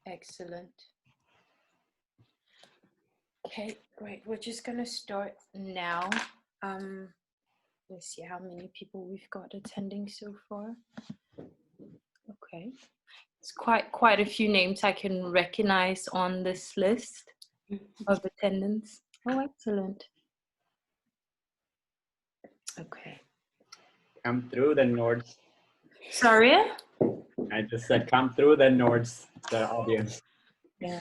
Excellent. Okay, great. We're just gonna start now. Let's see how many people we've got attending so far. Okay, it's quite a few names I can recognize on this list of attendance. Oh, excellent. Okay. Come through the Nords. Sorry? I just said come through the Nords, the audience. Yeah.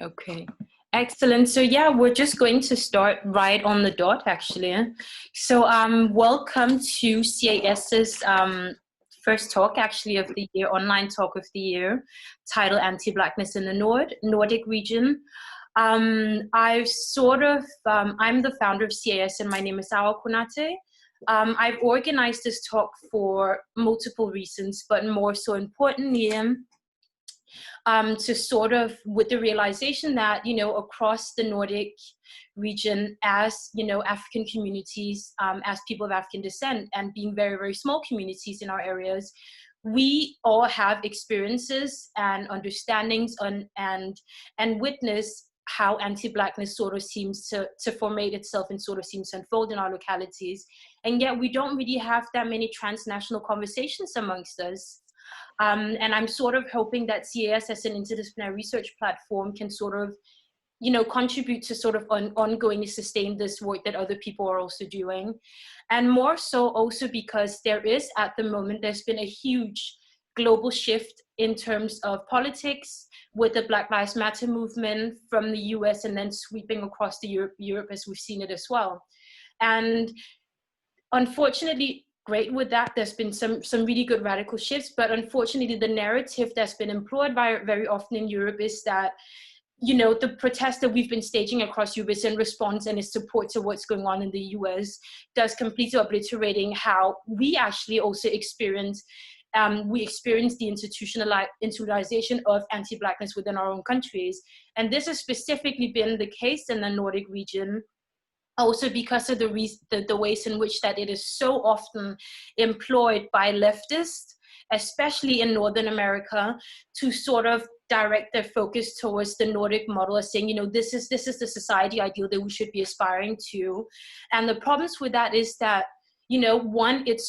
Okay. Excellent. So yeah, we're just going to start right on the dot, actually. So welcome to CAS's first talk, actually, of the year, online talk of the year, titled Anti-Blackness in the Nordic region. I'm the founder of CAS, and my name is Konaté. I've organized this talk for multiple reasons, but more so importantly, to sort of, with the realization that, you know, across the Nordic region, as, you know, African communities, as people of African descent, and being very, very small communities in our areas, we all have experiences and understandings and witness how anti-Blackness sort of seems to formate itself and sort of seems to unfold in our localities. And yet we don't really have that many transnational conversations amongst us. And I'm sort of hoping that CAS as an interdisciplinary research platform can sort of, you know, contribute to sort of ongoingly sustain this work that other people are also doing. And more so also because there is, at the moment, there's been a huge global shift in terms of politics with the Black Lives Matter movement from the US and then sweeping across the Europe as we've seen it as well. And unfortunately, great with that, there's been some really good radical shifts, but unfortunately the narrative that's been employed very often in Europe is that, you know, the protests that we've been staging across Europe is in response and is support to what's going on in the US, does completely obliterating how we actually also experience the institutionalization of anti-Blackness within our own countries. And this has specifically been the case in the Nordic region, also because of the ways in which that it is so often employed by leftists, especially in Northern America, to sort of direct their focus towards the Nordic model as saying, you know, this is the society ideal that we should be aspiring to. And the problems with that is that, you know, one, it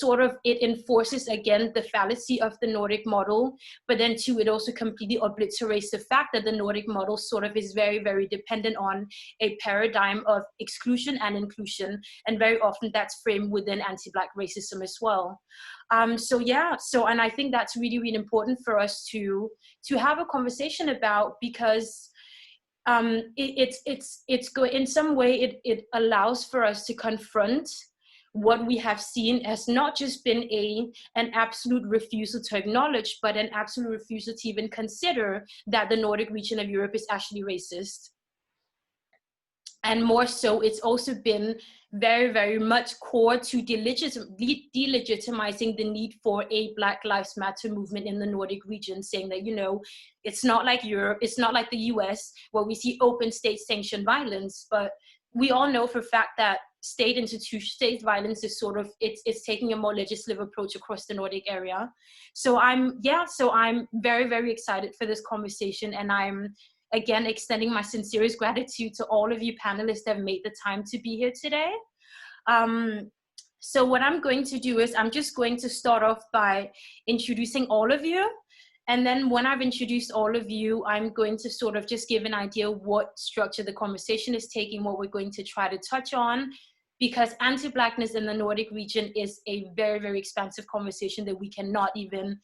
enforces, again, the fallacy of the Nordic model, but then two, it also completely obliterates the fact that the Nordic model sort of is very, very dependent on a paradigm of exclusion and inclusion, and very often that's framed within anti-Black racism as well. And I think that's really, really important for us to have a conversation about, because in some way it allows for us to confront what we have seen has not just been an absolute refusal to acknowledge, but an absolute refusal to even consider that the Nordic region of Europe is actually racist. And more so, it's also been very, very much core to delegitimizing the need for a Black Lives Matter movement in the Nordic region, saying that, you know, it's not like Europe, it's not like the US, where we see open state-sanctioned violence, but we all know for a fact that state violence is sort of, it's taking a more legislative approach across the Nordic area. So I'm very, very excited for this conversation, and I'm again extending my sincerest gratitude to all of you panelists that have made the time to be here today. So what I'm going to do is I'm just going to start off by introducing all of you. And then when I've introduced all of you, I'm going to sort of just give an idea of what structure the conversation is taking, what we're going to try to touch on, because anti-Blackness in the Nordic region is a very, very expansive conversation that we cannot even,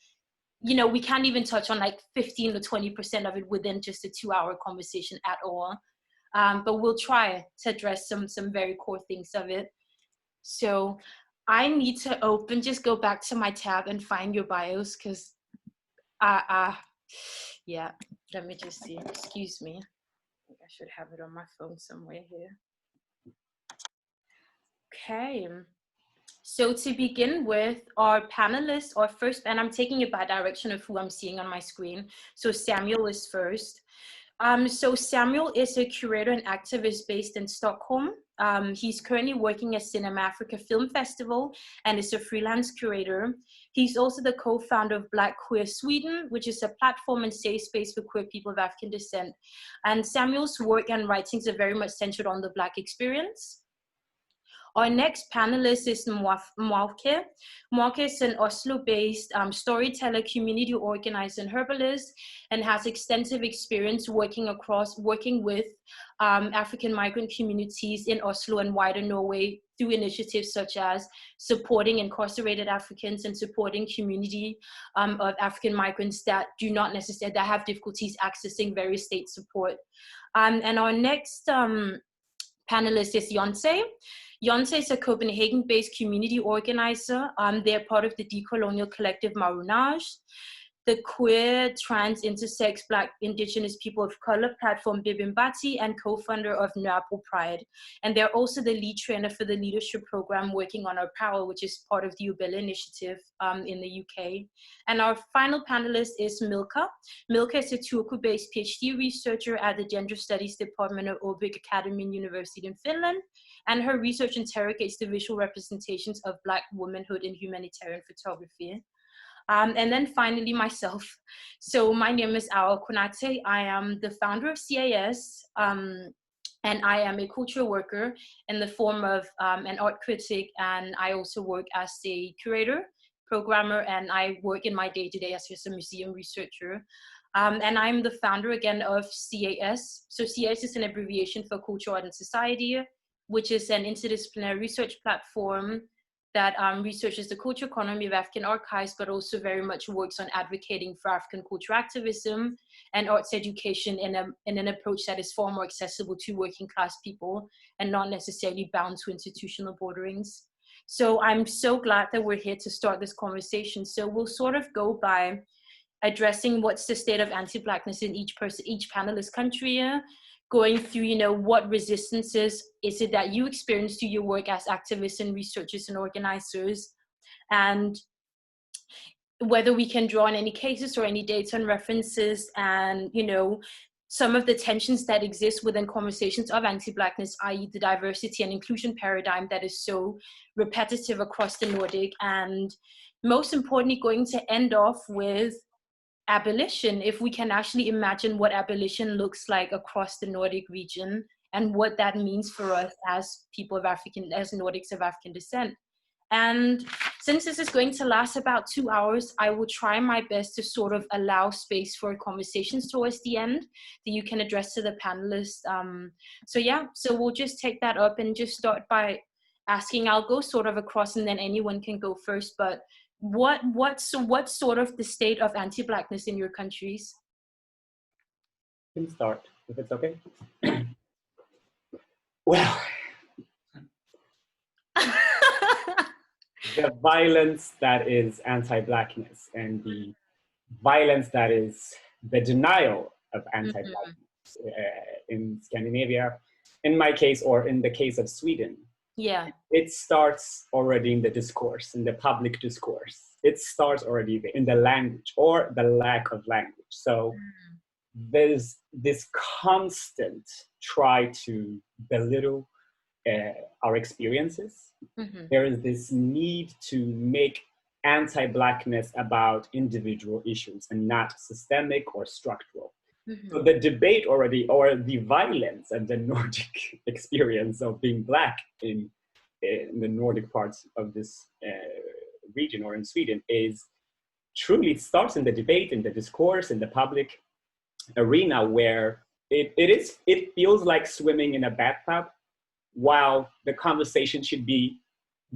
you know, we can't even touch on like 15 to 20% of it within just a 2-hour conversation at all. But we'll try to address some very core things of it. So I need to just go back to my tab and find your bios, because yeah, let me just see, excuse me. I should have it on my phone somewhere here. Okay, so to begin with, our panelists are first, and I'm taking it by direction of who I'm seeing on my screen. So Samuel is first. So Samuel is a curator and activist based in Stockholm. He's currently working at Cinema Africa Film Festival and is a freelance curator. He's also the co-founder of Black Queer Sweden, which is a platform and safe space for queer people of African descent. And Samuel's work and writings are very much centered on the Black experience. Our next panelist is Mwauke. Mwauke is an Oslo-based storyteller, community organizer, and herbalist, and has extensive experience working with African migrant communities in Oslo and wider Norway through initiatives such as supporting incarcerated Africans and supporting community of African migrants that that have difficulties accessing various state support. And our next panelist is Yancé. Yancé is a Copenhagen-based community organizer. They're part of the decolonial collective Marunage, the queer, trans, intersex, Black, Indigenous people of color platform Bimbimbati, and co-founder of Nørrebro Pride. And they're also the lead trainer for the leadership program Working on Our Power, which is part of the Ubella initiative in the UK. And our final panelist is Milka. Milka is a Turku-based PhD researcher at the Gender Studies Department of Åbo Academy University in Finland. And her research interrogates the visual representations of Black womanhood in humanitarian photography. And then finally, myself. So my name is Konaté. I am the founder of CIS, and I am a cultural worker in the form of an art critic, and I also work as a curator, programmer, and I work in my day-to-day as a museum researcher. And I'm the founder again of CIS. So CIS is an abbreviation for Culture, Art and Society, which is an interdisciplinary research platform that researches the cultural economy of African archives, but also very much works on advocating for African cultural activism and arts education in an approach that is far more accessible to working class people and not necessarily bound to institutional borderings. So I'm so glad that we're here to start this conversation. So we'll sort of go by addressing what's the state of anti-Blackness in each panelist country, going through, what resistances is it that you experience through your work as activists and researchers and organizers, and whether we can draw on any cases or any data and references, and, some of the tensions that exist within conversations of anti-Blackness, i.e. the diversity and inclusion paradigm that is so repetitive across the Nordic, and most importantly, going to end off with abolition, if we can actually imagine what abolition looks like across the Nordic region and what that means for us as people of as Nordics of African descent. And since this is going to last about 2 hours, I will try my best to sort of allow space for conversations towards the end that you can address to the panelists. So we'll just take that up and just start by asking. I'll go sort of across and then anyone can go first, but what's sort of the state of anti-Blackness in your countries? You can start, if it's okay. Well, the violence that is anti-Blackness and the violence that is the denial of anti-Blackness in Scandinavia, in my case, or in the case of Sweden, it starts already in the discourse, in the public discourse. It starts already in the language or the lack of language. So there's this constant try to belittle our experiences. There is this need to make anti-Blackness about individual issues and not systemic or structural. So the debate already, or the violence and the Nordic experience of being Black in the Nordic parts of this region or in Sweden is truly starts in the debate, in the discourse, in the public arena, where it feels like swimming in a bathtub while the conversation should be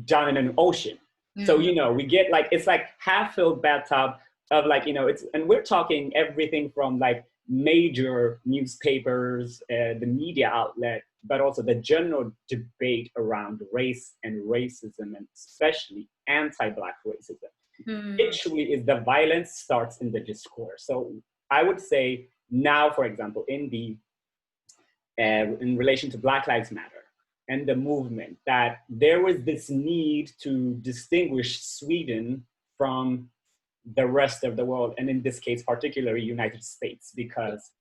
done in an ocean. So, we get like, it's like half-filled bathtub of like, and we're talking everything from like major newspapers, the media outlet, but also the general debate around race and racism, and especially anti-Black racism. It truly is, the violence starts in the discourse. So I would say now, for example, in relation to Black Lives Matter and the movement, that there was this need to distinguish Sweden from the rest of the world, and in this case, particularly United States, because,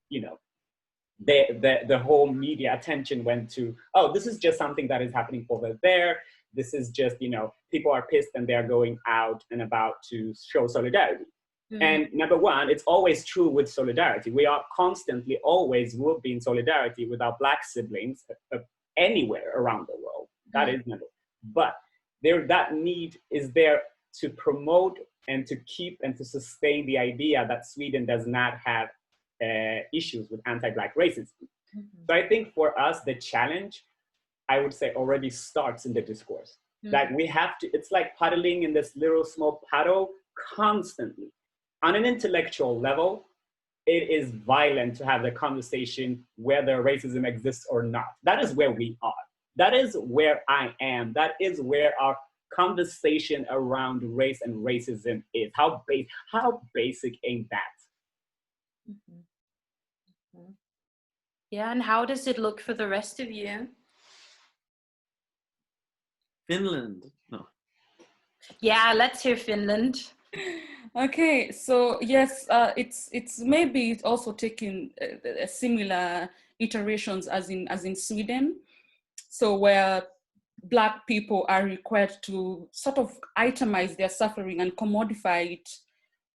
the whole media attention went to, oh, this is just something that is happening over there. This is just, people are pissed and they're going out and about to show solidarity. And number one, it's always true with solidarity. We are constantly, always will be in solidarity with our Black siblings anywhere around the world. That is number one. But that need is there to promote and to keep and to sustain the idea that Sweden does not have issues with anti-Black racism. So I think for us, the challenge, I would say, already starts in the discourse. That we have to, it's like paddling in this little small paddle constantly. On an intellectual level, it is violent to have the conversation whether racism exists or not. That is where we are. That is where I am. That is where our conversation around race and racism is. How basic ain't that? Yeah, and how does it look for the rest of you? Finland. No. Yeah, let's hear Finland. Okay, so yes, it's maybe it's also taking similar iterations as in Sweden. So where Black people are required to sort of itemize their suffering and commodify it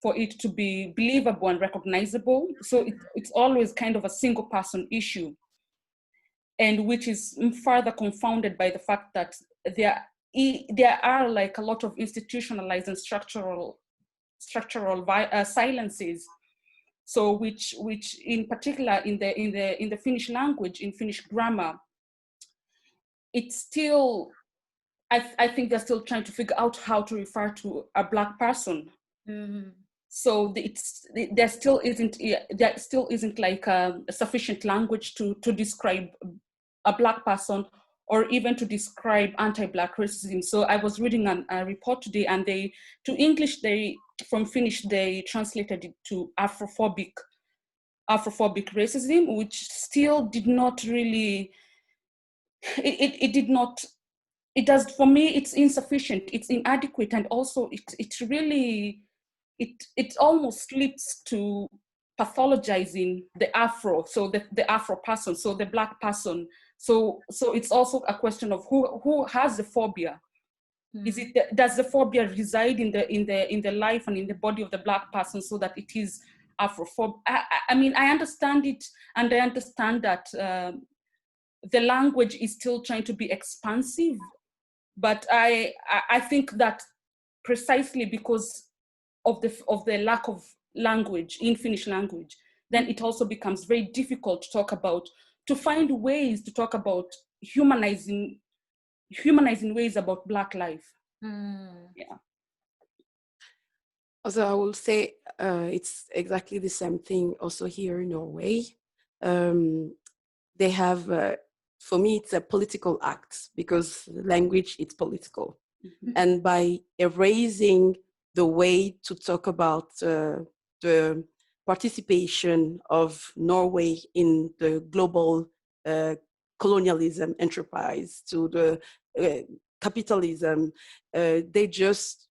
for it to be believable and recognizable. So it's always kind of a single person issue, and which is further confounded by the fact that there are like a lot of institutionalized and structural silences. So which in particular in the Finnish language, in Finnish grammar, it's still, I think they're still trying to figure out how to refer to a Black person. So there still isn't like a sufficient language to describe a Black person or even to describe anti-Black racism. So I was reading a report today, and from Finnish they translated it to Afrophobic racism, which still did not really, it does, for me, it's insufficient, it's inadequate, and also it almost slips to pathologizing the Afro, so the Afro person, so the Black person. So it's also a question of who has the phobia. Does the phobia reside in the life and in the body of the Black person, so that it is Afrophobic? I mean, I understand it, and I understand that the language is still trying to be expansive, but I think that precisely because of the lack of language in Finnish language, then it also becomes very difficult to find ways to talk about humanizing ways about Black life. Yeah. Also, I will say it's exactly the same thing also here in Norway. They have, for me, it's a political act, because language is political. And by erasing the way to talk about the participation of Norway in the global colonialism enterprise, to the capitalism, they just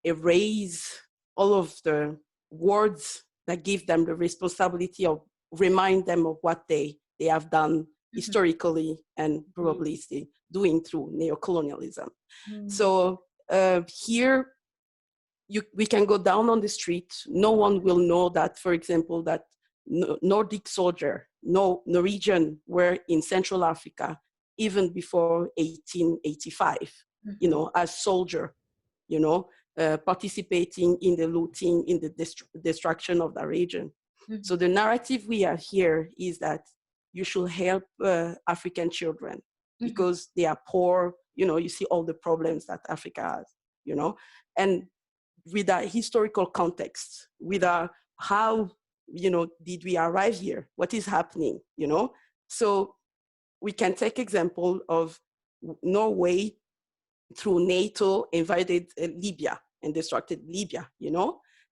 erase all of the words that give them the responsibility of remind them of what they have done historically and probably still doing through neocolonialism. So here, we can go down on the street. No one will know that, for example, that Nordic soldier, Norwegian were in Central Africa even before 1885, as soldier, participating in the looting, in the destruction of the region. So the narrative we have here is that you should help African children because they are poor. You see all the problems that Africa has, and with a historical context, with how, did we arrive here? What is happening, So we can take example of Norway through NATO invaded Libya and destructed Libya,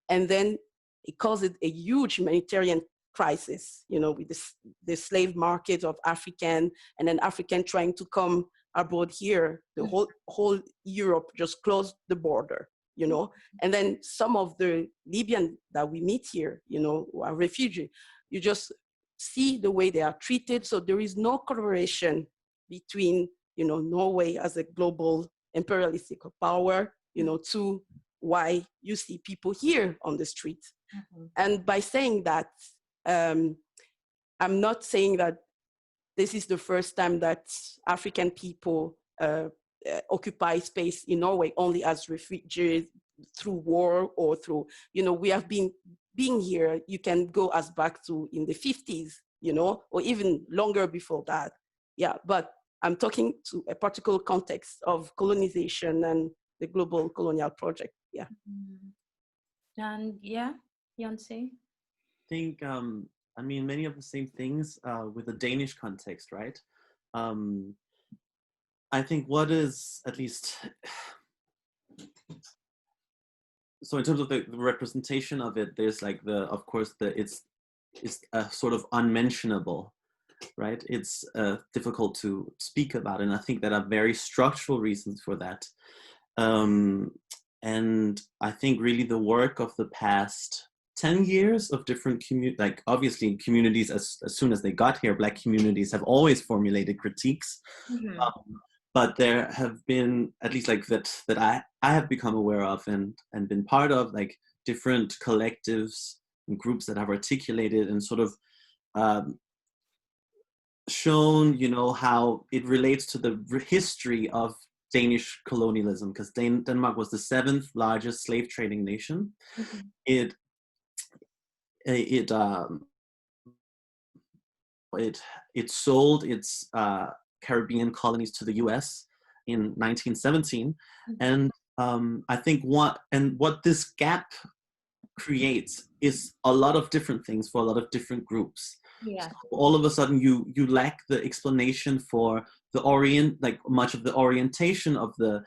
and then it caused a huge humanitarian crisis, with the slave market of African, and then African trying to come abroad here. The whole Europe just closed the border, and then some of the Libyan that we meet here, who are refugees, you just see the way they are treated. So there is no correlation between, you know, Norway as a global imperialistic power, you know, to why you see people here on the street. And by saying that, I'm not saying that this is the first time that African people occupy space in Norway only as refugees through war or through, you know, we have been being here. You can go as back to in the 50s, you know, or even longer before that. Yeah, but I'm talking to a particular context of colonization and the global colonial project. Yeah. And yeah, Yancé? I think, I mean, many of the same things with the Danish context, right? I think what is, at least, so in terms of the representation of it, there's like of course, it's sort of unmentionable, right? It's difficult to speak about, and I think there are very structural reasons for that. And I think really the work of the past 10 years of different like obviously communities, as soon as they got here, Black communities have always formulated critiques. But there have been, at least like that I have become aware of and been part of, like different collectives and groups that have articulated and sort of shown, you know, how it relates to the history of Danish colonialism, because Denmark was the 7th largest slave trading nation. It sold its Caribbean colonies to the US in 1917. And I think what this gap creates is a lot of different things for a lot of different groups. Yeah. So all of a sudden you lack the explanation for the much of the orientation of the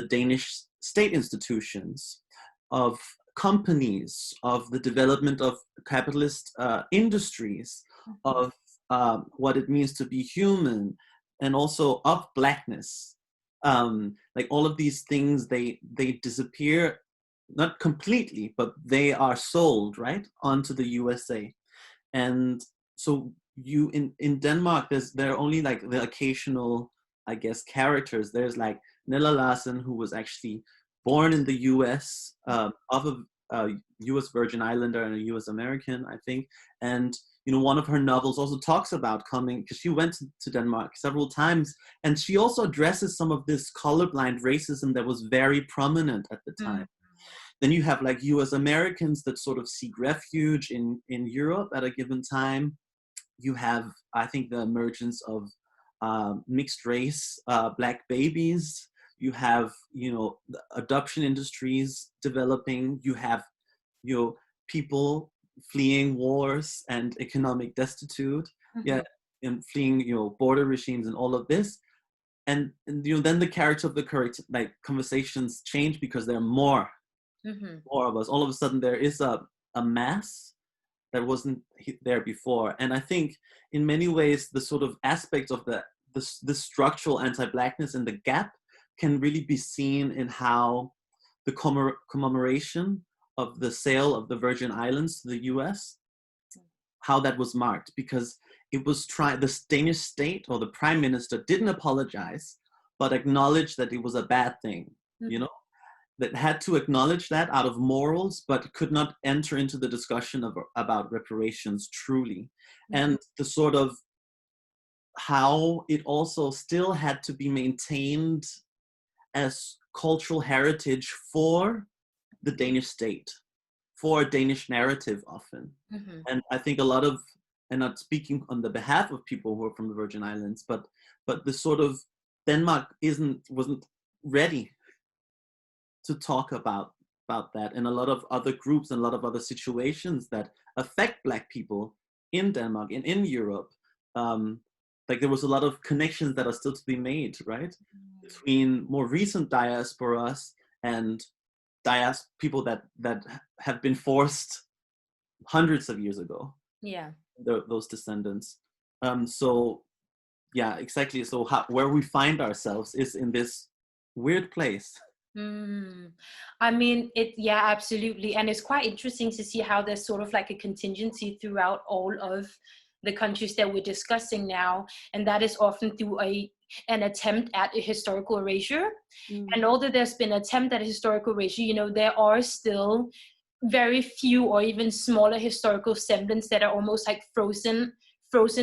Danish state institutions, of companies, of the development of capitalist industries, of what it means to be human, and also of Blackness. Like all of these things, they disappear, not completely, but they are sold, right, onto the USA. And so in Denmark, there are only like the occasional, I guess, characters. There's like Nella Larsen, who was actually born in the US, of a US Virgin Islander and a US American, I think. And, you know, one of her novels also talks about coming, because she went to Denmark several times, and she also addresses some of this colorblind racism that was very prominent at the time. Then you have like US Americans that sort of seek refuge in Europe at a given time. You have, I think, the emergence of mixed race Black babies. You have, you know, the adoption industries developing. You have, you know, people fleeing wars and economic destitute, and fleeing, you know, border regimes and all of this. And you know, then the character of the like conversations change because there are more of us. All of a sudden, there is a mass that wasn't there before. And I think, in many ways, the sort of aspects of the structural anti-Blackness and the gap can really be seen in how the commemoration of the sale of the Virgin Islands to the US, how that was marked, because it was the Danish state or the prime minister didn't apologize, but acknowledged that it was a bad thing, you know, that had to acknowledge that out of morals, but could not enter into the discussion about reparations truly. And the sort of how it also still had to be maintained as cultural heritage for the Danish state, for a Danish narrative often. And I think a lot of, and not speaking on the behalf of people who are from the Virgin Islands, but the sort of Denmark wasn't ready to talk about that, and a lot of other groups and a lot of other situations that affect Black people in Denmark and in Europe. Like there was a lot of connections that are still to be made, right, between more recent diasporas and people that have been forced hundreds of years ago. Yeah, those descendants. So yeah, exactly. So where we find ourselves is in this weird place. I mean, yeah, absolutely. And it's quite interesting to see how there's sort of like a contingency throughout all of the countries that we're discussing now, and that is often through an attempt at a historical erasure. And although there's been an attempt at a historical erasure, you know, there are still very few or even smaller historical semblance that are almost like frozen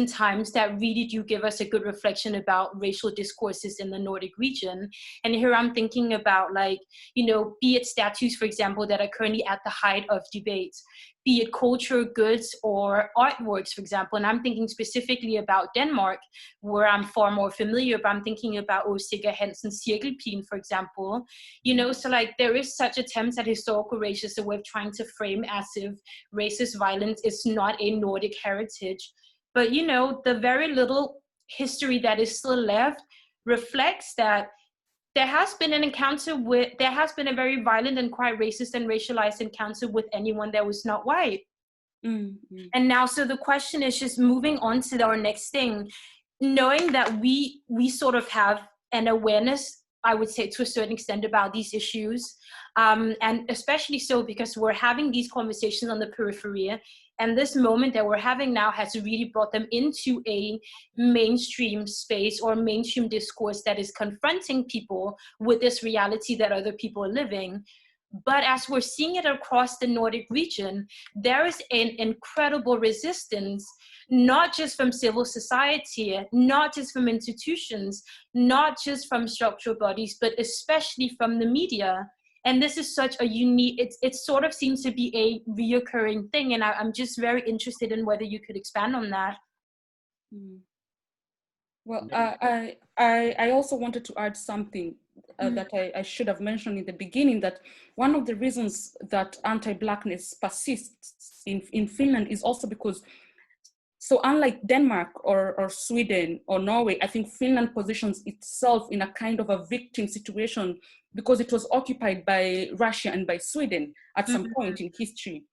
times that really do give us a good reflection about racial discourses in the Nordic region. And here I'm thinking about, like, you know, be it statues, for example, that are currently at the height of debates, be it cultural goods or artworks, for example. And I'm thinking specifically about Denmark, where I'm far more familiar, but I'm thinking about Åstigger Hansen's Cirkelpigen, for example. You know, so like there is such attempts at historical racism we're trying to frame as if racist violence is not a Nordic heritage. But, you know, the very little history that is still left reflects that there has been a very violent and quite racist and racialized encounter with anyone that was not white. And now, so the question is just moving on to our next thing, knowing that we sort of have an awareness, I would say, to a certain extent about these issues. And especially so because we're having these conversations on the periphery. And this moment that we're having now has really brought them into a mainstream space or mainstream discourse that is confronting people with this reality that other people are living. But as we're seeing it across the Nordic region, there is an incredible resistance, not just from civil society, not just from institutions, not just from structural bodies, but especially from the media. And this is such a unique, it sort of seems to be a reoccurring thing. And I'm just very interested in whether you could expand on that. Well, I also wanted to add something that I should have mentioned in the beginning, that one of the reasons that anti-Blackness persists in Finland is also because, so unlike Denmark or Sweden or Norway, I think Finland positions itself in a kind of a victim situation because it was occupied by Russia and by Sweden at some point in history.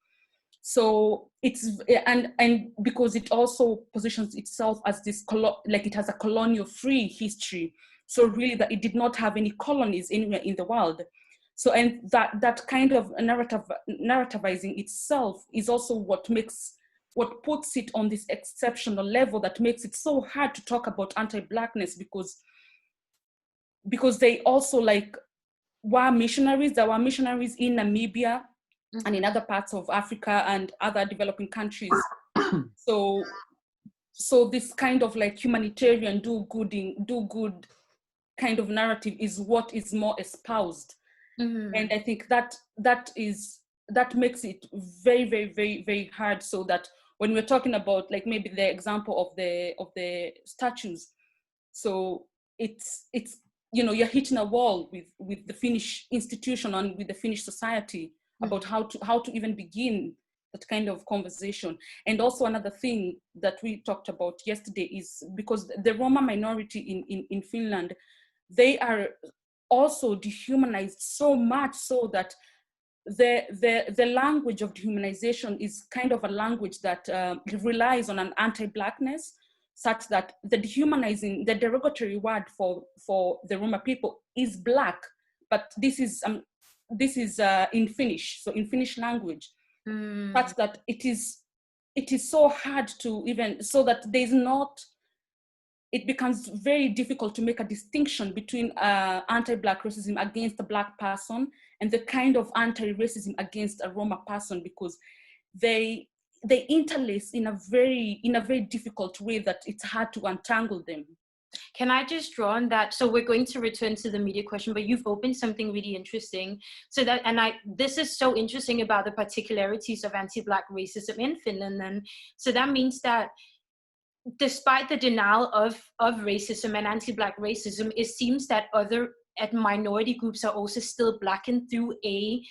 So it's, and because it also positions itself as this, like it has a colonial free history. So really that it did not have any colonies anywhere in the world. So, and that kind of narrativizing itself is also what puts it on this exceptional level that makes it so hard to talk about anti-Blackness, because they also like were missionaries. There were missionaries in Namibia and in other parts of Africa and other developing countries. So this kind of like humanitarian do good kind of narrative is what is more espoused. And I think that makes it very, very, very, very hard, so that when we're talking about like maybe the example of the statues, so it's you know, you're hitting a wall with the Finnish institution and with the Finnish society about how to even begin that kind of conversation. And also another thing that we talked about yesterday is because the Roma minority in Finland, they are also dehumanized so much so that the language of dehumanization is kind of a language that relies on an anti-Blackness, such that the dehumanizing, the derogatory word for the Roma people is Black, but this is in Finnish, so in Finnish language, such that it is so hard to even, so that there's not, it becomes very difficult to make a distinction between anti-Black racism against a Black person and the kind of anti-racism against a Roma person, because they interlace in a very difficult way that it's hard to untangle them. Can I just draw on that? So we're going to return to the media question, but you've opened something really interesting. So that, and this is so interesting about the particularities of anti-Black racism in Finland. And so that means that despite the denial of racism and anti-Black racism, it seems that other minority groups are also still blackened through a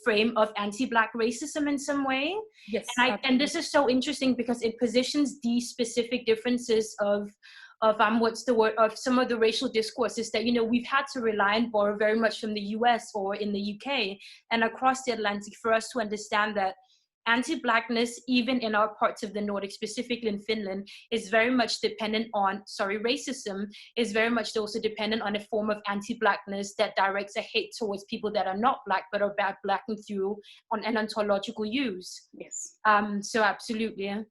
frame of anti-Black racism in some way. Yes. And this is so interesting because it positions these specific differences of some of the racial discourses that, you know, we've had to rely and borrow very much from the US or in the UK and across the Atlantic for us to understand that anti-Blackness, even in our parts of the Nordic, specifically in Finland, is very much dependent on, racism is very much also dependent on a form of anti-Blackness that directs a hate towards people that are not Black, but are blackened through on an ontological use. Yes. So absolutely. Yeah.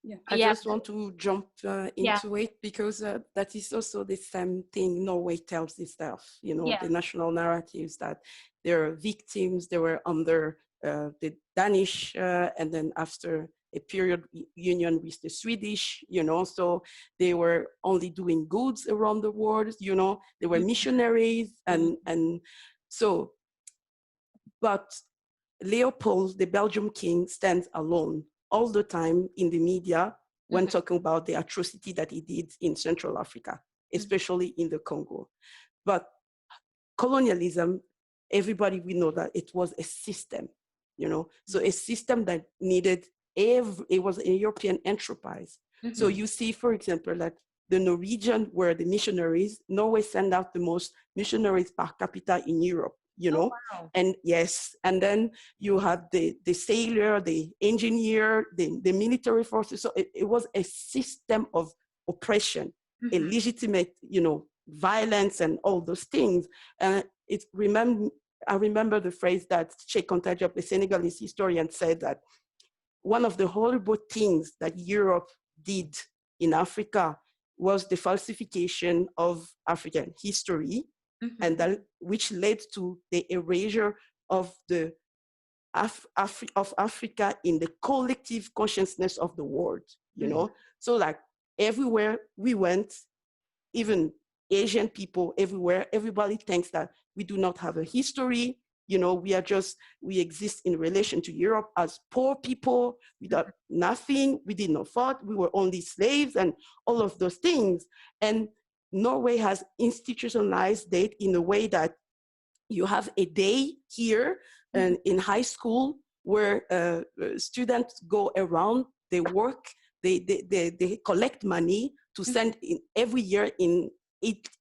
Yeah. I just want to jump into it because that is also the same thing Norway tells itself, you know, the national narratives that there are victims, they were under the Danish, and then after a period union with the Swedish, you know, so they were only doing goods around the world, you know, they were missionaries, and so, but Leopold, the Belgian king, stands alone all the time in the media when talking about the atrocity that he did in Central Africa, especially in the Congo. But colonialism, everybody we know that it was a system, you know, so a system that needed it was a European enterprise. So you see, for example, that the Norwegian were the missionaries. Norway sent out the most missionaries per capita in Europe, you know. And yes, and then you had the sailor, the engineer, the military forces. So it was a system of oppression, a legitimate, you know, violence and all those things. And I remember the phrase that Cheikh Anta Diop, the Senegalese historian, said that one of the horrible things that Europe did in Africa was the falsification of African history, and that which led to the erasure of the of Africa in the collective consciousness of the world, you know? So like everywhere we went, even Asian people everywhere, everybody thinks that we do not have a history, you know, we exist in relation to Europe as poor people without nothing, we did not fight, we were only slaves and all of those things. And Norway has institutionalized it in a way that you have a day here and in high school where students go around, they work, they collect money to send in every year in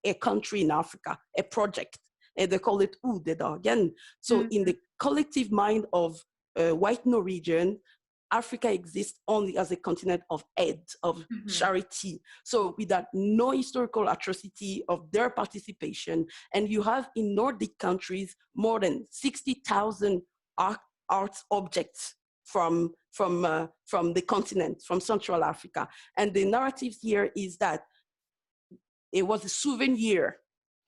a country in Africa, a project. And they call it hvid. So in the collective mind of white Norwegian, Africa exists only as a continent of aid, of charity. So without no historical atrocity of their participation. And you have in Nordic countries more than 60,000 art objects from the continent, from Central Africa. And the narrative here is that it was a souvenir,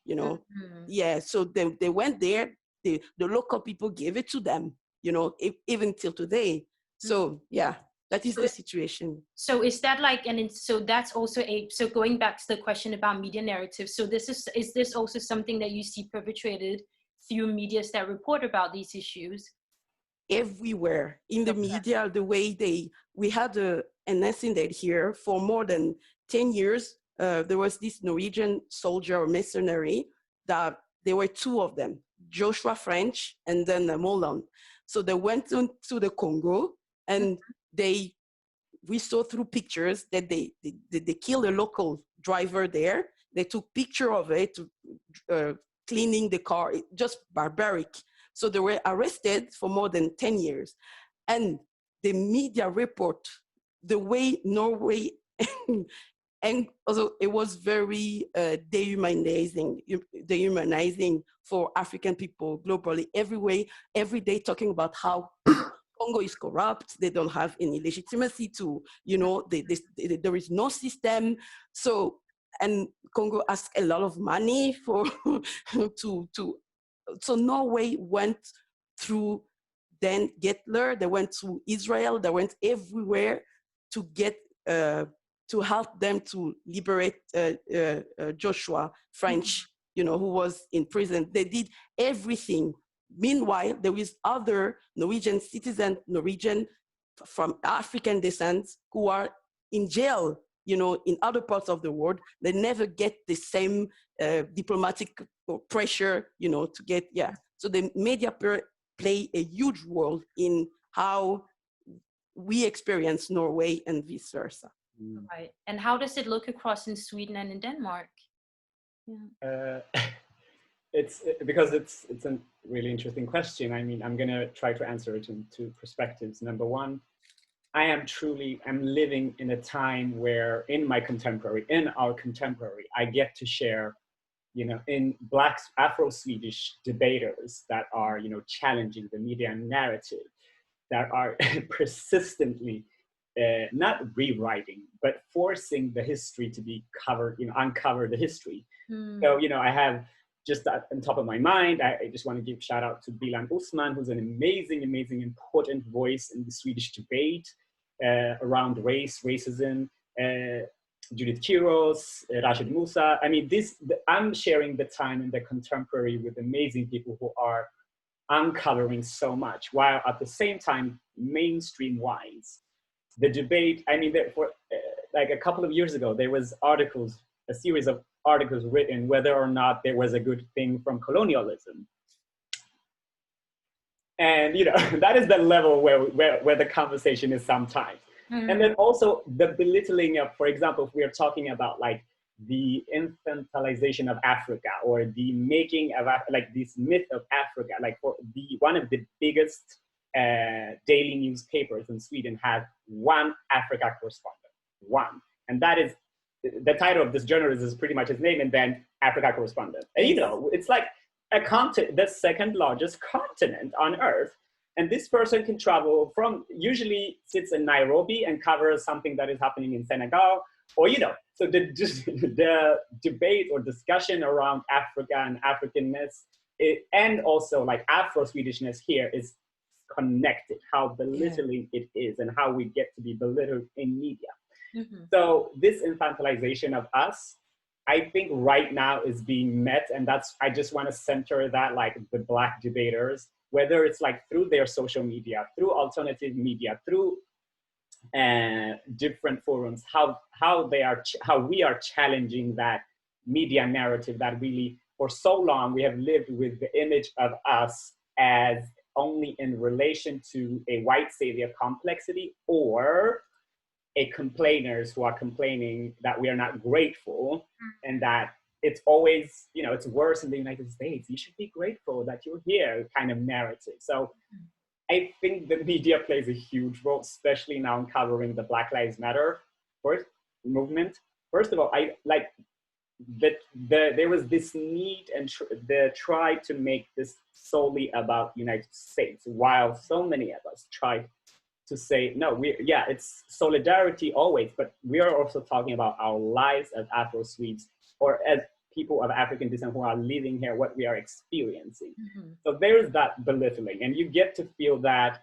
you know. Yeah, so they went there, the local people gave it to them, you know, even till today. So yeah, that is the situation. So is that like, and so that's also so going back to the question about media narratives, so is this also something that you see perpetrated through medias that report about these issues? Everywhere in the media, the way we had an incident here for more than 10 years. There was this Norwegian soldier or mercenary that there were two of them, Joshua French and then Molan. So they went to the Congo and we saw through pictures that they killed a local driver there. They took picture of it, cleaning the car, just barbaric. So they were arrested for more than 10 years. And the media report, the way Norway, and also it was very dehumanizing for African people globally, every day talking about how Congo is corrupt, they don't have any legitimacy to, you know, there is no system. So, and Congo asked a lot of money for, so Norway went through then Hitler, they went to Israel, they went everywhere to get, to help them to liberate Joshua French, you know, who was in prison. They did everything. Meanwhile, there is other Norwegian citizens, Norwegian from African descent, who are in jail, you know, in other parts of the world. They never get the same diplomatic pressure, you know, to get, So the media play a huge role in how we experience Norway and vice versa. Right. And how does it look across in Sweden and in Denmark? It's because it's a really interesting question. I mean, I'm going to try to answer it in two perspectives. Number one, I'm living in a time where in our contemporary, I get to share, you know, in Black Afro-Swedish debaters that are, you know, challenging the media narrative, that are persistently not rewriting, but forcing the history to be covered, uncover the history. So, I have just on top of my mind, I just want to give shout out to Bilan Usman, who's an amazing, important voice in the Swedish debate around race, racism, Judith Kiros, Rashid Musa. I mean, I'm sharing the time in the contemporary with amazing people who are uncovering so much, while at the same time, mainstream-wise, the debate, I mean, like a couple of years ago, there was a series of articles written whether or not there was a good thing from colonialism. And, that is the level where the conversation is sometimes. And then also the belittling of, for example, if we are talking about like the infantilization of Africa, or the making of like this myth of Africa, like one of the biggest daily newspapers in Sweden has one Africa correspondent, and that is the title of this journalist is pretty much his name, and then Africa correspondent. And it's like the second largest continent on earth. And this person can travel usually sits in Nairobi and covers something that is happening in Senegal, or, so the debate or discussion around Africa and Africanness, and also like Afro-Swedishness here is connected, how belittling it is and how we get to be belittled in media. So this infantilization of us, I think right now is being met, and I just want to center that, like the Black debaters, whether it's like through their social media, through alternative media, through different forums, how we are challenging that media narrative that really, for so long, we have lived with the image of us as only in relation to a white savior complexity, or a complainers who are complaining that we are not grateful, and that it's always, it's worse in the United States. You should be grateful that you're here kind of narrative. So I think the media plays a huge role, especially now in covering the Black Lives Matter movement. First of all, I like that there was this need and the try to make this solely about United States, while so many of us tried to say, no, it's solidarity always, but we are also talking about our lives as Afro-Swedes, or as people of African descent who are living here, what we are experiencing. So there's that belittling, and you get to feel that,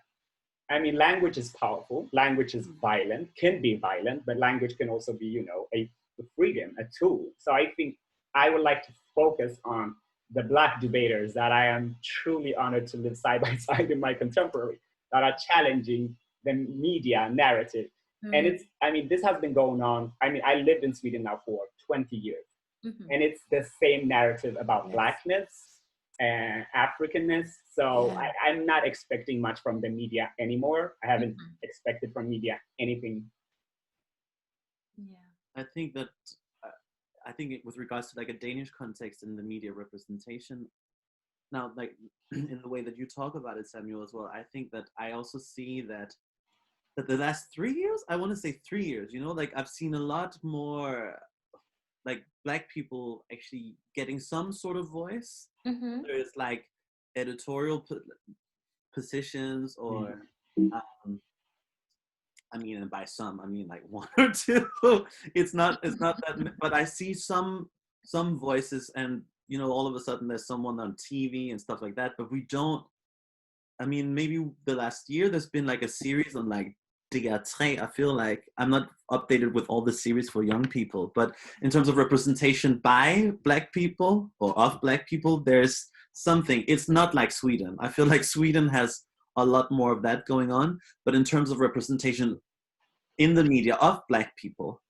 I mean, language is powerful, language is violent, can be violent, but language can also be, a freedom, a tool. So I think I would like to focus on the Black debaters that I am truly honored to live side by side in my contemporary, that are challenging the media narrative. And this has been going on. I mean, I lived in Sweden now for 20 years. And it's the same narrative about Blackness and Africanness. So I'm not expecting much from the media anymore. I haven't expected from media anything. I think that, with regards to like a Danish context in the media representation, now, like in the way that you talk about it, Samuel, as well, I think that I also see that the last 3 years, I want to say 3 years, like I've seen a lot more like Black people actually getting some sort of voice. There's like editorial positions, or I mean, and by some, I mean like one or two. It's not that, but I see some voices, and all of a sudden there's someone on TV and stuff like that, but we don't, I mean, maybe the last year there's been like a series on like I feel like I'm not updated with all the series for young people, but in terms of representation by Black people or of Black people, there's something. It's not like Sweden. I feel like Sweden has a lot more of that going on, but in terms of representation in the media of Black people,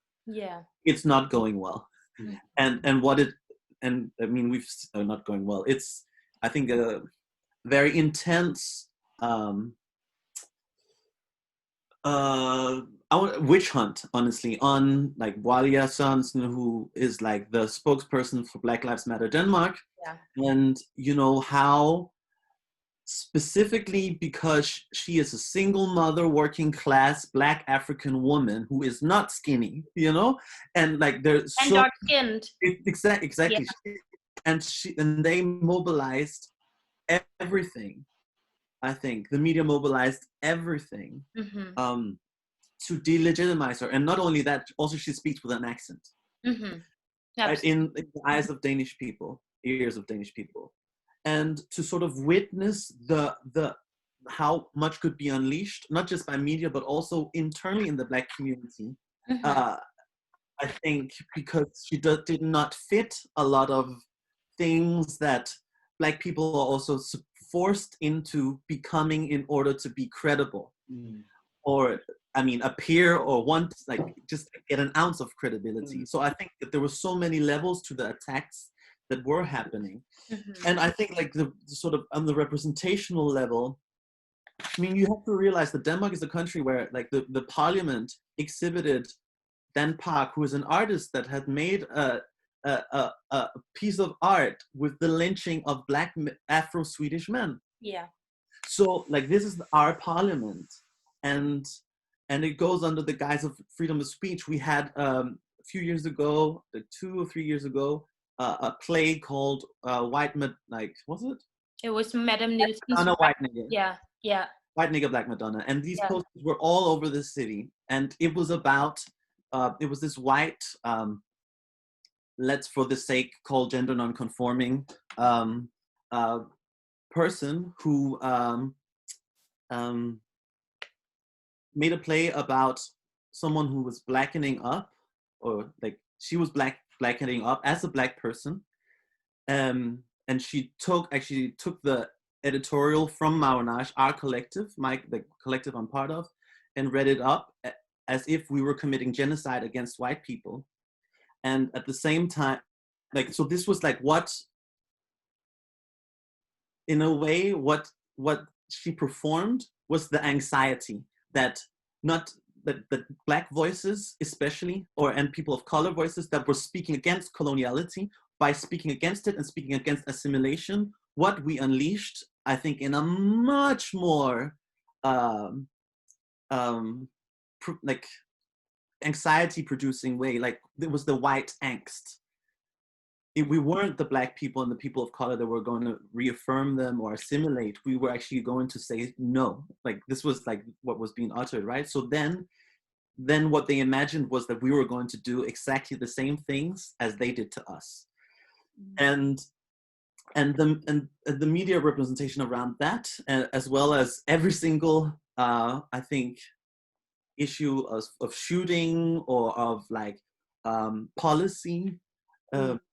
it's not going well. And I mean, we've not going well. It's, I think, a very intense witch hunt, honestly, on like Walia Sørensen, who is like the spokesperson for Black Lives Matter Denmark. And how specifically because she is a single mother, working class Black African woman who is not skinny, and like there's and dark skinned. Exactly. And they mobilized everything. I think the media mobilized everything to delegitimize her. And not only that, also she speaks with an accent. Right, in the eyes of Danish people, ears of Danish people. And to sort of witness the how much could be unleashed, not just by media, but also internally in the Black community. I think because she did not fit a lot of things that Black people are also forced into becoming in order to be credible. Or, I mean, appear or want, like, just get an ounce of credibility. So I think that there were so many levels to the attacks that were happening. And I think, like, the sort of on the representational level, I mean, you have to realize that Denmark is a country where, like, the parliament exhibited Dan Park, who is an artist that had made a piece of art with the lynching of Black Afro-Swedish men. Yeah. So, like, this is our parliament, and it goes under the guise of freedom of speech. We had a few years ago, 2 or 3 years ago, a play called White was it? It was Madame Nielsen's White Nigger. Yeah, yeah. White Nigger, Black Madonna. And these posters were all over the city. And it was about, it was this white, let's for the sake call gender non-conforming person who made a play about someone who was blackening up, or like she was blackening up as a Black person. And she actually took the editorial from Marinage, our collective, the collective I'm part of, and read it up as if we were committing genocide against white people. And at the same time, like, so this was like what, in a way, what she performed was the anxiety that that Black voices, especially, and people of color voices that were speaking against coloniality, by speaking against it and speaking against assimilation, what we unleashed, I think, in a much more like anxiety-producing way. Like, it was the white angst. We weren't the Black people and the people of color that were going to reaffirm them or assimilate. We were actually going to say no. Like, this was like what was being uttered, right? So then what they imagined was that we were going to do exactly the same things as they did to us. And the media representation around that, as well as every single, I think, issue of shooting or of like policy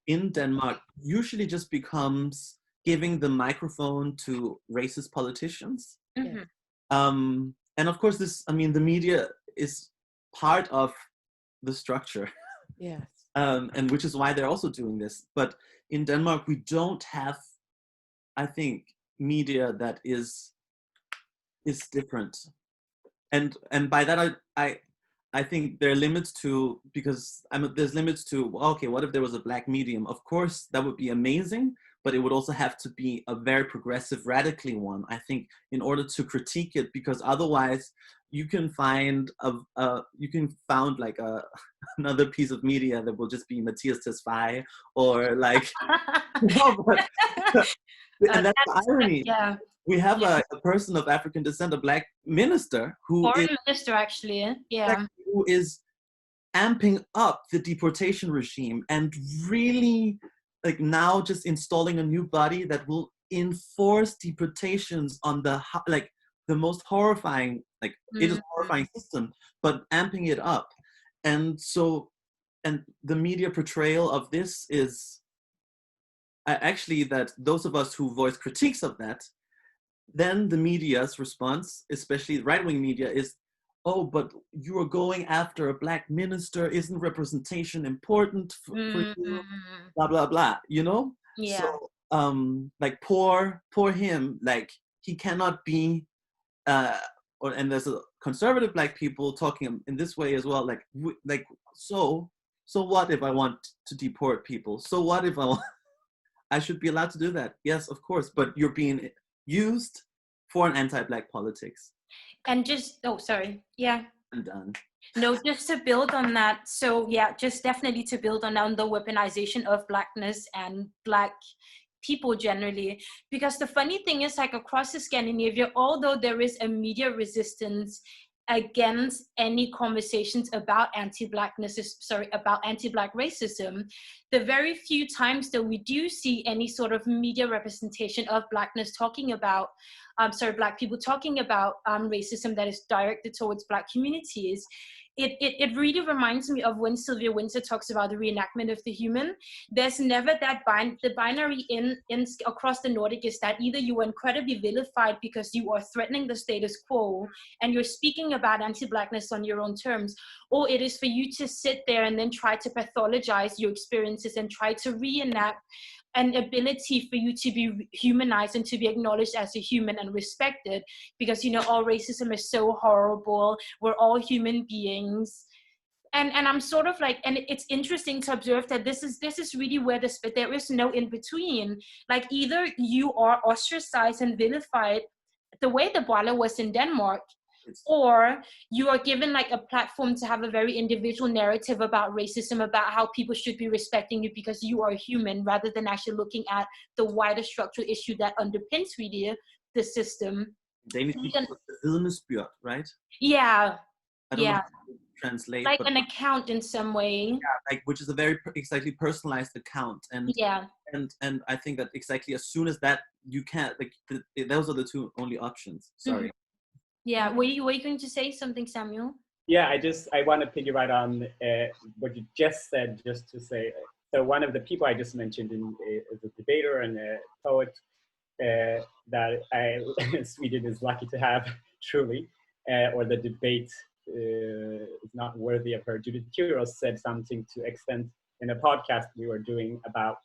in Denmark, usually just becomes giving the microphone to racist politicians. And of course, the media is part of the structure. Yes. And which is why they're also doing this. But in Denmark, we don't have, I think, media that is different. And by that, I think there are limits to, because there's limits to, okay, what if there was a Black medium? Of course, that would be amazing, but it would also have to be a very progressive, radically one, I think, in order to critique it, because otherwise you can find like another piece of media that will just be Matthias Tesfaye or like, and that's the irony. Yeah. We have a person of African descent, a Black minister foreign minister, actually, yeah, who is amping up the deportation regime and really, like, now just installing a new body that will enforce deportations on the most horrifying, like, it is a horrifying system, but amping it up. And so, and the media portrayal of this is actually that those of us who voice critiques of that, then the media's response, especially right-wing media, is, oh, but you are going after a Black minister, isn't representation important for you, blah, blah, blah, you know? Yeah. So, like, poor him, like, he cannot be, and there's a conservative Black people talking in this way as well, like, so what if I want to deport people? So what if I should be allowed to do that? Yes, of course, but you're being used for an anti-Black politics. And just, oh, sorry, yeah. I'm done. No, just to build on that. So yeah, just definitely to build on the weaponization of Blackness and Black people generally. Because the funny thing is, like, across the Scandinavia, although there is a media resistance against any conversations about anti-Blackness, about anti-Black racism, the very few times that we do see any sort of media representation of Blackness talking about, Black people talking about racism that is directed towards Black communities, it really reminds me of when Sylvia Windsor talks about the reenactment of the human. There's never that the binary in across the Nordic is that either you are incredibly vilified because you are threatening the status quo and you're speaking about anti-Blackness on your own terms, or it is for you to sit there and then try to pathologize your experiences and try to reenact an ability for you to be humanized and to be acknowledged as a human and respected, because, you know, all racism is so horrible, we're all human beings. And I'm sort of like, and it's interesting to observe that this is really where there is no in between. Like, either you are ostracized and vilified the way the Bana was in Denmark, or you are given like a platform to have a very individual narrative about racism, about how people should be respecting you because you are human, rather than actually looking at the wider structural issue that underpins really the system. Danish people call it the vidnesbyrd, right? Yeah. I don't know how to translate, like but an account in some way. Yeah, like, which is a very exactly personalized account, and yeah, and I think that exactly as soon as that you can't, like, those are the two only options. Sorry. Mm-hmm. Yeah, were you going to say something, Samuel? Yeah, I want to piggyback on what you just said, just to say, so one of the people I just mentioned is a debater and a poet that Sweden is lucky to have, truly, or the debate is not worthy of her. Judith Kyrros said something to extent in a podcast we were doing about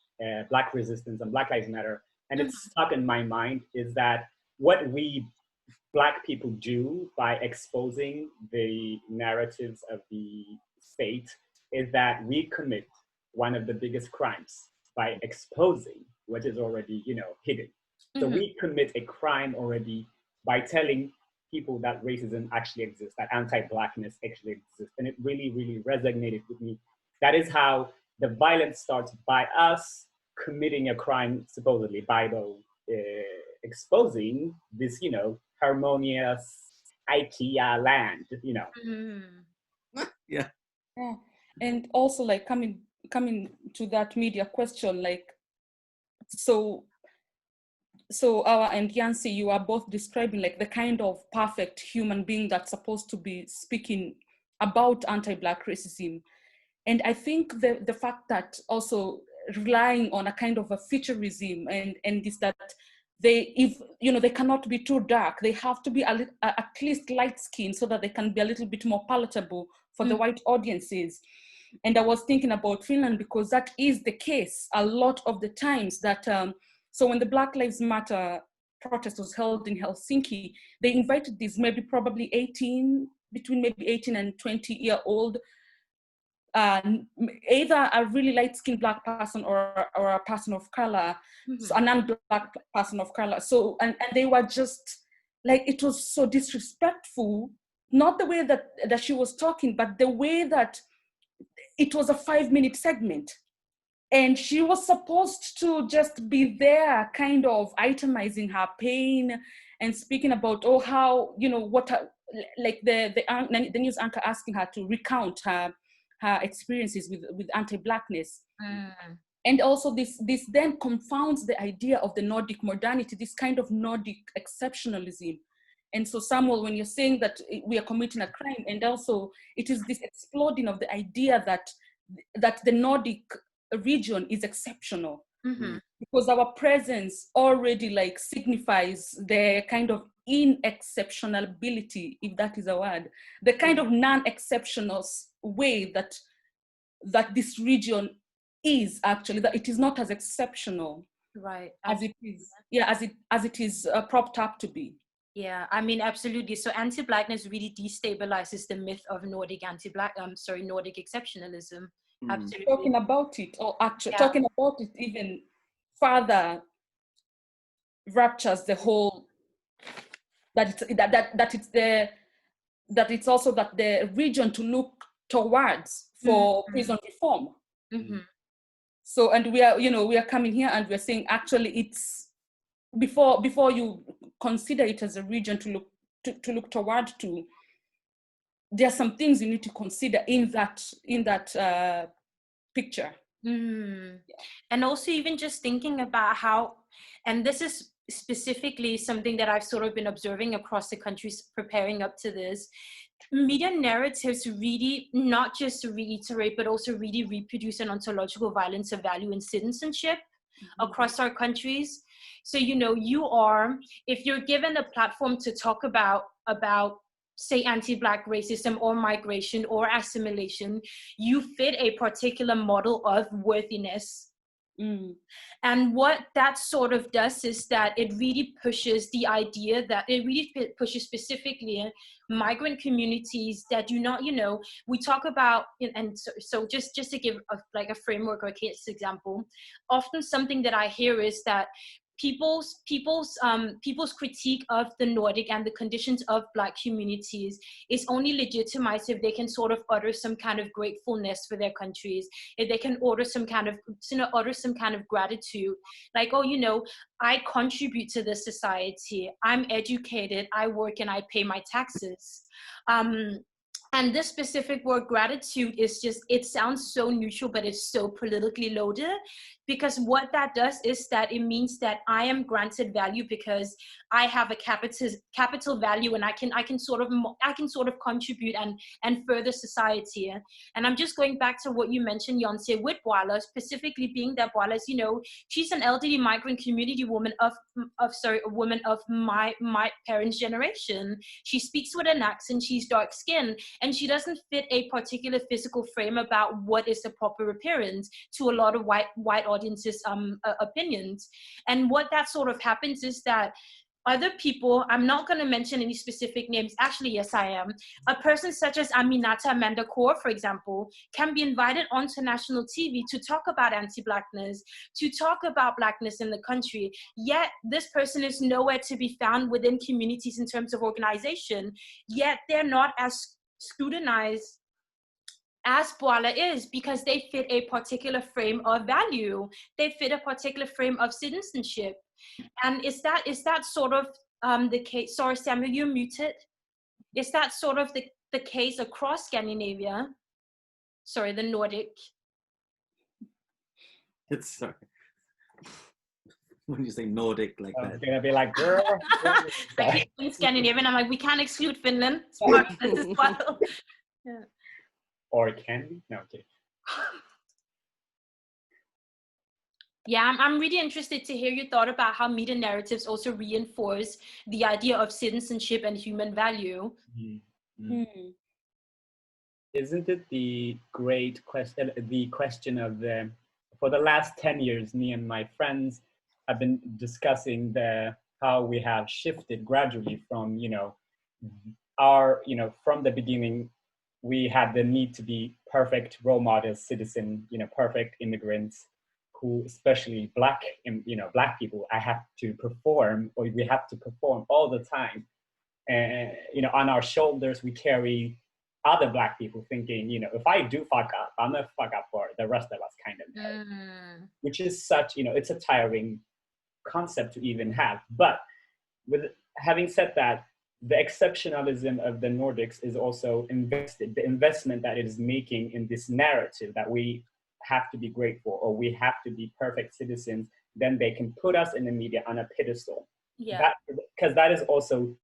Black resistance and Black Lives Matter, and it's stuck in my mind, is that what we Black people do by exposing the narratives of the state is that we commit one of the biggest crimes by exposing what is already, you know, hidden. So we commit a crime already by telling people that racism actually exists, that anti-Blackness actually exists. And it really, really resonated with me. That is how the violence starts, by us committing a crime, supposedly, by exposing this, you know, harmonious IKEA land, you know. Yeah. Yeah. And also, like, coming to that media question, like, so Awa and Yancey, you are both describing like the kind of perfect human being that's supposed to be speaking about anti-Black racism. And I think the fact that also relying on a kind of a featureism and is that they cannot be too dark. They have to be at least light skinned so that they can be a little bit more palatable for the white audiences. And I was thinking about Finland because that is the case a lot of the times that, so when the Black Lives Matter protest was held in Helsinki, they invited these probably 18 and 20-year-old, either a really light-skinned Black person or a person of color, so a non-Black person of color. So, and they were just, like, it was so disrespectful, not the way that she was talking, but the way that it was a 5-minute segment. And she was supposed to just be there, kind of itemizing her pain and speaking about, how, you know, what, like the news anchor asking her to recount her experiences with anti-Blackness. And also this then confounds the idea of the Nordic modernity, this kind of Nordic exceptionalism. And so, Samuel, when you're saying that we are committing a crime, and also it is this exploding of the idea that the Nordic region is exceptional, because our presence already like signifies the kind of inexceptionability, if that is a word, the kind of non-exceptional way that this region is actually, that it is not as exceptional, right, as it is, as it is propped up to be. Yeah, I mean, absolutely. So anti-Blackness really destabilizes the myth of Nordic Nordic exceptionalism. Absolutely. Talking about it, or actually talking about it even further, raptures the whole, that it's also that the region to look towards for prison reform. So, and we are coming here and we're saying, actually, it's before you consider it as a region to look toward to, there are some things you need to consider in that picture. Mm. And also even just thinking about how, and this is specifically something that I've sort of been observing across the countries preparing up to this, media narratives really not just reiterate, but also really reproduce an ontological violence of value and citizenship across our countries. So, you know, if you're given a platform to talk about say anti-Black racism or migration or assimilation, you fit a particular model of worthiness. And what that sort of does is that it really pushes the idea that it really pushes specifically migrant communities that do not, you know, we talk about, and so just to give a framework or a case example, often something that I hear is that people's critique of the Nordic and the conditions of Black communities is only legitimized if they can sort of utter some kind of gratefulness for their countries, if they can utter some kind of gratitude, like, oh, you know, I contribute to the society, I'm educated, I work and I pay my taxes. And this specific word gratitude is just, it sounds so neutral, but it's so politically loaded, because what that does is that it means that I am granted value because I have a capital value, and I can sort of contribute and further society. And I'm just going back to what you mentioned, Yancé, with Bwala, specifically being that Bwala, you know, she's an elderly migrant community woman a woman of my parents' generation. She speaks with an accent, she's dark skinned, and she doesn't fit a particular physical frame about what is the proper appearance to a lot of white audiences' opinions. And what that sort of happens is that other people, I'm not going to mention any specific names, actually yes I am, a person such as Aminata Amanda Kaur, for example, can be invited onto national TV to talk about anti-Blackness, to talk about Blackness in the country, yet this person is nowhere to be found within communities in terms of organization, yet they're not as scrutinized as Bwala is, because they fit a particular frame of value. They fit a particular frame of citizenship. And is that sort of the case? Sorry, Samuel, you're muted. Is that sort of the case across Scandinavia? Sorry, the Nordic. It's sorry. When you say Nordic like that. I'm gonna be like, girl. I keep saying Scandinavian. I'm like, we can't exclude Finland. It's part of this as well. Yeah. Or can we? No, okay. Yeah, I'm really interested to hear your thought about how media narratives also reinforce the idea of citizenship and human value. Isn't it the great question, the question of for the last 10 years, me and my friends have been discussing how we have shifted gradually from, from the beginning, we had the need to be perfect role models, citizen, perfect immigrants, who, especially Black people, I have to perform, or we have to perform all the time. And, on our shoulders, we carry other Black people thinking, if I do fuck up, I'm gonna fuck up for the rest of us, kind of, which is such, it's a tiring concept to even have. But with having said that, the exceptionalism of the Nordics is also the investment that it is making in this narrative that we have to be grateful, or we have to be perfect citizens, then they can put us in the media on a pedestal. Yeah. Because that is also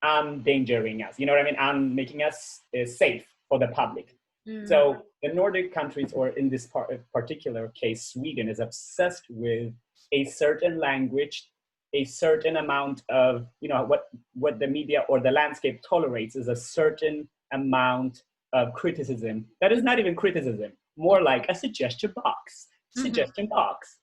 endangering us, you know what I mean? Making us safe for the public. So the Nordic countries, or in this particular case, Sweden, is obsessed with a certain language, a certain amount of, what the media or the landscape tolerates is a certain amount of criticism. That is not even criticism, more like a suggestion box,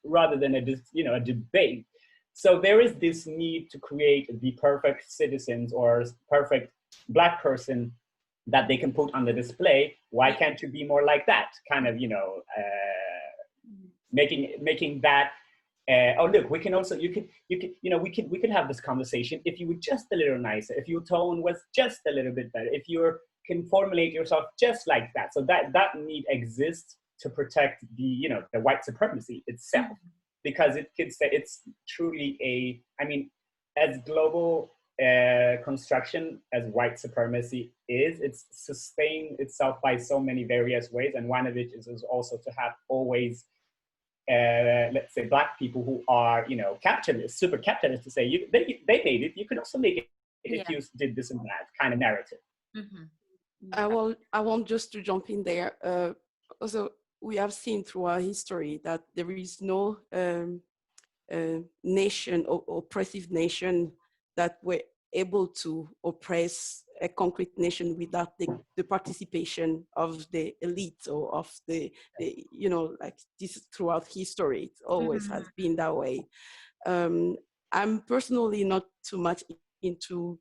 rather than a debate. So there is this need to create the perfect citizens or perfect Black person that they can put on the display. Why can't you be more like that? Kind of, making that. Oh look, we can also we could have this conversation if you were just a little nicer, if your tone was just a little bit better, if you can formulate yourself just like that. So that need exists to protect the the white supremacy itself, because it could say it's truly as global construction as white supremacy is, it's sustained itself by so many various ways, and one of it is also to have always, let's say, Black people who are, you know, capitalists, super capitalists, to say they made it, you could also make it if you did this and that kind of narrative. Mm-hmm. I want just to jump in there. Also, we have seen through our history that there is no nation or oppressive nation that were able to oppress a concrete nation without the participation of the elite or of the you know, like this throughout history. It always has been that way. I'm personally not too much into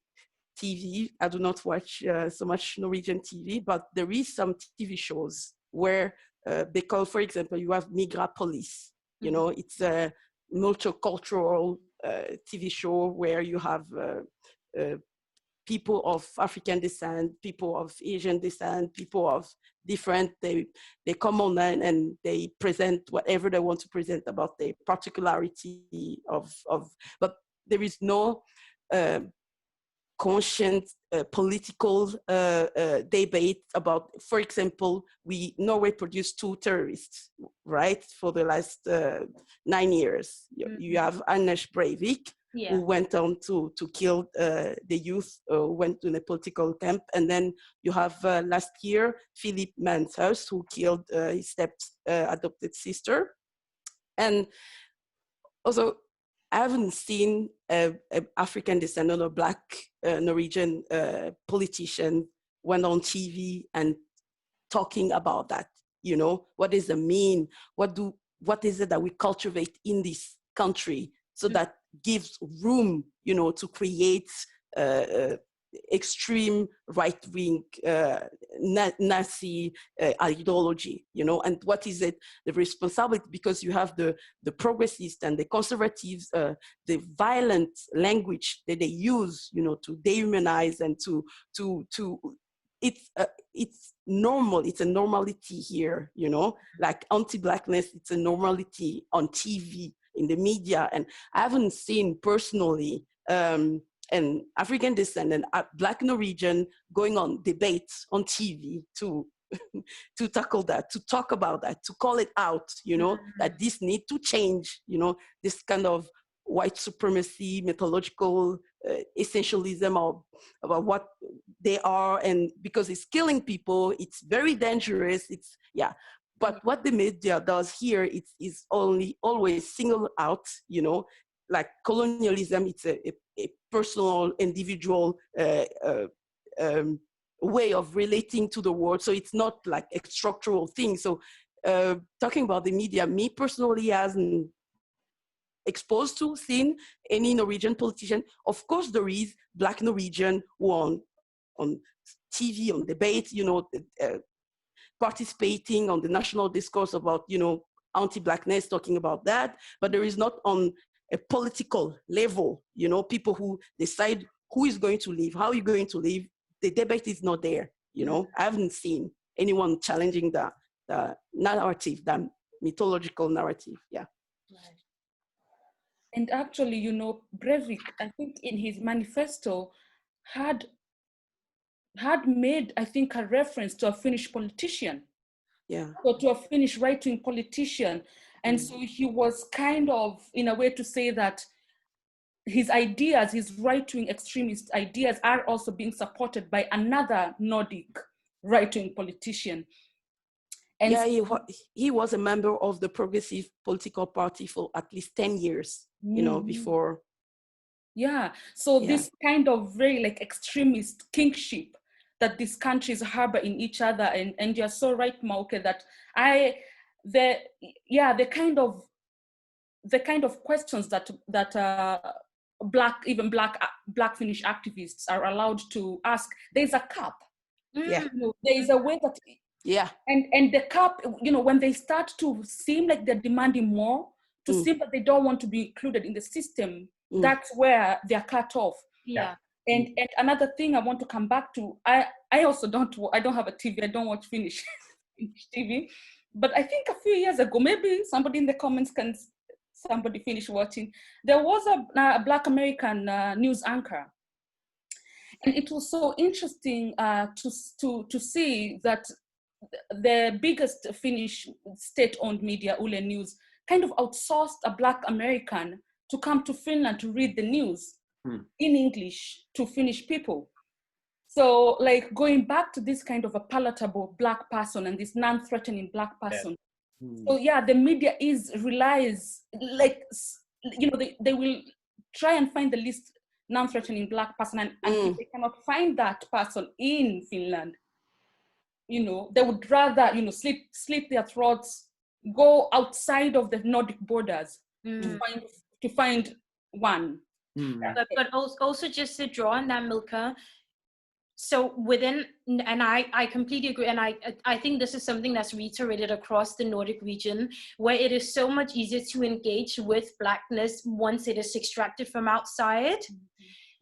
TV. I do not watch so much Norwegian TV, but there is some TV shows where they call, for example, you have Migra Police. You know, it's a multicultural TV show where you have people of African descent, people of Asian descent, people of different, they come on and they present whatever they want to present about the particularity of but there is no conscious political debate about, for example, Norway produced 2 terrorists, right, for the last 9 years. You have Anders Breivik, who went on to kill the youth, went to a political camp, and then you have last year Philip Manshaus, who killed his adopted sister. And also, I haven't seen an African descendant or Black Norwegian politician went on TV and talking about that. You know, what does it mean? What is it that we cultivate in this country so that gives room, you know, to create extreme right-wing Nazi ideology, you know, and what is it, the responsibility, because you have the progressists and the conservatives, the violent language that they use, you know, to dehumanize and to it's normal, it's a normality here, you know, like anti-Blackness, it's a normality on TV, in the media, and I haven't seen personally an African descent and Black Norwegian going on debates on TV to tackle that, to talk about that, to call it out, you know, that this need to change, you know, this kind of white supremacy, mythological essentialism about what they are, and because it's killing people, it's very dangerous, it's, yeah. But what the media does here is always single out, you know, like colonialism, it's a personal, individual way of relating to the world. So it's not like a structural thing. So talking about the media, me personally hasn't exposed to, seen any Norwegian politician. Of course, there is Black Norwegian who on TV, on debate, you know, participating on the national discourse about, you know, anti-Blackness, talking about that, but there is not on a political level, you know, people who decide who is going to live, how are you going to live, the debate is not there, you know. I haven't seen anyone challenging the narrative, the mythological narrative, yeah. Right. And actually, you know, Breivik, I think in his manifesto, had made, I think, a reference to a Finnish politician. Yeah. So to a Finnish right-wing politician. And so he was kind of, in a way, to say that his ideas, his right-wing extremist ideas, are also being supported by another Nordic right-wing politician. And yeah, he was a member of the Progressive Political Party for at least 10 years, you know, before. Yeah, so this kind of very like extremist kingship that these countries harbor in each other, and you're so right, Mwauke, that the kind of questions that Black Finnish activists are allowed to ask, there's a cap. Yeah, you know, there is a way that and the cap, you know, when they start to seem like they're demanding more, to seem that they don't want to be included in the system, that's where they're cut off. Yeah. And another thing I want to come back to, I don't have a TV, I don't watch Finnish TV, but I think a few years ago, maybe somebody in the comments somebody finish watching, there was a Black American news anchor And it was so interesting to see that the biggest Finnish state-owned media, Yle News, kind of outsourced a Black American to come to Finland to read the news in English to Finnish people. So like going back to this kind of a palatable Black person and this non-threatening Black person. So yeah, the media relies, like, you know, they will try and find the least non-threatening Black person, and if they cannot find that person in Finland, you know, they would rather, you know, slit their throats, go outside of the Nordic borders to find one. But also just to draw on that, Milka, so within, and I completely agree, and I think this is something that's reiterated across the Nordic region, where it is so much easier to engage with Blackness once it is extracted from outside.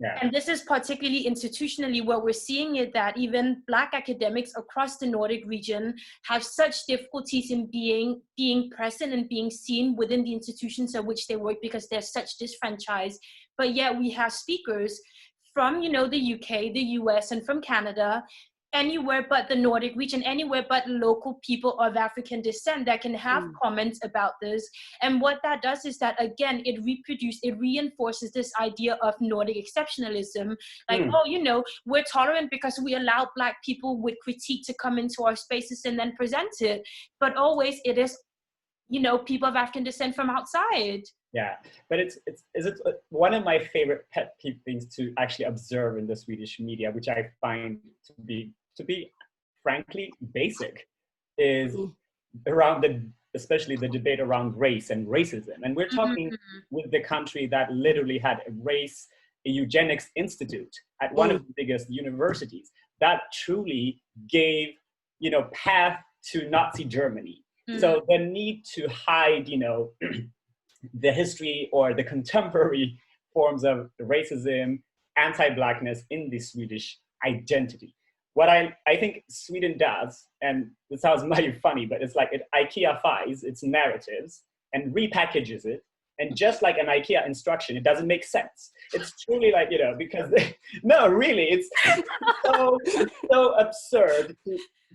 Yeah. And this is particularly institutionally where we're seeing it, that even Black academics across the Nordic region have such difficulties in being present and being seen within the institutions at which they work, because they're such disfranchised. But yet we have speakers from, you know, the UK, the US, and from Canada, anywhere but the Nordic region, anywhere but local people of African descent that can have comments about this. And what that does is that, again, it reinforces this idea of Nordic exceptionalism. Like, oh, you know, we're tolerant because we allow Black people with critique to come into our spaces and then present it. But always it is, you know, people of African descent from outside. Yeah, but it's one of my favorite pet peeve things to actually observe in the Swedish media, which I find to be frankly basic, is around especially the debate around race and racism. And we're talking with the country that literally had a eugenics institute at one of the biggest universities that truly gave, you know, path to Nazi Germany. So the need to hide, you know, the history or the contemporary forms of racism, anti-Blackness in the Swedish identity. What I think Sweden does, and this sounds mighty funny, but it's like it IKEA-fies its narratives and repackages it. And just like an IKEA instruction, it doesn't make sense. It's truly like, you know, because, no, really, it's so absurd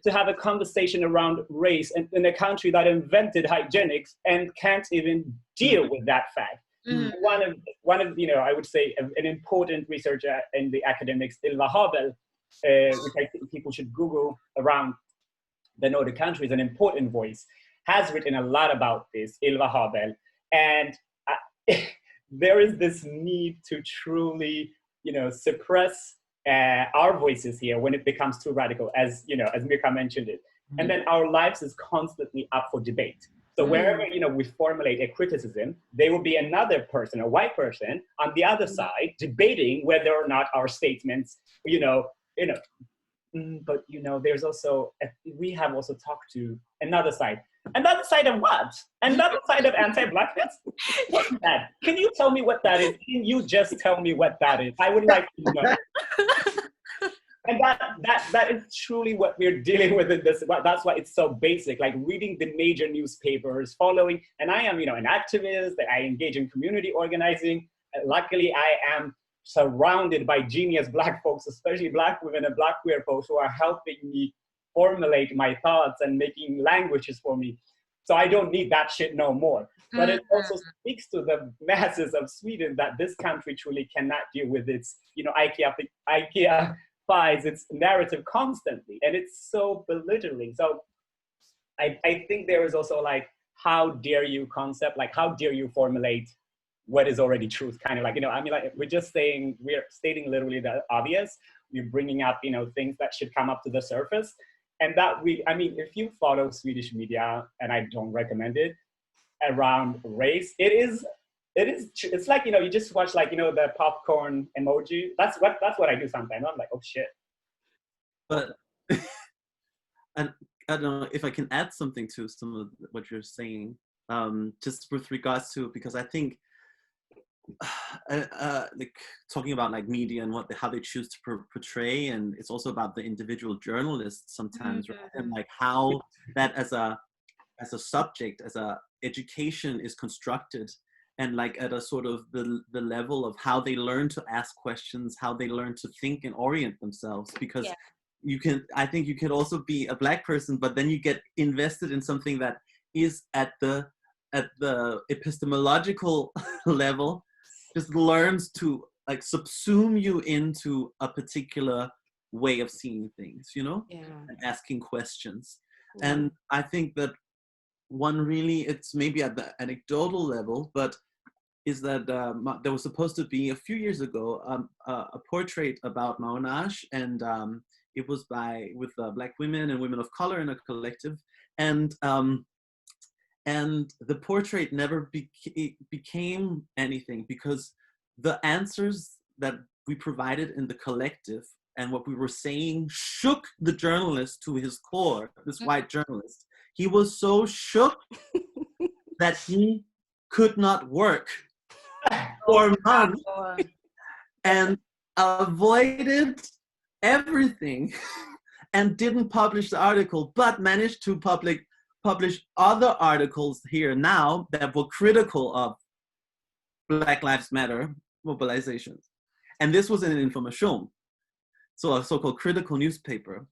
to have a conversation around race in a country that invented hygienics and can't even deal with that fact. One of you know, I would say an important researcher in the academics, Ylva Habel, which I think people should Google around the Nordic countries, an important voice, has written a lot about this, Ylva Habel, and there is this need to truly, you know, suppress our voices here when it becomes too radical, as you know, as Milka mentioned it. And then our lives is constantly up for debate. So wherever, you know, we formulate a criticism, there will be another person, a white person, on the other side debating whether or not our statements, but you know, there's also we have also talked to another side. Another side of what? Another side of anti-Blackness? What's that? Can you tell me what that is? Can you just tell me what that is? I would like to know. And that is truly what we're dealing with in this. That's why it's so basic, like reading the major newspapers, following, and I am, you know, an activist, that I engage in community organizing. Luckily, I am surrounded by genius Black folks, especially Black women and Black queer folks, who are helping me formulate my thoughts and making languages for me. So I don't need that shit no more. But it also speaks to the masses of Sweden that this country truly cannot deal with its, you know, IKEA fights its narrative constantly. And it's so belittling. So I think there is also like, how dare you concept, like how dare you formulate what is already truth, kind of like, you know, I mean, like we're stating literally the obvious. We're bringing up, you know, things that should come up to the surface. And that I mean, if you follow Swedish media, and I don't recommend it, around race, it's like, you know, you just watch like, you know, the popcorn emoji. That's what I do sometimes. I'm like, oh shit. But, and I don't know if I can add something to some of what you're saying, just with regards to, because I think, like talking about like media and how they choose to portray, and it's also about the individual journalists sometimes, right? And like how that as a subject, as a education is constructed, and like at a sort of the level of how they learn to ask questions, how they learn to think and orient themselves. Because I think you can also be a Black person, but then you get invested in something that is at the epistemological level, just learns to like subsume you into a particular way of seeing things, you know, and asking questions. And I think that one really, it's maybe at the anecdotal level, but is that there was supposed to be a few years ago a portrait about Maonash, and it was with Black women and women of color in a collective, and the portrait never became anything, because the answers that we provided in the collective and what we were saying shook the journalist to his core, this white journalist. He was so shook that he could not work for months and avoided everything and didn't publish the article, but managed to publish other articles here now that were critical of Black Lives Matter mobilizations. And this was in an Information, so a so-called critical newspaper.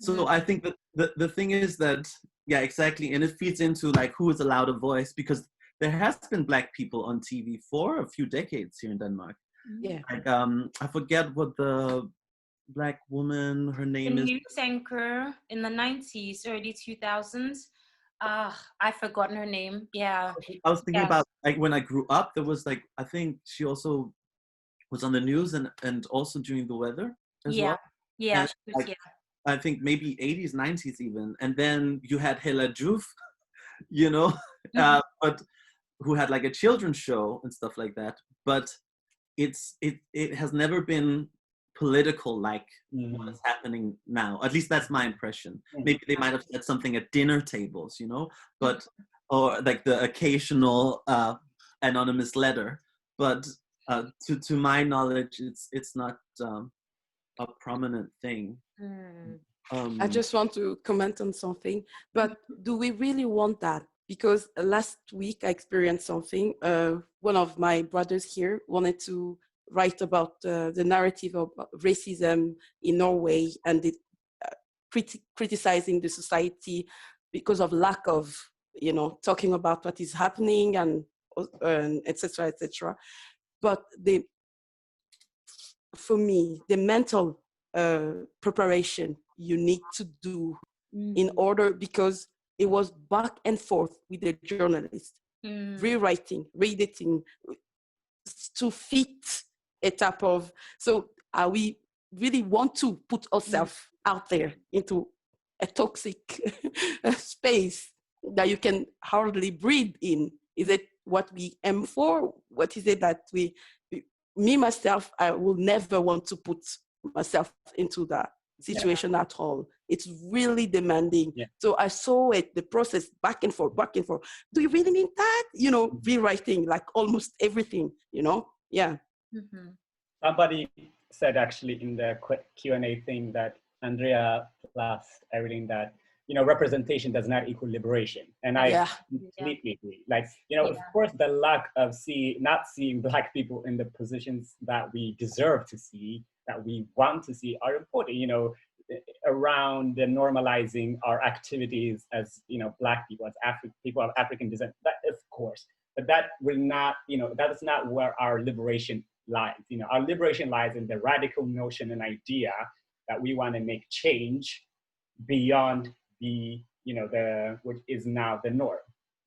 So I think that the thing is that, yeah, exactly, and it feeds into like who is allowed a voice, because there has been Black people on TV for a few decades here in Denmark. Yeah. Like I forget what the Black woman, her name is. The news anchor in the 90s, early 2000s. I've forgotten her name. Yeah. I was thinking about like when I grew up, there was like, I think she also was on the news and also during the weather as well. Yeah. Like, I think maybe 80s, 90s even. And then you had Hella Juf, you know, but who had like a children's show and stuff like that. But it has never been political like what is happening now. At least that's my impression. Maybe they might have said something at dinner tables, you know, but or like the occasional anonymous letter. But to my knowledge, it's not a prominent thing. I just want to comment on something, but do we really want that? Because last week I experienced something. One of my brothers here wanted to write about the narrative of racism in Norway, and it, criticizing the society because of lack of, you know, talking about what is happening and etc., etc. But for me, the mental preparation you need to do in order, because it was back and forth with the journalist, rewriting, reediting, to fit a type of, so we really want to put ourselves out there into a toxic space that you can hardly breathe in. Is it what we aim for? What is it that myself, I will never want to put myself into that situation at all. It's really demanding. So I saw it, the process back and forth. Do you really need that? You know, rewriting like almost everything, you know? Yeah. Somebody said actually in the Q&A thing that Andrea plus everything that, you know, representation does not equal liberation. And I completely agree. Like, you know, of course, the lack of not seeing Black people in the positions that we deserve to see, that we want to see, are important, you know, around the normalizing our activities as, you know, Black people, as people of African descent, that, of course, but that will not, you know, that is not where our liberation lies. You know, our liberation lies in the radical notion and idea that we want to make change beyond the, you know, what is now the norm,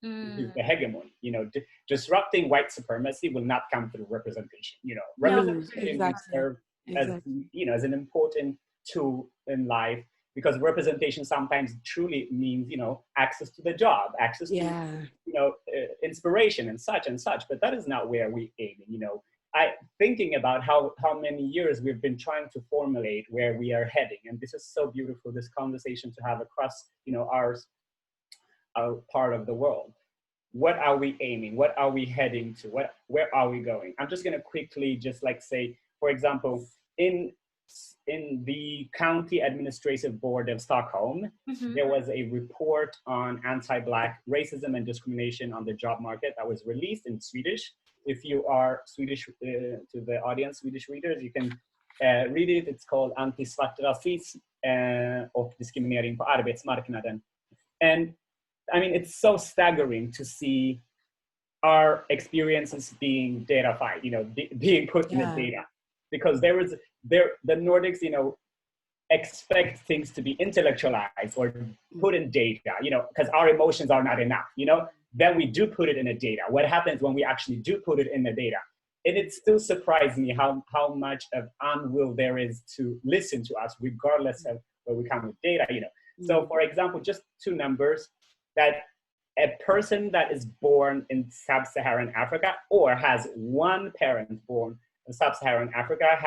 is the hegemony. You know, disrupting white supremacy will not come through representation. You know, representation will serve as, you know, as an important tool in life, because representation sometimes truly means, you know, access to the job, access to, you know, inspiration and such, but that is not where we aim. You know, thinking about how many years we've been trying to formulate where we are heading, and this is so beautiful, this conversation to have across, you know, our part of the world. What are we aiming? What are we heading to? Where are we going? I'm just going to quickly just like say, for example, in the County Administrative Board of Stockholm, there was a report on anti-Black racism and discrimination on the job market that was released in Swedish. if you are Swedish, to the audience, Swedish readers, you can read it. It's called Anti-svart rasism och diskriminering på arbetsmarknaden. And I mean, it's so staggering to see our experiences being datafied, you know, being put in the data, because the Nordics, you know, expect things to be intellectualized or put in data, you know, because our emotions are not enough, you know. Then we do put it in the data. What happens when we actually do put it in the data? And it still surprised me how much of unwill there is to listen to us, regardless of where we come with data, you know. So for example, just two numbers, that a person that is born in sub-Saharan Africa or has one parent born in sub-Saharan Africa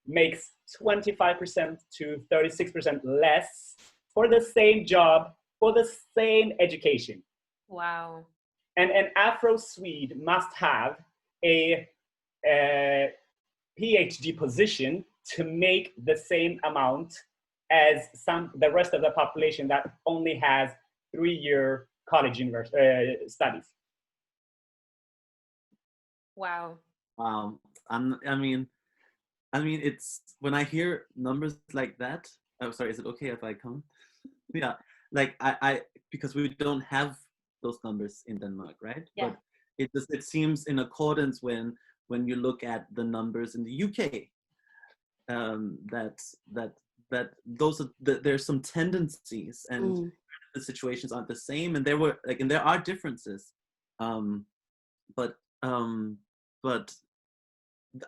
makes 25% to 36% less for the same job, for the same education. Wow. And an Afro-Swede must have a PhD position to make the same amount as the rest of the population that only has 3-year college studies. Wow. Wow. I mean, it's when I hear numbers like that. Oh, sorry. Is it okay if I come? Yeah. Like I because we don't have those numbers in Denmark, right? Yeah. But it seems in accordance when you look at the numbers in the UK. That those are there's some tendencies, and the situations aren't the same, and there are differences, but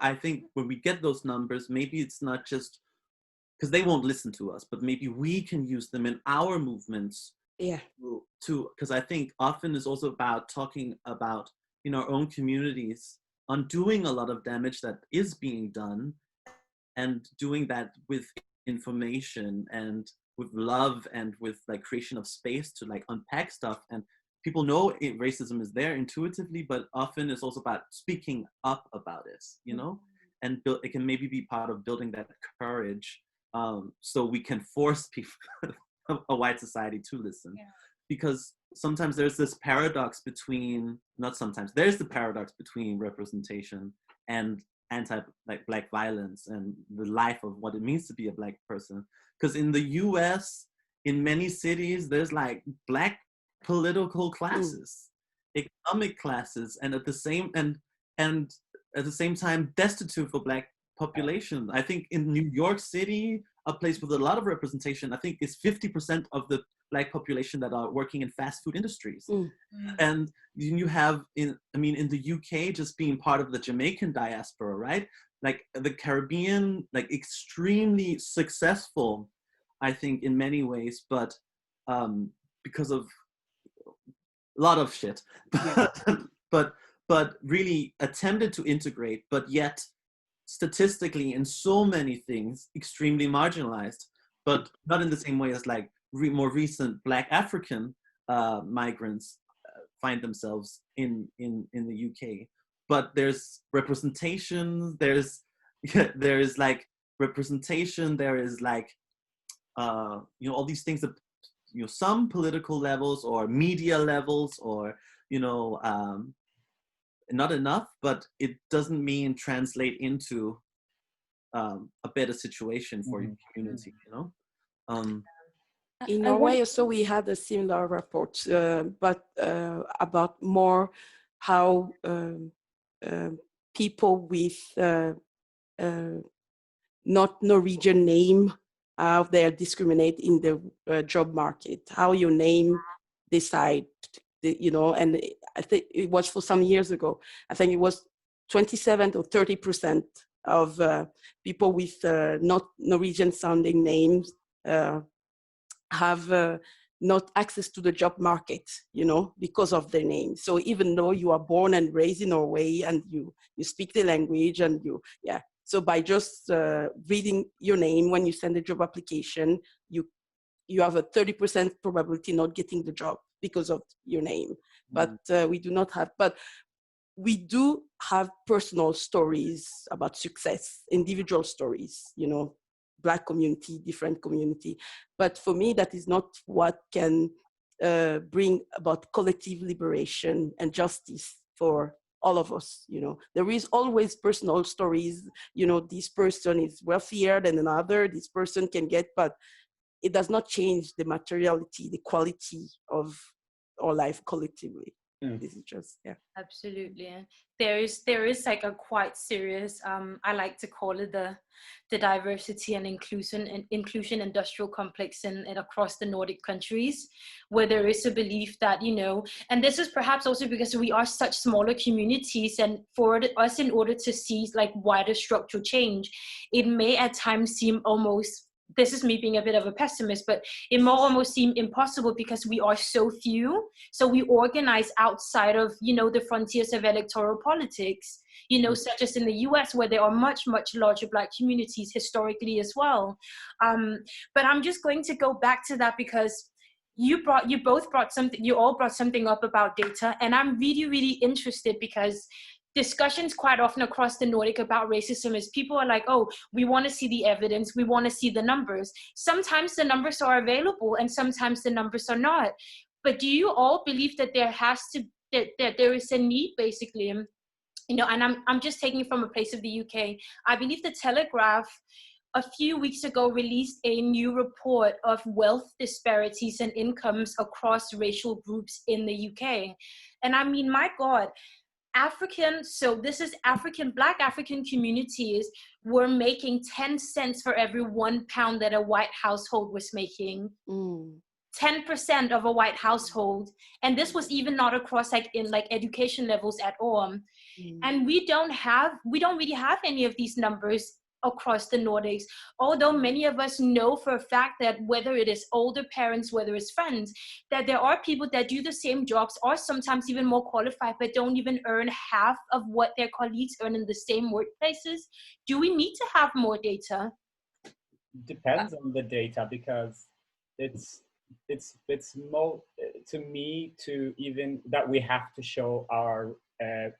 I think when we get those numbers, maybe it's not just because they won't listen to us, but maybe we can use them in our movements. Yeah. Because I think often it's also about talking about in our own communities, undoing a lot of damage that is being done, and doing that with information and with love and with like creation of space to like unpack stuff. And people know racism is there intuitively, but often it's also about speaking up about it, you know, and it can maybe be part of building that courage, so we can force people, a white society, to listen. Yeah. Because sometimes there's this paradox between, there's the paradox between representation and Black violence and the life of what it means to be a Black person. Because in the US, in many cities, there's like Black political classes, economic classes, and at the same time destitute for Black population. I think in New York City, a place with a lot of representation, I think it's 50% of the Black population that are working in fast food industries. And you have in the UK, just being part of the Jamaican diaspora, right? Like the Caribbean, like extremely successful, I think, in many ways, but because of a lot of shit, but really attempted to integrate, but yet statistically in so many things extremely marginalized, but not in the same way as like more recent Black African migrants find themselves in the UK. But there's representation, there's like representation, there is like all these things that some political levels or media levels, or not enough, but it doesn't mean translate into a better situation for your community, In Norway also we had a similar report, but about more how people with not Norwegian name, how they are discriminated in the job market, how your name decide, and I think it was for some years ago, I think it was 27 or 30% of people with not Norwegian sounding names have not access to the job market, because of their name. So even though you are born and raised in Norway and you speak the language and so by just reading your name when you send a job application, you have a 30% probability not getting the job because of your name. But we do not have, but we do have personal stories about success, individual stories, Black community, different community. But for me, that is not what can bring about collective liberation and justice for all of us, there is always personal stories, this person is wealthier than another, this person can get, but it does not change the materiality, the quality of our life collectively. This is just, yeah. Absolutely. There is like a quite serious, I like to call it the diversity and inclusion industrial complex in across the Nordic countries, where there is a belief that, and this is perhaps also because we are such smaller communities, and for us, in order to see like wider structural change, it may at times seem almost, this is me being a bit of a pessimist, but it may almost seem impossible because we are so few. So we organize outside of, the frontiers of electoral politics, such as in the US, where there are much, much larger Black communities historically as well. But I'm just going to go back to that because you all brought something up about data. And I'm really, really interested because discussions quite often across the Nordic about racism is people are like, oh, we want to see the evidence, we want to see the numbers. Sometimes the numbers are available and sometimes the numbers are not. But do you all believe that that there is a need, basically, and I'm just taking it from a place of the UK. I believe the Telegraph a few weeks ago released a new report of wealth disparities and incomes across racial groups in the UK. And I mean, my God, Black African communities were making 10 cents for every £1 that a white household was making. 10% of a white household. And this was even not across in education levels at all. And we don't really have any of these numbers across the Nordics, although many of us know for a fact that whether it is older parents, whether it's friends, that there are people that do the same jobs or sometimes even more qualified, but don't even earn half of what their colleagues earn in the same workplaces. Do we need to have more data? Depends on the data, because it's more, to me, to even that we have to show our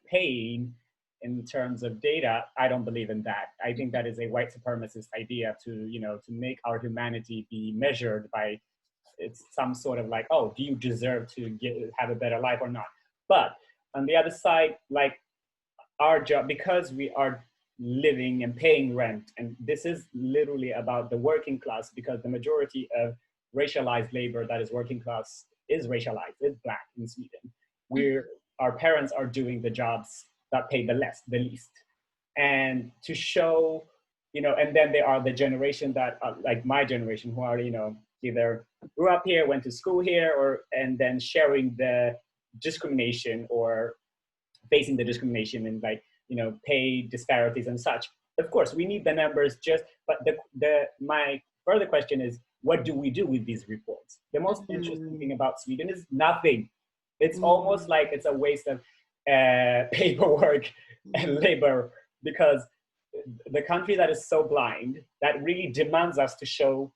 pain in terms of data. I don't believe in that. I think that is a white supremacist idea to make our humanity be measured by it's some sort of like, oh, do you deserve to have a better life or not? But on the other side, like our job, because we are living and paying rent, and this is literally about the working class, because the majority of racialized labor that is working class is racialized, is Black in Sweden. Our parents are doing the jobs that pay the least. And to show, and then there are the generation that like my generation, who are, either grew up here, went to school here, and then sharing the discrimination or facing the discrimination and pay disparities and such. Of course, we need the numbers but my further question is, what do we do with these reports? The most interesting thing about Sweden is nothing. It's almost like it's a waste of paperwork and labor, because the country that is so blind, that really demands us to show,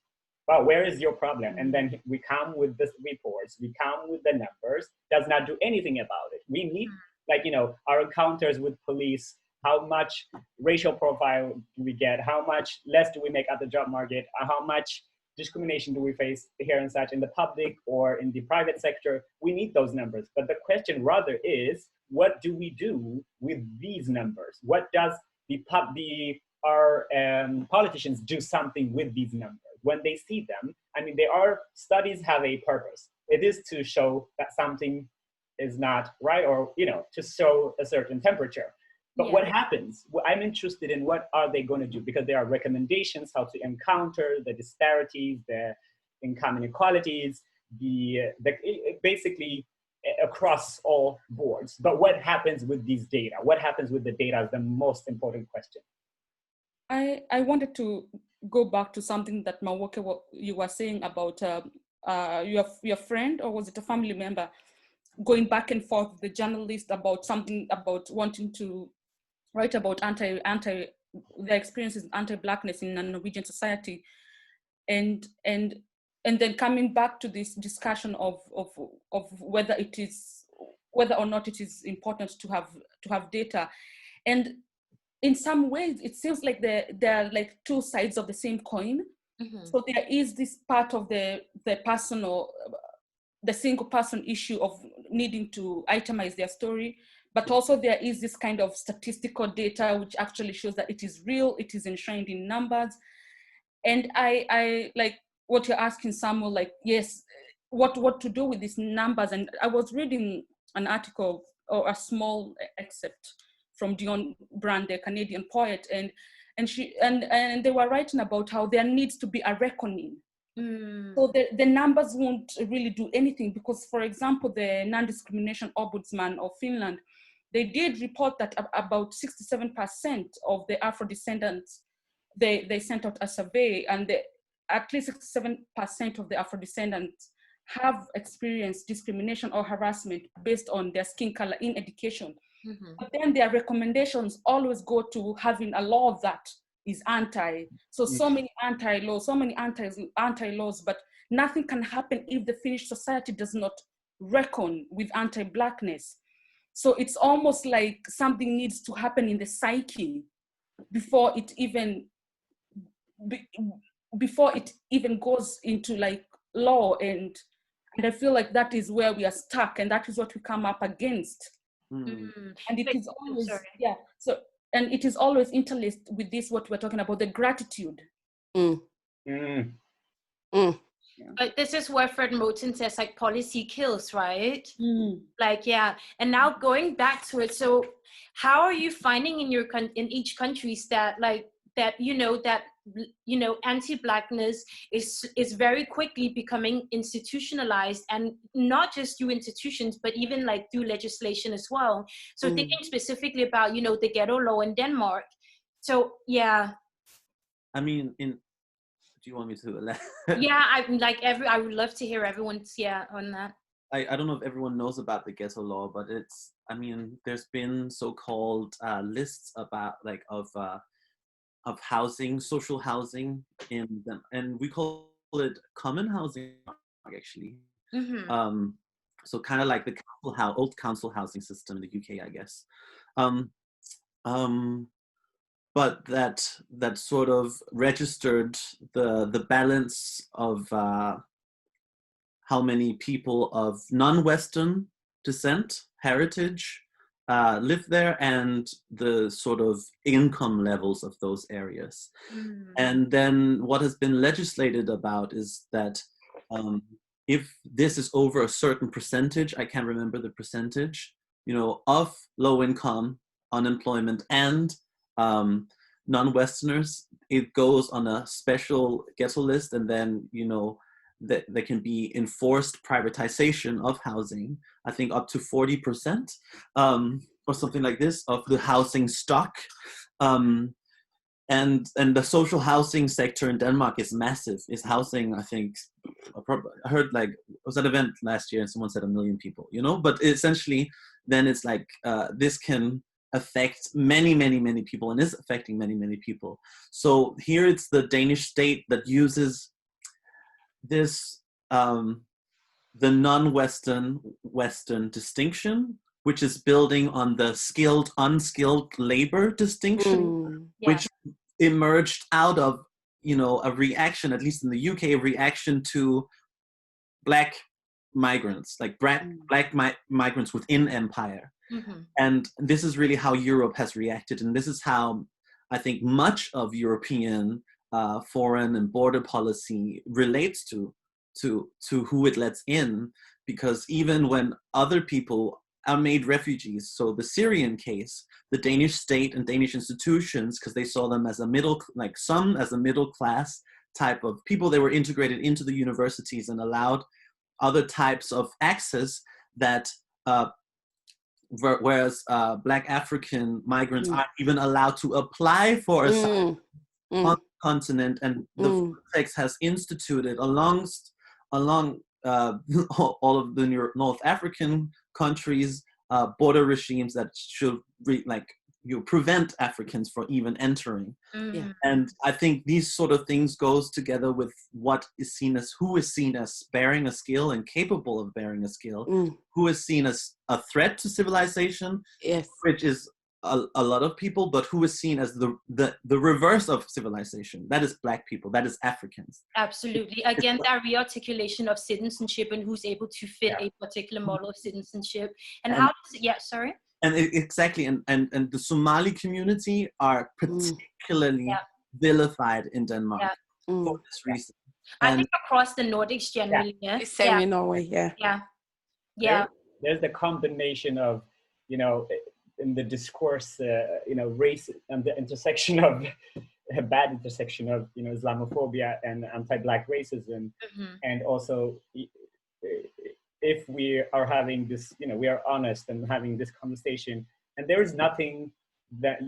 well, where is your problem? And then we come with the reports, we come with the numbers, does not do anything about it. We need, our encounters with police, how much racial profile do we get? How much less do we make at the job market? How much discrimination do we face here and such in the public or in the private sector? We need those numbers. But the question rather is, what do we do with these numbers? What does our politicians do something with these numbers when they see them? I mean, studies have a purpose. It is to show that something is not right, or to show a certain temperature. But what happens? Well, I'm interested in what are they going to do, because there are recommendations how to encounter the disparities, the income inequalities, basically across all boards. But what happens with these data? What happens with the data is the most important question. I wanted to go back to something that Mwauke, you were saying about your friend, or was it a family member, going back and forth with the journalist about something about wanting to write about their experiences in anti-Blackness in a Norwegian society, and then coming back to this discussion of whether or not it is important to have data. And in some ways it seems like there are like two sides of the same coin. So there is this part of the personal, the single person issue of needing to itemize their story, But also there is this kind of statistical data which actually shows that it is real, it is enshrined in numbers. And I like what you're asking, Samuel, like, yes, what to do with these numbers. And I was reading an article or a small excerpt from Dion Brand, the Canadian poet, and they were writing about how there needs to be a reckoning. So the numbers won't really do anything, because, for example, the non-discrimination ombudsman of Finland, they did report that about 67% of the Afro-descendants, they sent out a survey, and at least 67% of the Afro-descendants have experienced discrimination or harassment based on their skin color in education. But then their recommendations always go to having a law that is anti. So many anti-laws, so many anti-laws, but nothing can happen if the Finnish society does not reckon with anti-Blackness. So it's almost like something needs to happen in the psyche before it even goes into like law, and I feel like that is where we are stuck, and that is what we come up against. And it is always and it is always interlaced with this, what we're talking about, the gratitude. But this is where Fred Moten says, like, policy kills, right? Like, yeah. And now going back to it, so how are you finding in each countries that anti-Blackness is very quickly becoming institutionalized, and not just through institutions, but even like through legislation as well. So thinking specifically about, the ghetto law in Denmark. So, yeah. I mean, do you want me to? Yeah, I would love to hear everyone's, on that. I don't know if everyone knows about the ghetto law, but there's been so-called lists about of housing, social housing in them, and we call it common housing actually. So kind of like the old council housing system in the UK, I guess. But that sort of registered the balance of how many people of non-Western descent, heritage, live there, and the sort of income levels of those areas. And then what has been legislated about is that if this is over a certain percentage, I can't remember the percentage, of low income, unemployment, and non-Westerners, it goes on a special ghetto list, and then, that there can be enforced privatization of housing, I think up to 40%, or something like this, of the housing stock. And the social housing sector in Denmark is massive. It's housing, I think, I heard it was at an event last year and someone said 1 million people, but essentially then it's like, this can affect many, many, many people, and is affecting many, many people. So here it's the Danish state that uses this, the non-Western, Western distinction, which is building on the skilled, unskilled labor distinction, which emerged out of, a reaction, at least in the UK, a reaction to Black migrants, like Black migrants within empire. And this is really how Europe has reacted. And this is how I think much of European foreign and border policy relates to who it lets in, because even when other people are made refugees, so the Syrian case, the Danish state and Danish institutions, because they saw them as some as a middle class type of people, they were integrated into the universities and allowed other types of access that whereas Black African migrants aren't even allowed to apply for asylum on the continent, and the Frontex has instituted along all of the North African countries border regimes that should prevent Africans from even entering. And I think these sort of things goes together with who is seen as bearing a skill and capable of bearing a skill, who is seen as a threat to civilization, which is a lot of people, but who is seen as the reverse of civilization. That is Black people, that is Africans. Absolutely. Again, that rearticulation of citizenship and who's able to fit a particular model of citizenship. And how does it, sorry? And exactly, and the Somali community are particularly vilified in Denmark for this reason. I think across the Nordics generally. The same in Norway, There's the combination of, you know, in the discourse, you know, race and the intersection of a bad intersection of, you know, Islamophobia and anti-Black racism, and also if we are having this, you know, we are honest and having this conversation, and there is nothing that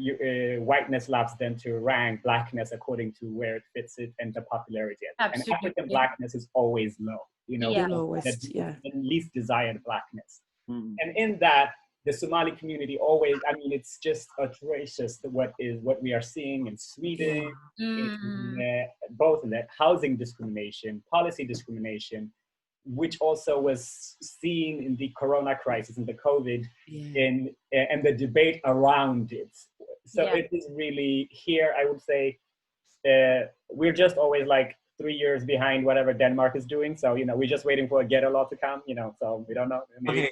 whiteness allows them to rank Blackness according to where it fits it and the popularity. And African Blackness is always low, you know, the least desired Blackness. And in that, the Somali community always, I mean, it's just atrocious what we are seeing in Sweden, both in the housing discrimination, policy discrimination, which also was seen in the Corona crisis and the COVID and the debate around it. So it is really here, I would say, we're just always like 3 years behind whatever Denmark is doing. So, you know, we're just waiting for a ghetto law to come, you know, so we don't know. Maybe. Okay.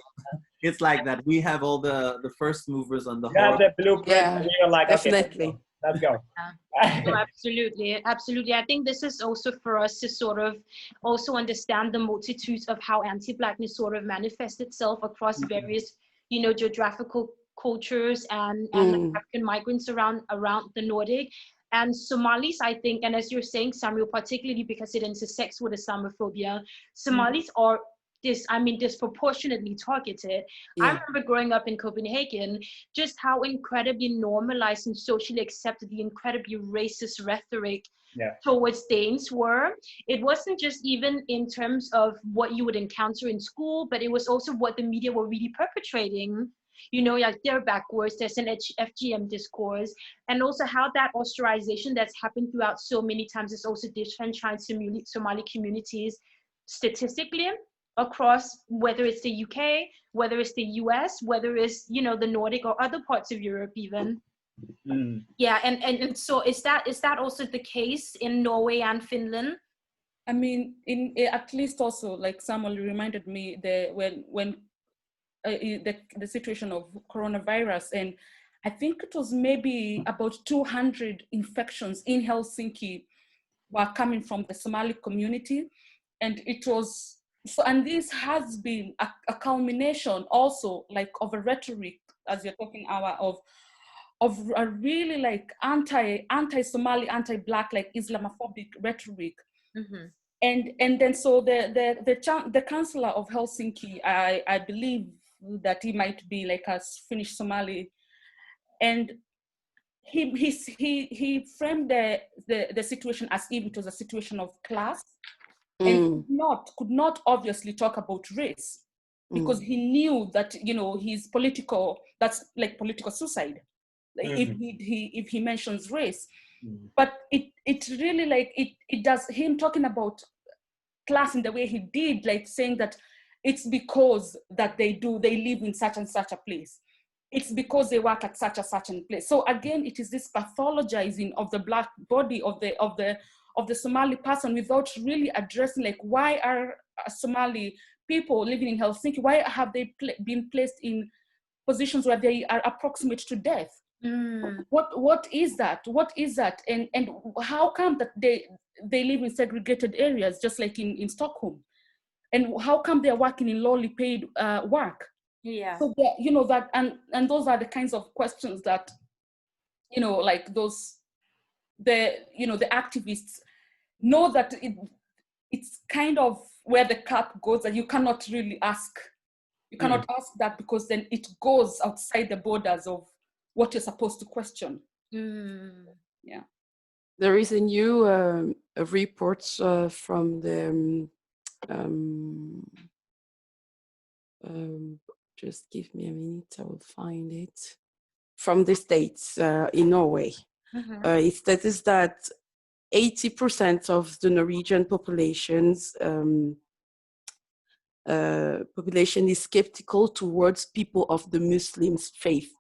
It's like that. We have all the first movers on the whole. The blueprint. We are like, definitely. Okay, let's go. No, absolutely. I think this is also for us to sort of also understand the multitudes of how anti-Blackness sort of manifests itself across various, you know, geographical cultures and African migrants around the Nordic. And Somalis, I think, and as you're saying, Samuel, particularly because it intersects with Islamophobia, Somalis are disproportionately targeted. I remember growing up in Copenhagen, just how incredibly normalized and socially accepted the incredibly racist rhetoric towards Danes were. It wasn't just even in terms of what you would encounter in school, but it was also what the media were really perpetrating. You know, like they're backwards, there's an FGM discourse, and also how that ostracization that's happened throughout so many times is also disenfranchised Somali communities statistically across, whether it's the UK, whether it's the US, whether it's, you know, the Nordic or other parts of Europe even. Yeah, and so is that also the case in Norway and Finland? I mean, in at least also, like Samuel reminded me, when the situation of coronavirus, and I think it was maybe about 200 infections in Helsinki were coming from the Somali community, and it was so. And this has been a culmination also, like, of a rhetoric, as you're talking about, of a really like anti-Somali, anti-Black, like Islamophobic rhetoric. And then so the councillor of Helsinki, I believe that he might be like a Finnish Somali, and he framed the situation as if it was a situation of class, and could not obviously talk about race, because he knew that, you know, he's political, that's like political suicide, like if he mentions race. But it really, like, it does, him talking about class in the way he did, like saying that it's because that they live in such and such a place, it's because they work at such a certain place. So again, it is this pathologizing of the Black body of the Somali person, without really addressing, like, why are Somali people living in Helsinki, why have they been placed in positions where they are approximate to death? What is that? And how come that they live in segregated areas, just like in Stockholm? And how come they're working in lowly paid work? So you know, that, and those are the kinds of questions that, you know, like the activists know that it's kind of where the cap goes, that you cannot really ask. You cannot ask that, because then it goes outside the borders of what you're supposed to question. Yeah. There is a new report from the just give me a minute, I will find it, from the States in Norway. It states that 80% of the Norwegian population is skeptical towards people of the Muslim faith.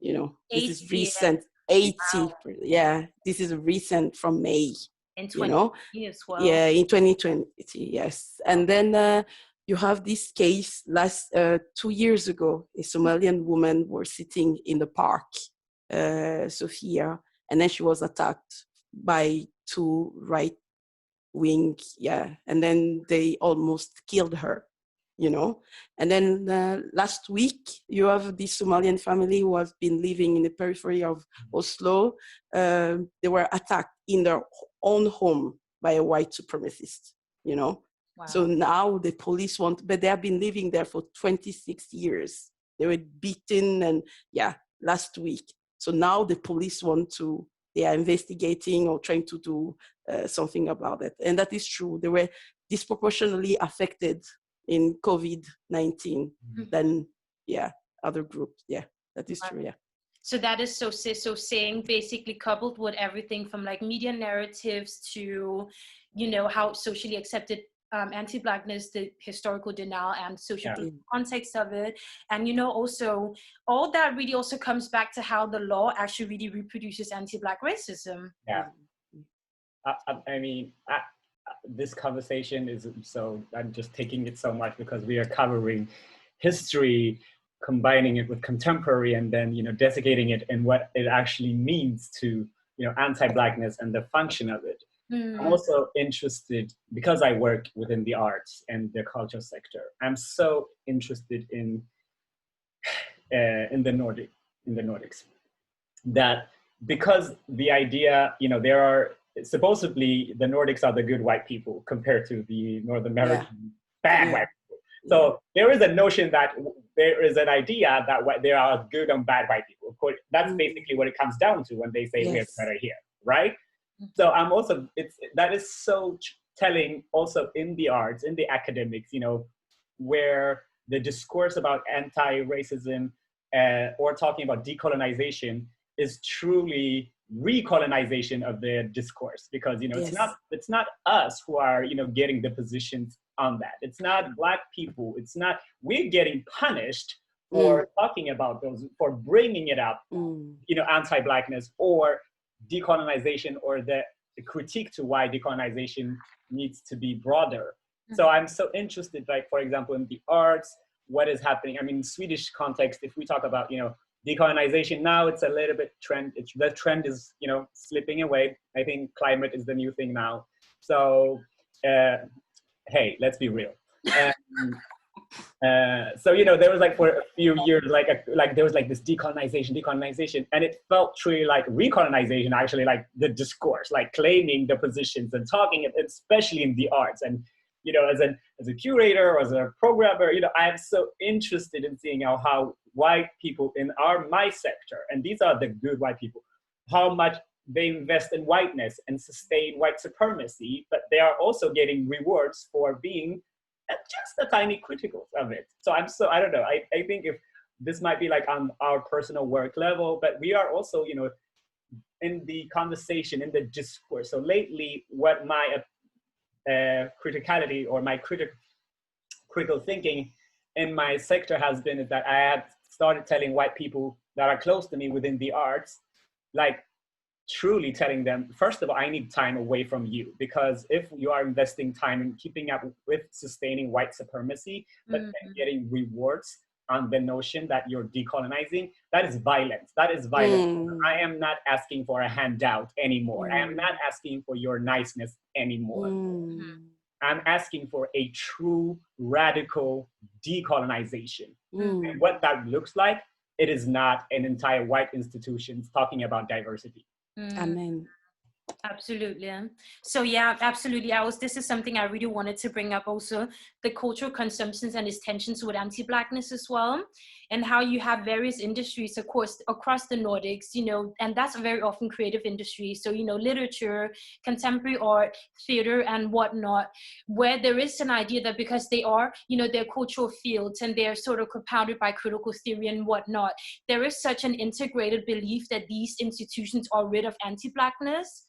You know, this is recent. 80, wow. This is recent from May. In 2020 as well. Yeah, in 2020, yes. And then you have this case 2 years ago. A Somalian woman was sitting in the park, Sophia, and then she was attacked by two right-wing, and then they almost killed her, you know. And then last week, you have this Somalian family who has been living in the periphery of Oslo. They were attacked in their own home by a white supremacist, you know. Wow. So now the police but they have been living there for 26 years. They were beaten and last week. So now the police they are investigating or trying to do something about it. And that is true. They were disproportionately affected in COVID-19 than other groups. Yeah, that is true. Yeah. So that is so saying, basically coupled with everything from like media narratives to, you know, how socially accepted anti-Blackness, the historical denial and social context of it. And, you know, also all that really also comes back to how the law actually really reproduces anti-Black racism. Yeah. I mean, this conversation is I'm just taking it so much because we are covering history, combining it with contemporary, and then, you know, desiccating it and what it actually means to, you know, anti-Blackness and the function of it. I'm also interested, because I work within the arts and the culture sector, I'm so interested in the Nordics, that because the idea, you know, there are supposedly the Nordics are the good white people compared to the North American bad white people. So there is a notion that there is an idea that there are good and bad white people. Of course, that's basically what it comes down to when they say we're better here, right? So I'm also, that is so telling also in the arts, in the academics, you know, where the discourse about anti-racism or talking about decolonization is truly recolonization of the discourse, because, you know, it's not us who are, you know, getting the positions on that. It's not Black people. It's not, we're getting punished for talking about those, for bringing it up, you know, anti-Blackness or decolonization, or the critique to why decolonization needs to be broader. So I'm so interested, like, for example, in the arts, what is happening. I mean, Swedish context, if we talk about, you know, decolonization now, it's a little bit the trend is, you know, slipping away. I think climate is the new thing now. So, hey, let's be real. So, you know, there was like for a few years, like there was like this decolonization, and it felt truly like recolonization, actually, like the discourse, like claiming the positions and talking, especially in the arts. And, you know, as a curator or as a programmer, you know, I am so interested in seeing how white people in my sector, and these are the good white people, how much they invest in whiteness and sustain white supremacy, but they are also getting rewards for being just a tiny critical of it. So I don't know, I think if this might be like on our personal work level, but we are also, you know, in the conversation, in the discourse. So lately, what my criticality or my critical thinking in my sector has been is that I have started telling white people that are close to me within the arts, like, truly telling them, first of all, I need time away from you, because if you are investing time in keeping up with sustaining white supremacy, but then getting rewards on the notion that you're decolonizing, that is violence. That is violence. I am not asking for a handout anymore. I am not asking for your niceness anymore. I'm asking for a true radical decolonization. And what that looks like, it is not an entire white institutions talking about diversity. Amen. Absolutely. So yeah, absolutely. This is something I really wanted to bring up also, the cultural consumptions and its tensions with anti-Blackness as well, and how you have various industries, of course, across the Nordics, you know, and that's a very often creative industry. So, you know, literature, contemporary art, theater, and whatnot, where there is an idea that because they are, you know, they're cultural fields and they're sort of compounded by critical theory and whatnot, there is such an integrated belief that these institutions are rid of anti-Blackness.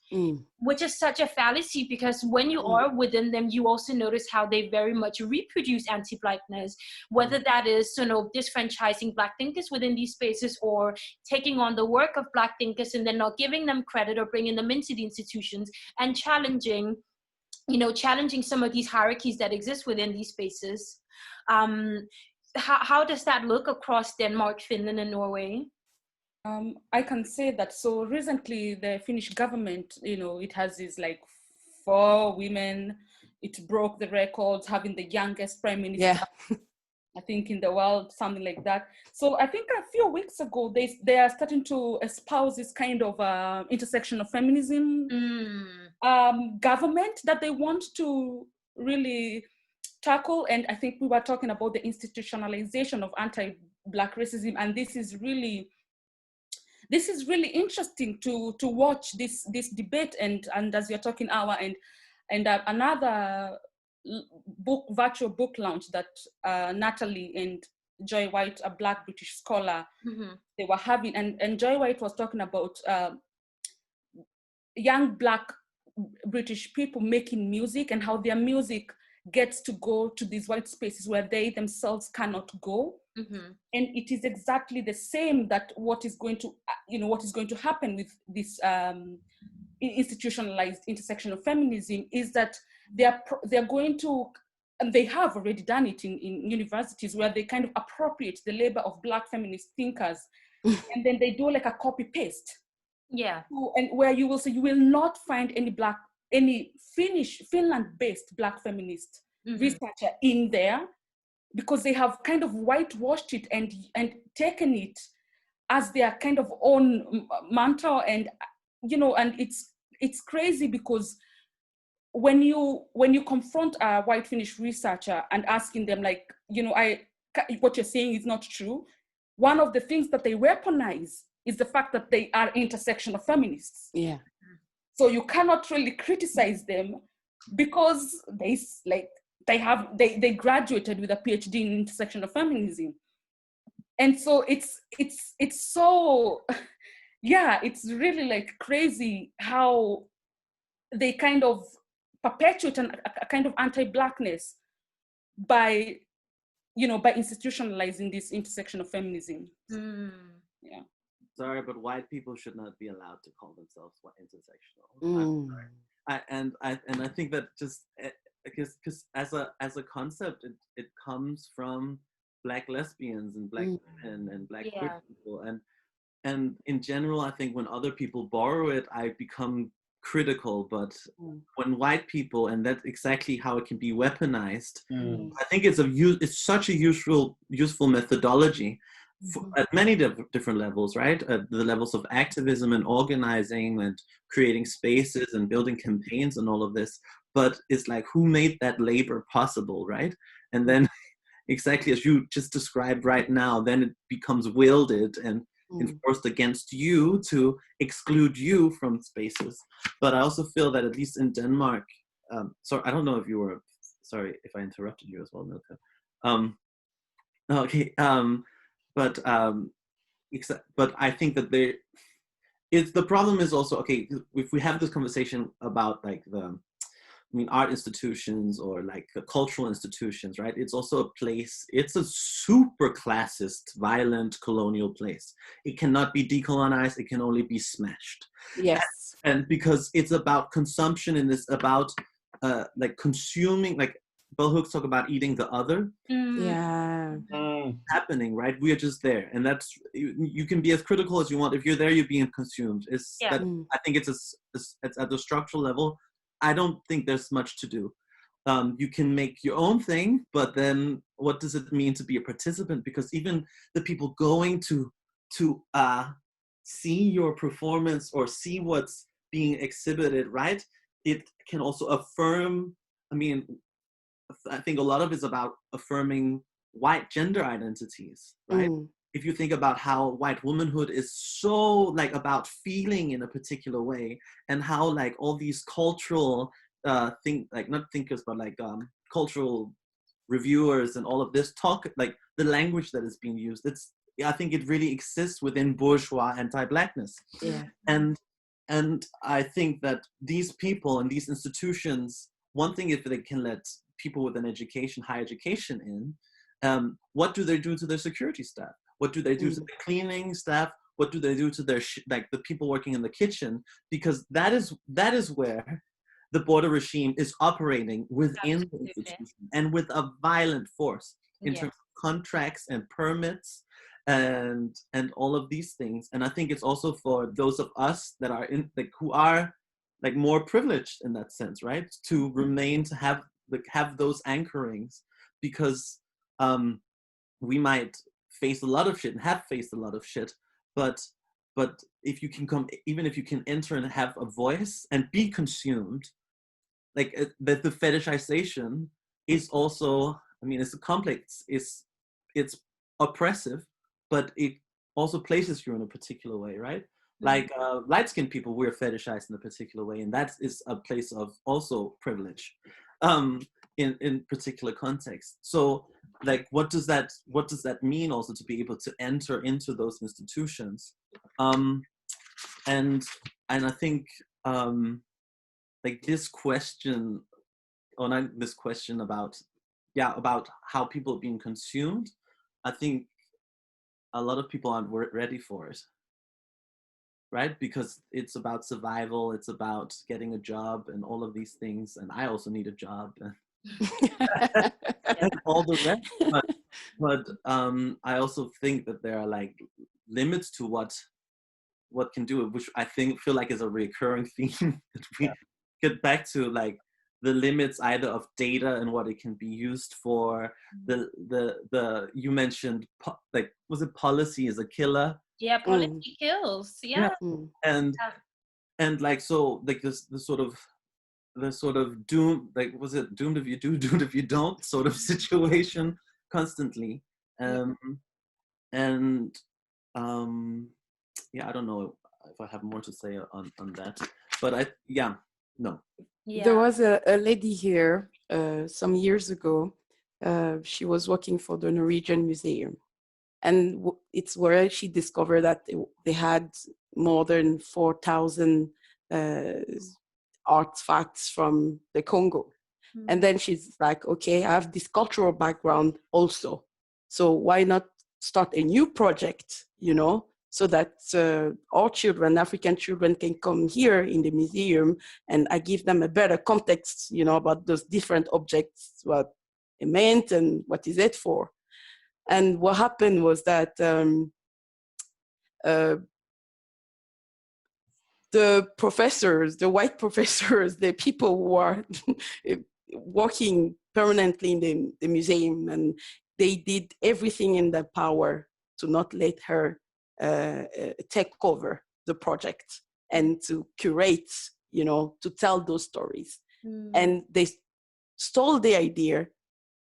Which is such a fallacy, because when you are within them, you also notice how they very much reproduce anti-Blackness, whether that is, you know, disfranchising Black thinkers within these spaces, or taking on the work of Black thinkers and then not giving them credit or bringing them into the institutions and challenging some of these hierarchies that exist within these spaces. How does that look across Denmark, Finland, and Norway? I can say that. So recently, the Finnish government, it has these like 4 women. It broke the records, having the youngest prime minister, I think, in the world, something like that. So I think a few weeks ago, they are starting to espouse this kind of intersectional feminism government that they want to really tackle. And I think we were talking about the institutionalization of anti-Black racism, and this is really interesting to watch this debate. And as you're talking, Awa, and another virtual book launch that Natalie and Joy White, a Black British scholar, they were having, and Joy White was talking about young Black British people making music and how their music gets to go to these white spaces where they themselves cannot go. And it is exactly the same that what is going to happen with this institutionalized intersectional feminism is that they're going to, and they have already done it in universities, where they kind of appropriate the labor of Black feminist thinkers and then they do like a copy paste. Yeah. And where you will say you will not find any Finland-based Black feminist researcher in there, because they have kind of whitewashed it and taken it as their kind of own mantra. And and it's crazy, because when you confront a white Finnish researcher and asking them, like, what you're saying is not true, one of the things that they weaponize is the fact that they are intersectional feminists. Yeah. So you cannot really criticize them because they graduated with a PhD in intersectional feminism. And so it's so, yeah, it's really like crazy how they kind of perpetuate a kind of anti-Blackness by institutionalizing this intersectional feminism. Yeah. Sorry, but white people should not be allowed to call themselves intersectional. I think that just because as a concept, it comes from Black lesbians and Black women and Black queer people, and in general, I think when other people borrow it, I become critical. But when white people, and that's exactly how it can be weaponized, I think it's such a useful methodology. At many different levels, right? At the levels of activism and organizing and creating spaces and building campaigns and all of this. But it's like, who made that labor possible, right? And then exactly as you just described right now, then it becomes wielded and enforced against you to exclude you from spaces. But I also feel that at least in Denmark, sorry, I don't know if you were, sorry if I interrupted you as well, Milka. Okay. But I think that the problem is also, okay, if we have this conversation about like art institutions or like the cultural institutions, right? It's also a place, it's a super classist, violent, colonial place. It cannot be decolonized, it can only be smashed. Yes. And because it's about consumption and it's about like consuming, like bell hooks talk about eating the other. Yeah. Happening, right? We are just there, and that's, you can be as critical as you want. If you're there, you're being consumed. I think it's at the structural level. I don't think there's much to do. You can make your own thing, but then what does it mean to be a participant? Because even the people going to see your performance or see what's being exhibited, right? It can also affirm. I think a lot of it's about affirming white gender identities, right? If you think about how white womanhood is so like about feeling in a particular way, and how like all these cultural cultural reviewers and all of this talk, like the language that is being used, I think it really exists within bourgeois anti-Blackness. Yeah. And I think that these people and these institutions, one thing is that they can let people with an education, higher education in, what do they do to their security staff? What do they do to the cleaning staff? What do they do to their the people working in the kitchen? Because that is where the border regime is operating within the Absolutely. institution and with a violent force in terms of contracts and permits and all of these things. And I think it's also for those of us that are in, like, who are like more privileged in that sense, right, to remain, to have those anchorings, because we might face a lot of shit and have faced a lot of shit, but if you can come, even if you can enter and have a voice and be consumed, like the fetishization is also, I mean, it's complex, it's oppressive, but it also places you in a particular way, right? Like light-skinned people, we're fetishized in a particular way, and that is a place of also privilege in particular context. So like, what does that mean also to be able to enter into those institutions? And I think like this question, or not this question about how people are being consumed, I think a lot of people aren't ready for it, right? Because it's about survival, it's about getting a job and all of these things, and I also need a job and and all the rest. But I also think that there are like limits to what can do it, which I feel like is a recurring theme that we get back to, like the limits either of data and what it can be used for. The you mentioned like, was it policy is a killer? Yeah, policy kills. Yeah. And like, so like the sort of doom, like, was it doomed if you do, doomed if you don't sort of situation constantly. Yeah, I don't know if I have more to say on that, but There was a lady here some years ago. She was working for the Norwegian Museum, and it's where she discovered that they had more than 4,000 artifacts from the Congo. And then she's like, okay, I have this cultural background also, so why not start a new project, so that our children, African children, can come here in the museum, and I give them a better context, about those different objects, what it meant and what is it for. And what happened was that the professors, the white professors, the people who are working permanently in the museum, and they did everything in their power to not let her take over the project and to curate, to tell those stories. And they stole the idea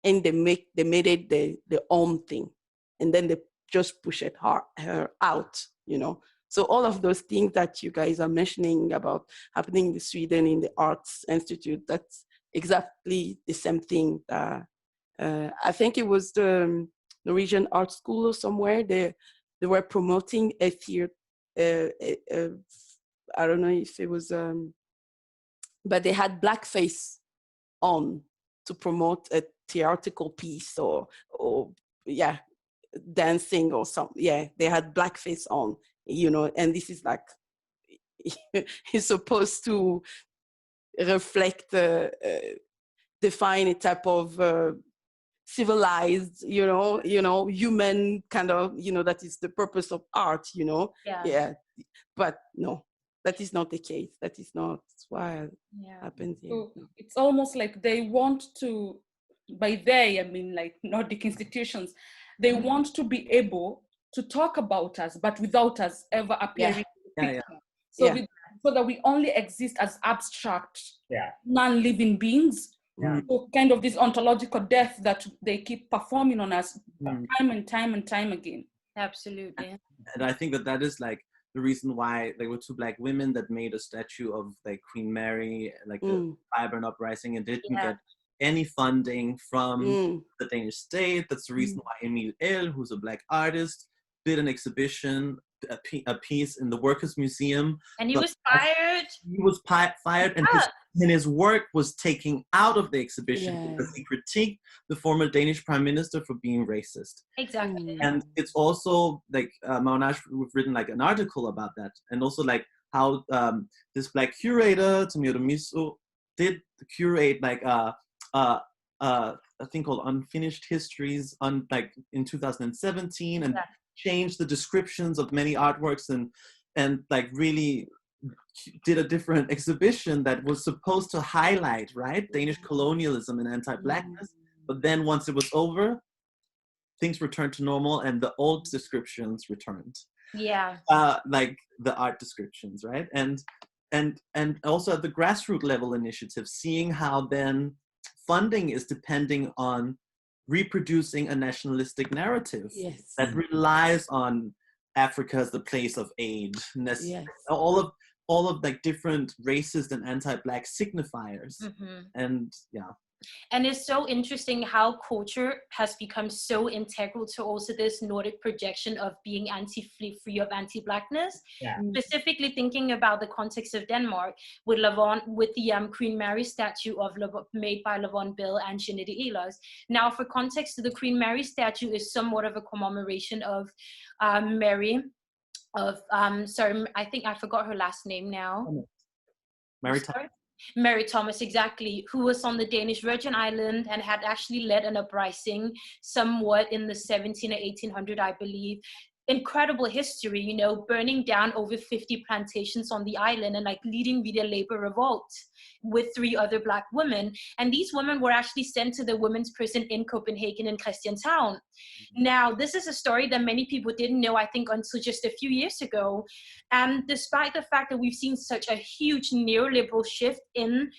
and they made it their own thing. And then they just push her out, So all of those things that you guys are mentioning about happening in Sweden in the Arts Institute, that's exactly the same thing. I think it was the Norwegian Art School or somewhere. They were promoting a theater. I don't know if it was, but they had blackface on to promote a theatrical piece or dancing or something. Yeah, they had blackface on, and this is like, it's supposed to reflect, define a type of civilized, human kind of, that is the purpose of art, Yeah. But no, that is not the case. That is not why it happens here. So it's almost like they want to, by they, I mean like Nordic institutions, they want to be able to talk about us, but without us ever appearing in the picture. So that we only exist as abstract, non-living beings. So kind of this ontological death that they keep performing on us time and time and time again. Absolutely. And I think that is like the reason why there were two Black women that made a statue of like Queen Mary, like the vibrant uprising, and didn't get any funding from the Danish state. That's the reason why Emil Elg, who's a Black artist, did an exhibition, a piece in the Workers' Museum. And he was fired. He was fired, and his work was taken out of the exhibition because he critiqued the former Danish prime minister for being racist. Exactly. And it's also like we've written like an article about that, and also like how this Black curator, Temi Odumosu, did curate like a thing called Unfinished Histories in 2017, and changed the descriptions of many artworks, and like really did a different exhibition that was supposed to highlight, right, Danish colonialism and anti-Blackness. But then once it was over, things returned to normal and the old descriptions returned. Yeah. Like the art descriptions, right? And also at the grassroots level initiative, seeing how then funding is depending on reproducing a nationalistic narrative that relies on Africa as the place of aid, all of like different racist and anti-Black signifiers. And and it's so interesting how culture has become so integral to also this Nordic projection of being free of anti-Blackness. Specifically thinking about the context of Denmark with the Queen Mary statue made by Lavon Bill and Jeanette Ehlers. Now, for context, the Queen Mary statue is somewhat of a commemoration of Mary. Sorry, I think I forgot her last name now. Mary Thomas, exactly, who was on the Danish Virgin Island and had actually led an uprising somewhat in the 17 or 1800, I believe. Incredible history, you know, burning down over 50 plantations on the island and like leading the labor revolt with 3 other Black women. And these women were actually sent to the women's prison in Copenhagen and Christianshavn. Now, this is a story that many people didn't know, I think, until just a few years ago. And despite the fact that we've seen such a huge neoliberal shift in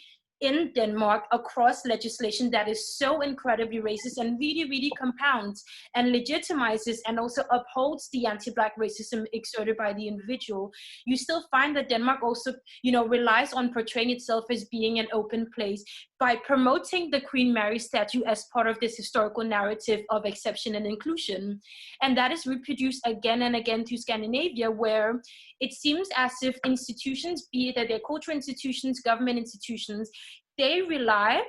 Denmark across legislation that is so incredibly racist and really, really compounds and legitimizes and also upholds the anti-Black racism exerted by the individual, you still find that Denmark also, you know, relies on portraying itself as being an open place by promoting the Queen Mary statue as part of this historical narrative of exception and inclusion. And that is reproduced again and again through Scandinavia, where it seems as if institutions, be it that they're cultural institutions, government institutions, they rely,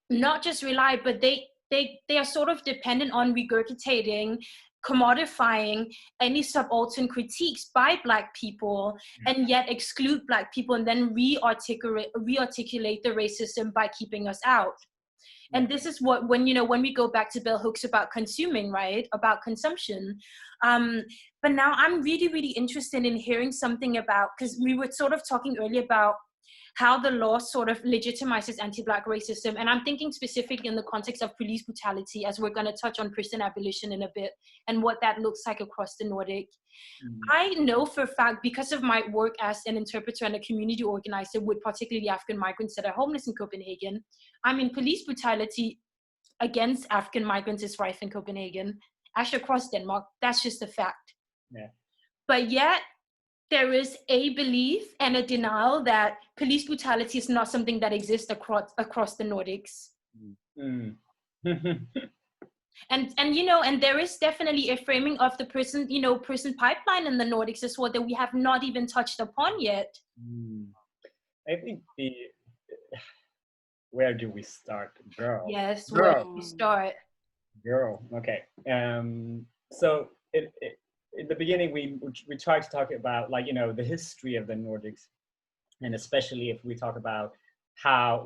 not just rely, but they are sort of dependent on regurgitating, commodifying any subaltern critiques by Black people, and yet exclude Black people and then re-articulate the racism by keeping us out. And this is what, when we go back to bell hooks about consuming, right, about consumption. But now I'm really, really interested in hearing something about, because we were sort of talking earlier about how the law sort of legitimizes anti-Black racism. And I'm thinking specifically in the context of police brutality, as we're going to touch on prison abolition in a bit, and what that looks like across the Nordic. I know for a fact, because of my work as an interpreter and a community organizer with particularly African migrants that are homeless in Copenhagen, I mean, police brutality against African migrants is rife in Copenhagen, actually across Denmark. That's just a fact. But yet, there is a belief and a denial that police brutality is not something that exists across the Nordics. And there is definitely a framing of the prison pipeline in the Nordics as well that we have not even touched upon yet. I think where do we start, girl? Yes, girl. Where do we start? Girl, okay. So in the beginning, we tried to talk about, like, the history of the Nordics, and especially if we talk about how,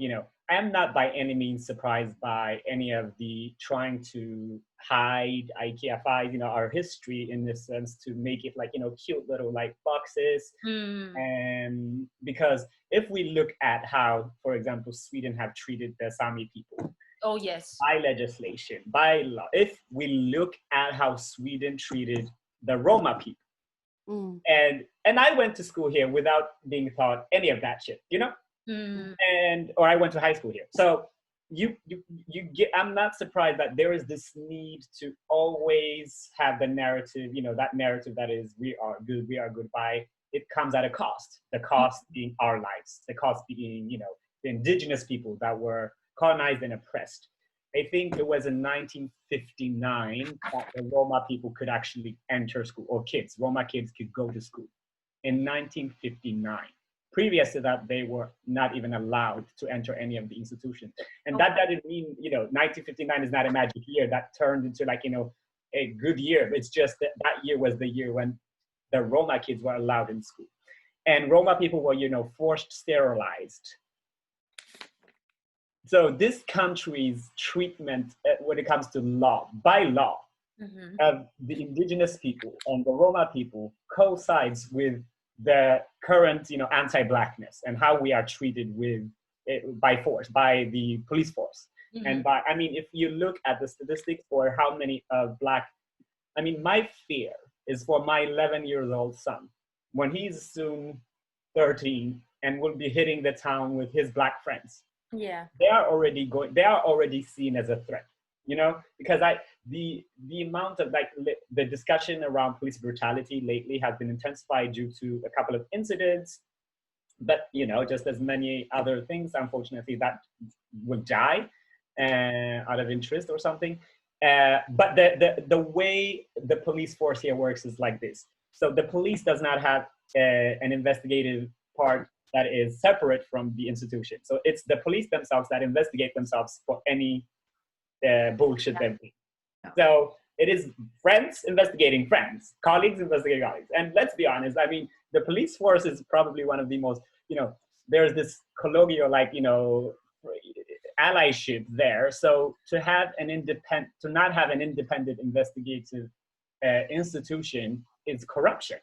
I'm not by any means surprised by any of the trying to hide our history in this sense, to make it like, cute little like boxes. And because if we look at how, for example, Sweden have treated the Sami people. Oh, yes. By legislation, by law. If we look at how Sweden treated the Roma people. And I went to school here without being taught any of that shit, or I went to high school here. So you get, I'm not surprised that there is this need to always have the narrative, that narrative that is, we are good by, it comes at a cost. The cost being our lives, the cost being, the indigenous people that were colonized and oppressed. I think it was in 1959 that the Roma people could actually enter school, or Roma kids could go to school. In 1959. Previous to that, they were not even allowed to enter any of the institutions. And that didn't mean, 1959 is not a magic year that turned into like, a good year. It's just that year was the year when the Roma kids were allowed in school. And Roma people were, forced sterilized. so this country's treatment when it comes to law, by law, of the indigenous people and the Roma people coincides with the current, anti-Blackness and how we are treated with by force, by the police force. And if you look at the statistics for how many Black, my fear is for my 11-year-old son, when he's soon 13 and will be hitting the town with his Black friends. Yeah. They are already seen as a threat, because the amount of the discussion around police brutality lately has been intensified due to a couple of incidents, but just as many other things, unfortunately, that will die out of interest or something. But the way the police force here works is like this. So the police does not have an investigative part that is separate from the institution. So it's the police themselves that investigate themselves for any bullshit they've done. So it is friends investigating friends, colleagues investigating colleagues. And let's be honest, the police force is probably one of the most, there's this colloquial, allyship there. So to not have an independent investigative institution is corruption.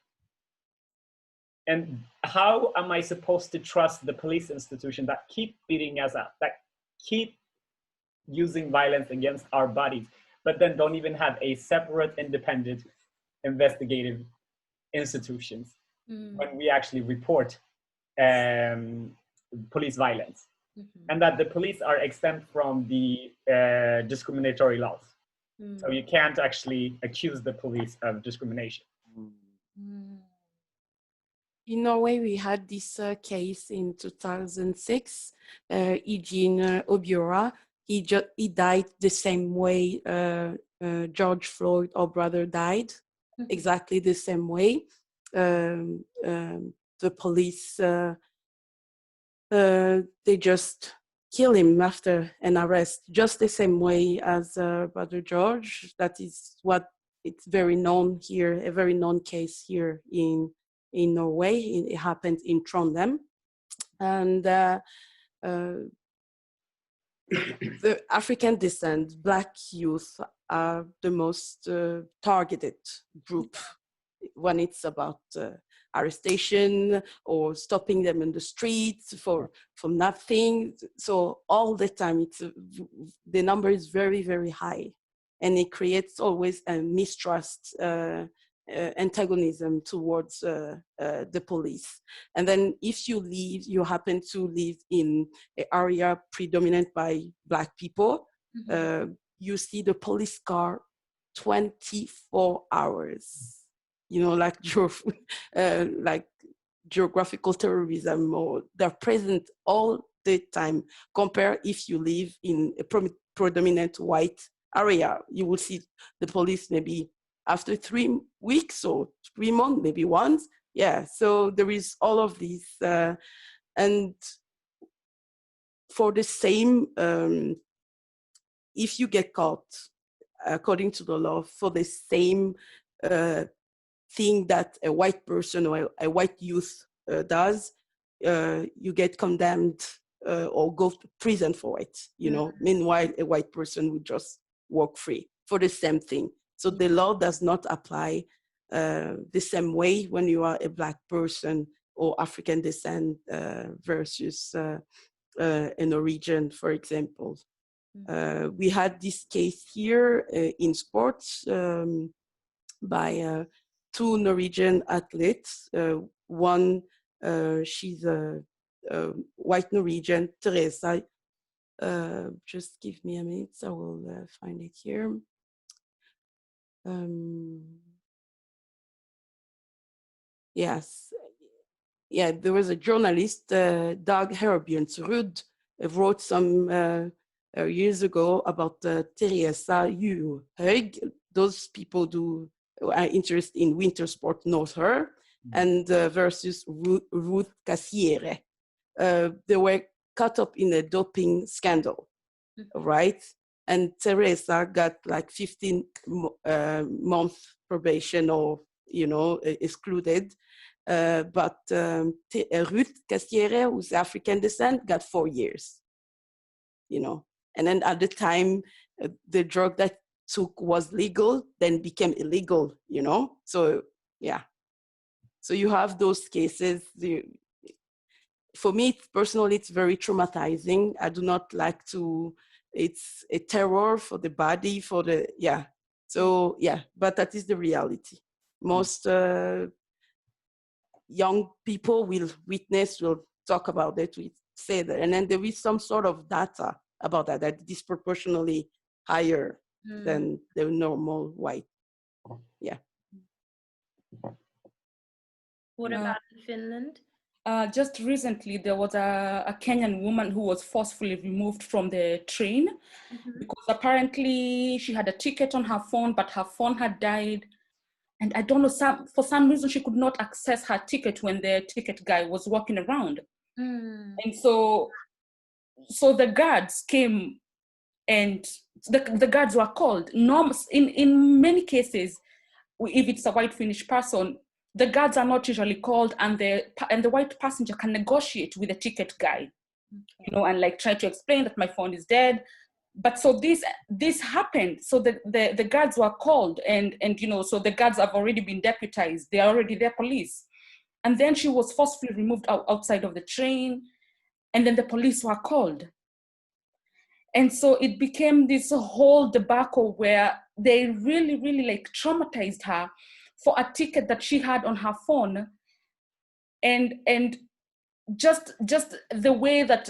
And how am I supposed to trust the police institution that keep beating us up, that keep using violence against our bodies, but then don't even have a separate independent investigative institutions when we actually report police violence? And that the police are exempt from the discriminatory laws. So you can't actually accuse the police of discrimination. In Norway, we had this case in 2006. Eugene Obiora, he died the same way George Floyd, our brother, died, exactly the same way. The police, they just kill him after an arrest, just the same way as Brother George. That is what it's very known here, a very known case here in Norway. It happened in Trondheim. And the African descent, Black youth are the most targeted group when it's about arrestation or stopping them in the streets for nothing. So all the time, the number is very, very high, and it creates always a mistrust, antagonism towards the police. And then if you happen to live in an area predominant by Black people, you see the police car 24 hours. Like geographical terrorism, or they're present all the time. Compare if you live in a predominant white area, you will see the police maybe after 3 weeks or 3 months, maybe once. Yeah, so there is all of these. And for the same, if you get caught, according to the law, for the same thing that a white person or a white youth does, you get condemned or go to prison for it, Meanwhile, a white person would just walk free for the same thing. So the law does not apply the same way when you are a Black person or African descent versus a Norwegian, for example. We had this case here in sports by 2 Norwegian athletes. One, she's a white Norwegian, Teresa. Just give me a minute, I will find it here. Yes. Yeah, there was a journalist, Dag Herbjørnsrud, wrote some years ago about Teresa Juhøg. Those people are interested in winter sport know her, and versus Ruth Kassiere. They were caught up in a doping scandal, right? And Teresa got like 15 month probation or, excluded. But Ruth Kassiere, who's African descent, got 4 years. you know. And then at the time, the drug that took was legal, then became illegal, you know. So yeah, so you have those cases. For me personally, it's very traumatizing. I do not like to, it's a terror for the body, for the, yeah. So yeah, but that is the reality. Most young people will witness, will talk about it, we say that. And then there is some sort of data about that, that disproportionately higher than the normal white. Yeah. What about in Finland? Just recently, there was a Kenyan woman who was forcefully removed from the train because apparently she had a ticket on her phone, but her phone had died. And I don't know, for some reason, she could not access her ticket when the ticket guy was walking around. And so the guards came, and the guards were called. In many cases, if it's a white Finnish person, the guards are not usually called, and the white passenger can negotiate with the ticket guy, you know, and like try to explain that my phone is dead. But so this happened. So the guards were called, and you know, so the guards have already been deputized. They are already their police. And then she was forcefully removed outside of the train, and then the police were called. And so it became this whole debacle where they really, really like traumatized her for a ticket that she had on her phone. And just the way that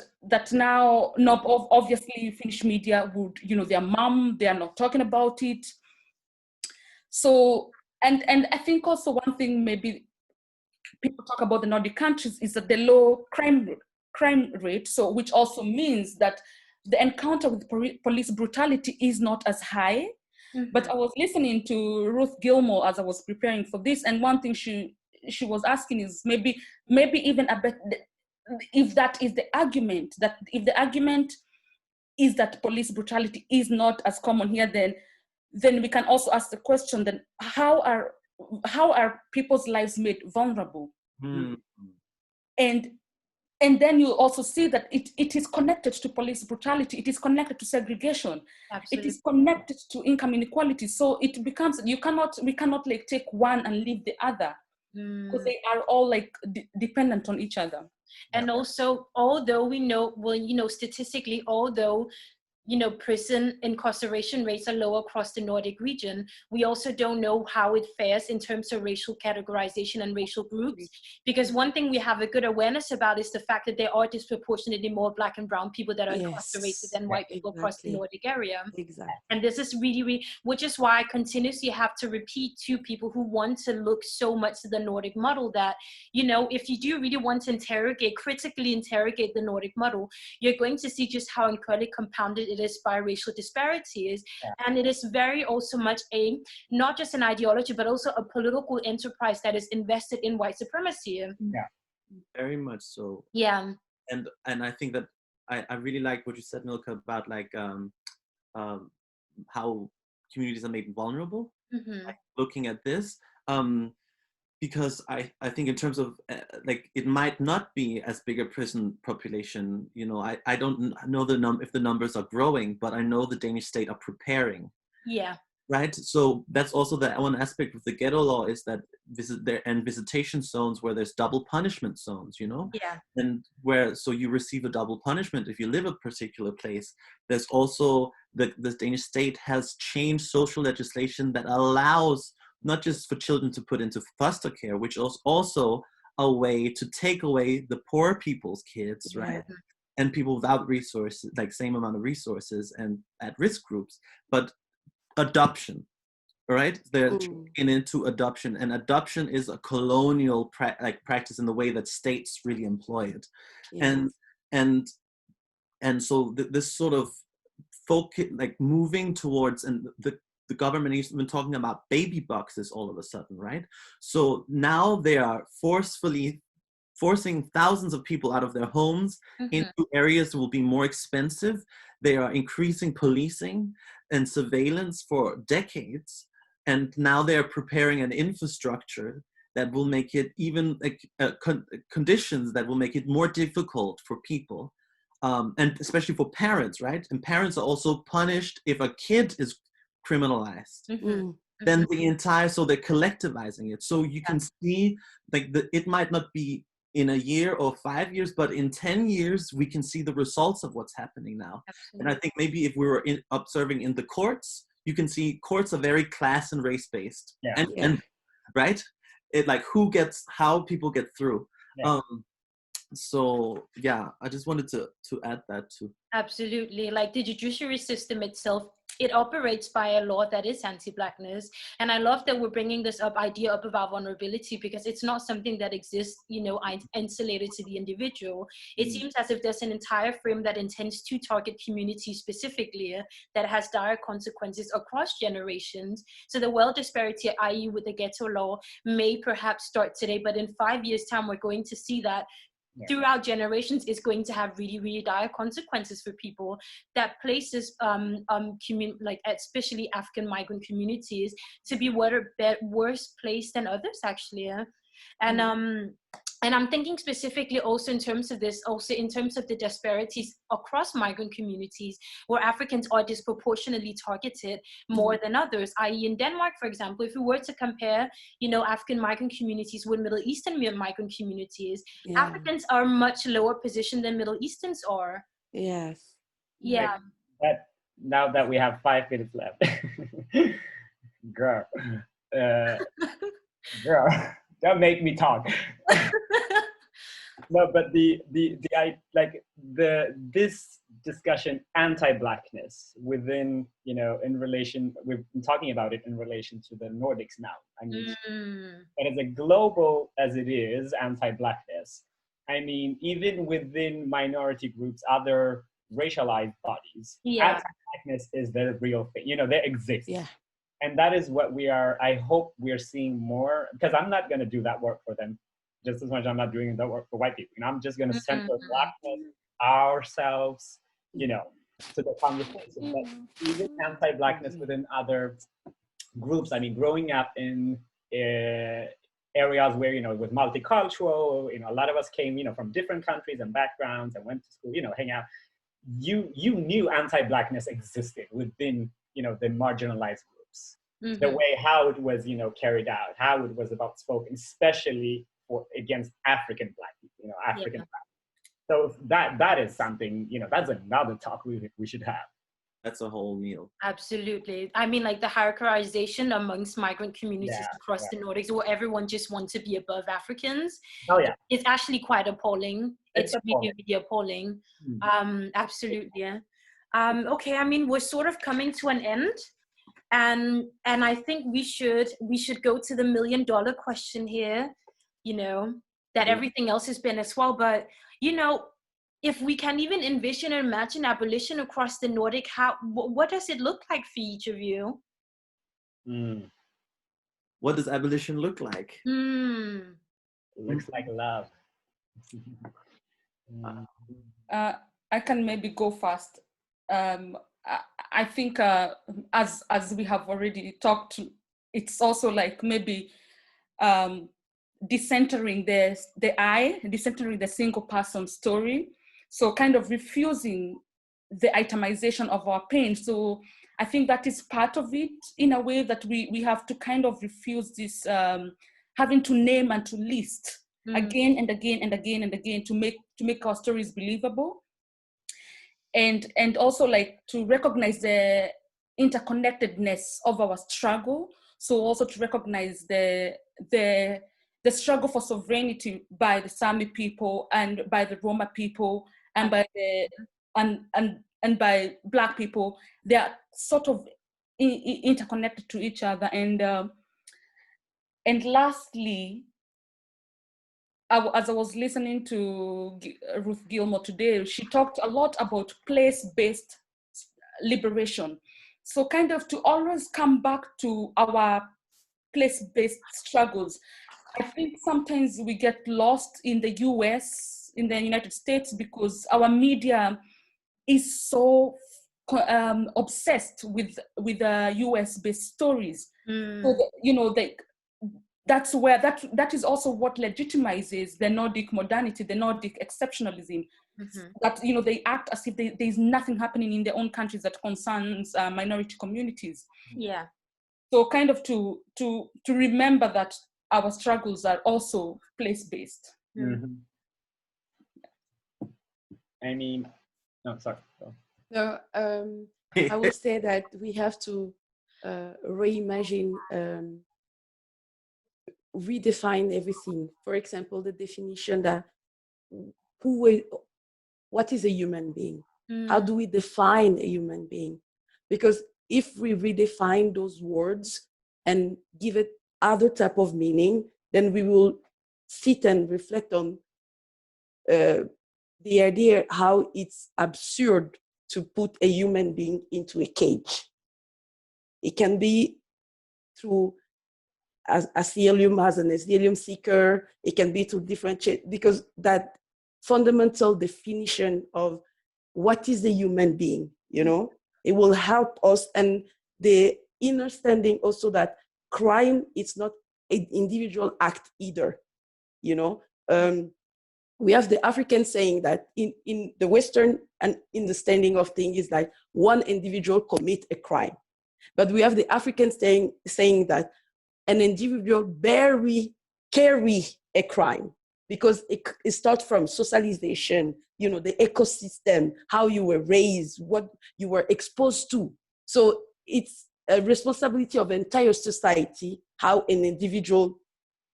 now obviously Finnish media would, you know, their mom, they are not talking about it. So, and I think also one thing maybe people talk about the Nordic countries is that the low crime rate, so which also means that the encounter with police brutality is not as high. But I was listening to Ruth Gilmore as I was preparing for this, and one thing she was asking is maybe even a bit, if that is the argument, that if the argument is that police brutality is not as common here, then we can also ask the question, then how are people's lives made vulnerable? And then you also see that it is connected to police brutality, it is connected to segregation, Absolutely. It is connected to income inequality. So it becomes, we cannot like take one and leave the other, because they are all like dependent on each other. And also, although we know, well, you know, statistically, although, you know, prison incarceration rates are low across the Nordic region, we also don't know how it fares in terms of racial categorization and racial groups. Because one thing we have a good awareness about is the fact that there are disproportionately more Black and brown people that are incarcerated than white people across the Nordic area. Exactly. And this is really, which is why I continuously have to repeat to people who want to look so much to the Nordic model that, you know, if you do really want to critically interrogate the Nordic model, you're going to see just how incredibly compounded it is by racial disparities. And it is very also much not just an ideology, but also a political enterprise that is invested in white supremacy. Very much so. Yeah. And I think that I really like what you said, Milka, about like how communities are made vulnerable. Like, looking at this, because I think in terms of like, it might not be as big a prison population. You know, I don't know if the numbers are growing, but I know the Danish state are preparing. Yeah. Right. So that's also the one aspect of the ghetto law, is that visitation zones where there's double punishment zones, you know. Yeah. And so you receive a double punishment if you live a particular place. There's also the Danish state has changed social legislation that allows not just for children to put into foster care, which is also a way to take away the poor people's kids, right? And people without resources, like same amount of resources and at-risk groups, but adoption, right? They're taken into adoption, and adoption is a colonial practice in the way that states really employ it. And so this sort of focus, like moving towards, and the government has been talking about baby boxes all of a sudden, right? So now they are forcefully forcing thousands of people out of their homes into areas that will be more expensive. They are increasing policing and surveillance for decades. And now they're preparing an infrastructure that will make it even conditions that will make it more difficult for people and especially for parents, right? And parents are also punished if a kid is criminalized. Then the entire, so they're collectivizing it. So you can see, like, it might not be in a year or 5 years, but in 10 years, we can see the results of what's happening now. Absolutely. And I think maybe if we were observing in the courts, you can see courts are very class and race-based. And right? It, like, how people get through. So yeah, I just wanted to add that too. Absolutely. Like, the judiciary system itself, it operates by a law that is anti-Blackness. And I love that we're bringing this idea up about vulnerability, because it's not something that exists, you know, insulated to the individual. It seems as if there's an entire frame that intends to target communities specifically, that has dire consequences across generations. So the wealth disparity, i.e. with the ghetto law, may perhaps start today, but in 5 years' time, we're going to see that throughout generations is going to have really, really dire consequences for people, that places like especially African migrant communities to be worse placed than others, actually. And I'm thinking specifically also in terms of this, also in terms of the disparities across migrant communities, where Africans are disproportionately targeted more than others, i.e. in Denmark, for example, if we were to compare, you know, African migrant communities with Middle Eastern migrant communities, Africans are much lower positioned than Middle Easterns are. Yes. Yeah. That, now that we have 5 minutes left, girl, don't make me talk. No, but this discussion, anti-Blackness, within, you know, in relation, we've been talking about it in relation to the Nordics now. I mean, but as a global as it is, anti-Blackness, I mean, even within minority groups, other racialized bodies, anti-Blackness is the real thing. You know, they exist. Yeah. And that is what I hope we are seeing more, because I'm not going to do that work for them just as much as I'm not doing that work for white people. And I'm just going to center Blackness, ourselves, you know, to the conversation. But even anti-Blackness within other groups, I mean, growing up in areas where, you know, it was multicultural, you know, a lot of us came, you know, from different countries and backgrounds and went to school, you know, hang out. You knew anti-Blackness existed within, you know, the marginalized groups. The way how it was, you know, carried out, how it was about spoken, especially against African Black people, you know, African Black. So that is something, you know, that's another talk we should have. That's a whole meal. Absolutely. I mean, like the hierarchization amongst migrant communities across the Nordics, where everyone just wants to be above Africans. Oh yeah, it's actually quite appalling. It's really, really appalling. Absolutely. Okay, I mean, we're sort of coming to an end, and I think we should go to the $1 million question here. You know, that everything else has been as well, but you know, if we can even envision and imagine abolition across the Nordic, what does it look like for each of you? What does abolition look like? It looks like love. I can maybe go first. I think as we have already talked, it's also like maybe decentering decentering the single person story. So kind of refusing the itemization of our pain. So I think that is part of it, in a way that we have to kind of refuse this having to name and to list again and again and again and again to make our stories believable. And also like to recognize the interconnectedness of our struggle. So also to recognize the struggle for sovereignty by the Sami people and by the Roma people and by the and by Black people. They are sort of interconnected to each other. And lastly, as I was listening to Ruth Gilmore today, she talked a lot about place-based liberation. So kind of to always come back to our place-based struggles. I think sometimes we get lost in the US, in the United States, because our media is so obsessed with US-based stories. So you know, that's where that is also what legitimizes the Nordic modernity, the Nordic exceptionalism, that, you know, they act as if there's nothing happening in their own countries that concerns minority communities. Yeah. So kind of to remember that our struggles are also place-based. I mean, no, sorry. No, I would say that we have to reimagine, redefine everything. For example, the definition that what is a human being? How do we define a human being? Because if we redefine those words and give it other type of meaning, then we will sit and reflect on the idea how it's absurd to put a human being into a cage. It can be through asylum, as an asylum seeker. It can be to differentiate, because that fundamental definition of what is a human being, you know, it will help us. And the understanding also that crime is not an individual act either, you know. We have the African saying that in the Western and understanding of things is like one individual commit a crime. But we have the African saying that an individual carry a crime, because it starts from socialization, you know, the ecosystem, how you were raised, what you were exposed to. So it's a responsibility of the entire society, how an individual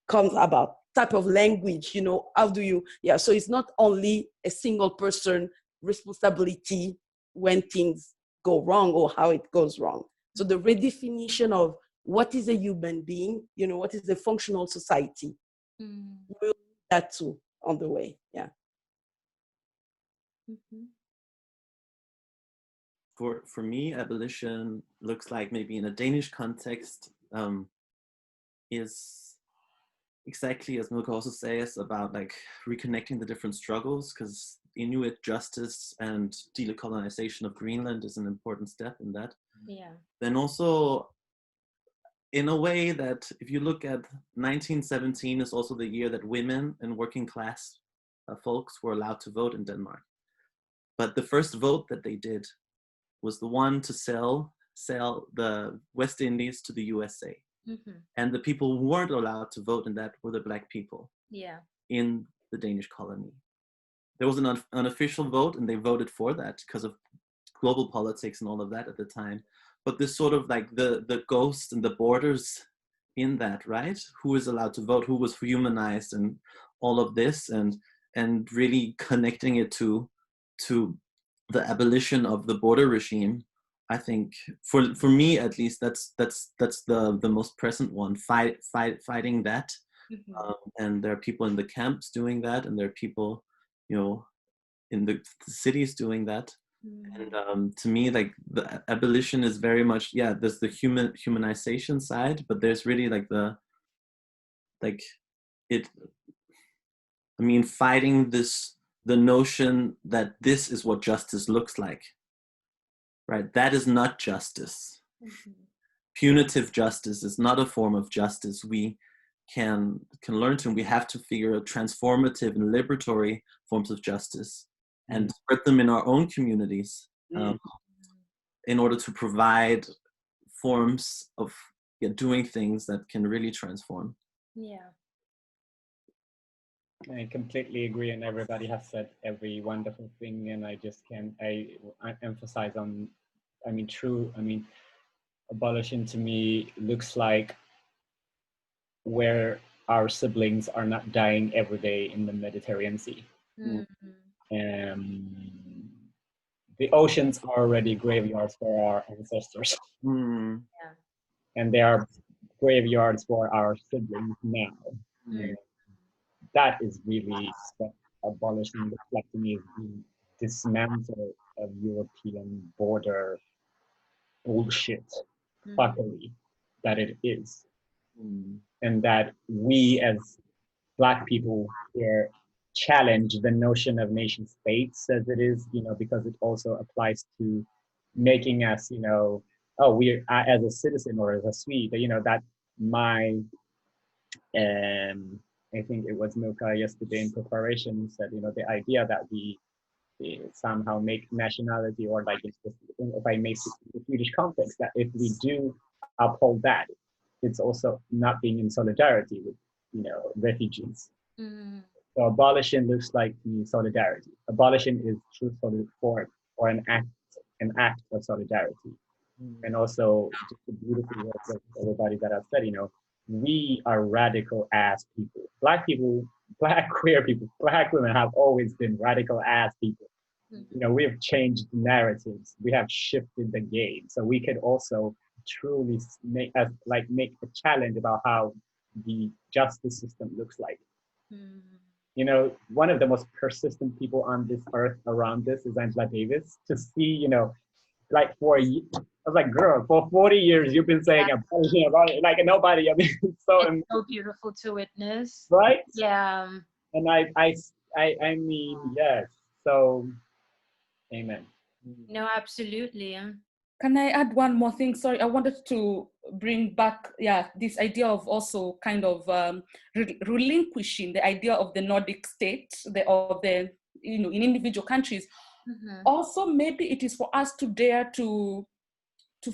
comes about, type of language, you know, how do you, so it's not only a single person responsibility when things go wrong or how it goes wrong. So the redefinition of what is a human being, you know, what is a functional society, we'll do that too on the way, For me, abolition looks like, maybe in a Danish context, is exactly as Milka also says, about like reconnecting the different struggles, because Inuit justice and decolonization of Greenland is an important step in that. Yeah. Then also, in a way that if you look at 1917 is also the year that women and working class folks were allowed to vote in Denmark. But the first vote that they did was the one to sell the West Indies to the USA. And the people who weren't allowed to vote in that were the Black people in the Danish colony. There was an unofficial vote, and they voted for that because of global politics and all of that at the time. But this sort of like the ghost and the borders in that, right? Who is allowed to vote, who was humanized, and all of this, and really connecting it to the abolition of the border regime. I think for me at least, that's the most present one. Fighting that, and there are people in the camps doing that, and there are people, you know, in the cities doing that. And to me, like, the abolition is very much, there's the humanization side, but there's really like fighting the notion that this is what justice looks like. Right, that is not justice. Punitive justice is not a form of justice we can learn to, and we have to figure out transformative and liberatory forms of justice and spread them in our own communities in order to provide forms of doing things that can really transform. I completely agree, and everybody has said every wonderful thing, and I emphasize on, abolition to me looks like where our siblings are not dying every day in the Mediterranean Sea. The oceans are already graveyards for our ancestors. And they are graveyards for our siblings now. That is really what abolishing the flag to me is the dismantle of European border bullshit fuckery that it is. And that we as Black people here challenge the notion of nation states as it is, you know, because it also applies to making us, you know, we're as a citizen or as a Swede, you know, that my I think it was Milka yesterday in preparation said, you know, the idea that we somehow make nationality, or like if I make the Swedish context, that if we do uphold that, it's also not being in solidarity with, refugees. So abolition looks like solidarity. Abolition is true for or an act of solidarity. And also just the beautiful work of everybody that I've said, we are radical ass people. Black people, Black queer people, Black women have always been radical ass people. We have changed narratives. We have shifted the game. So we could also truly make a challenge about how the justice system looks like. One of the most persistent people on this earth around this is Angela Davis. To see, like I was like, girl, for 40 years you've been saying about it, like nobody. I mean, it's so beautiful to witness, right? Yeah. And I mean, yes. So, amen. No, absolutely. Can I add one more thing? Sorry, I wanted to bring back, this idea of also kind of relinquishing the idea of the Nordic state, in individual countries. Also, maybe it is for us to dare to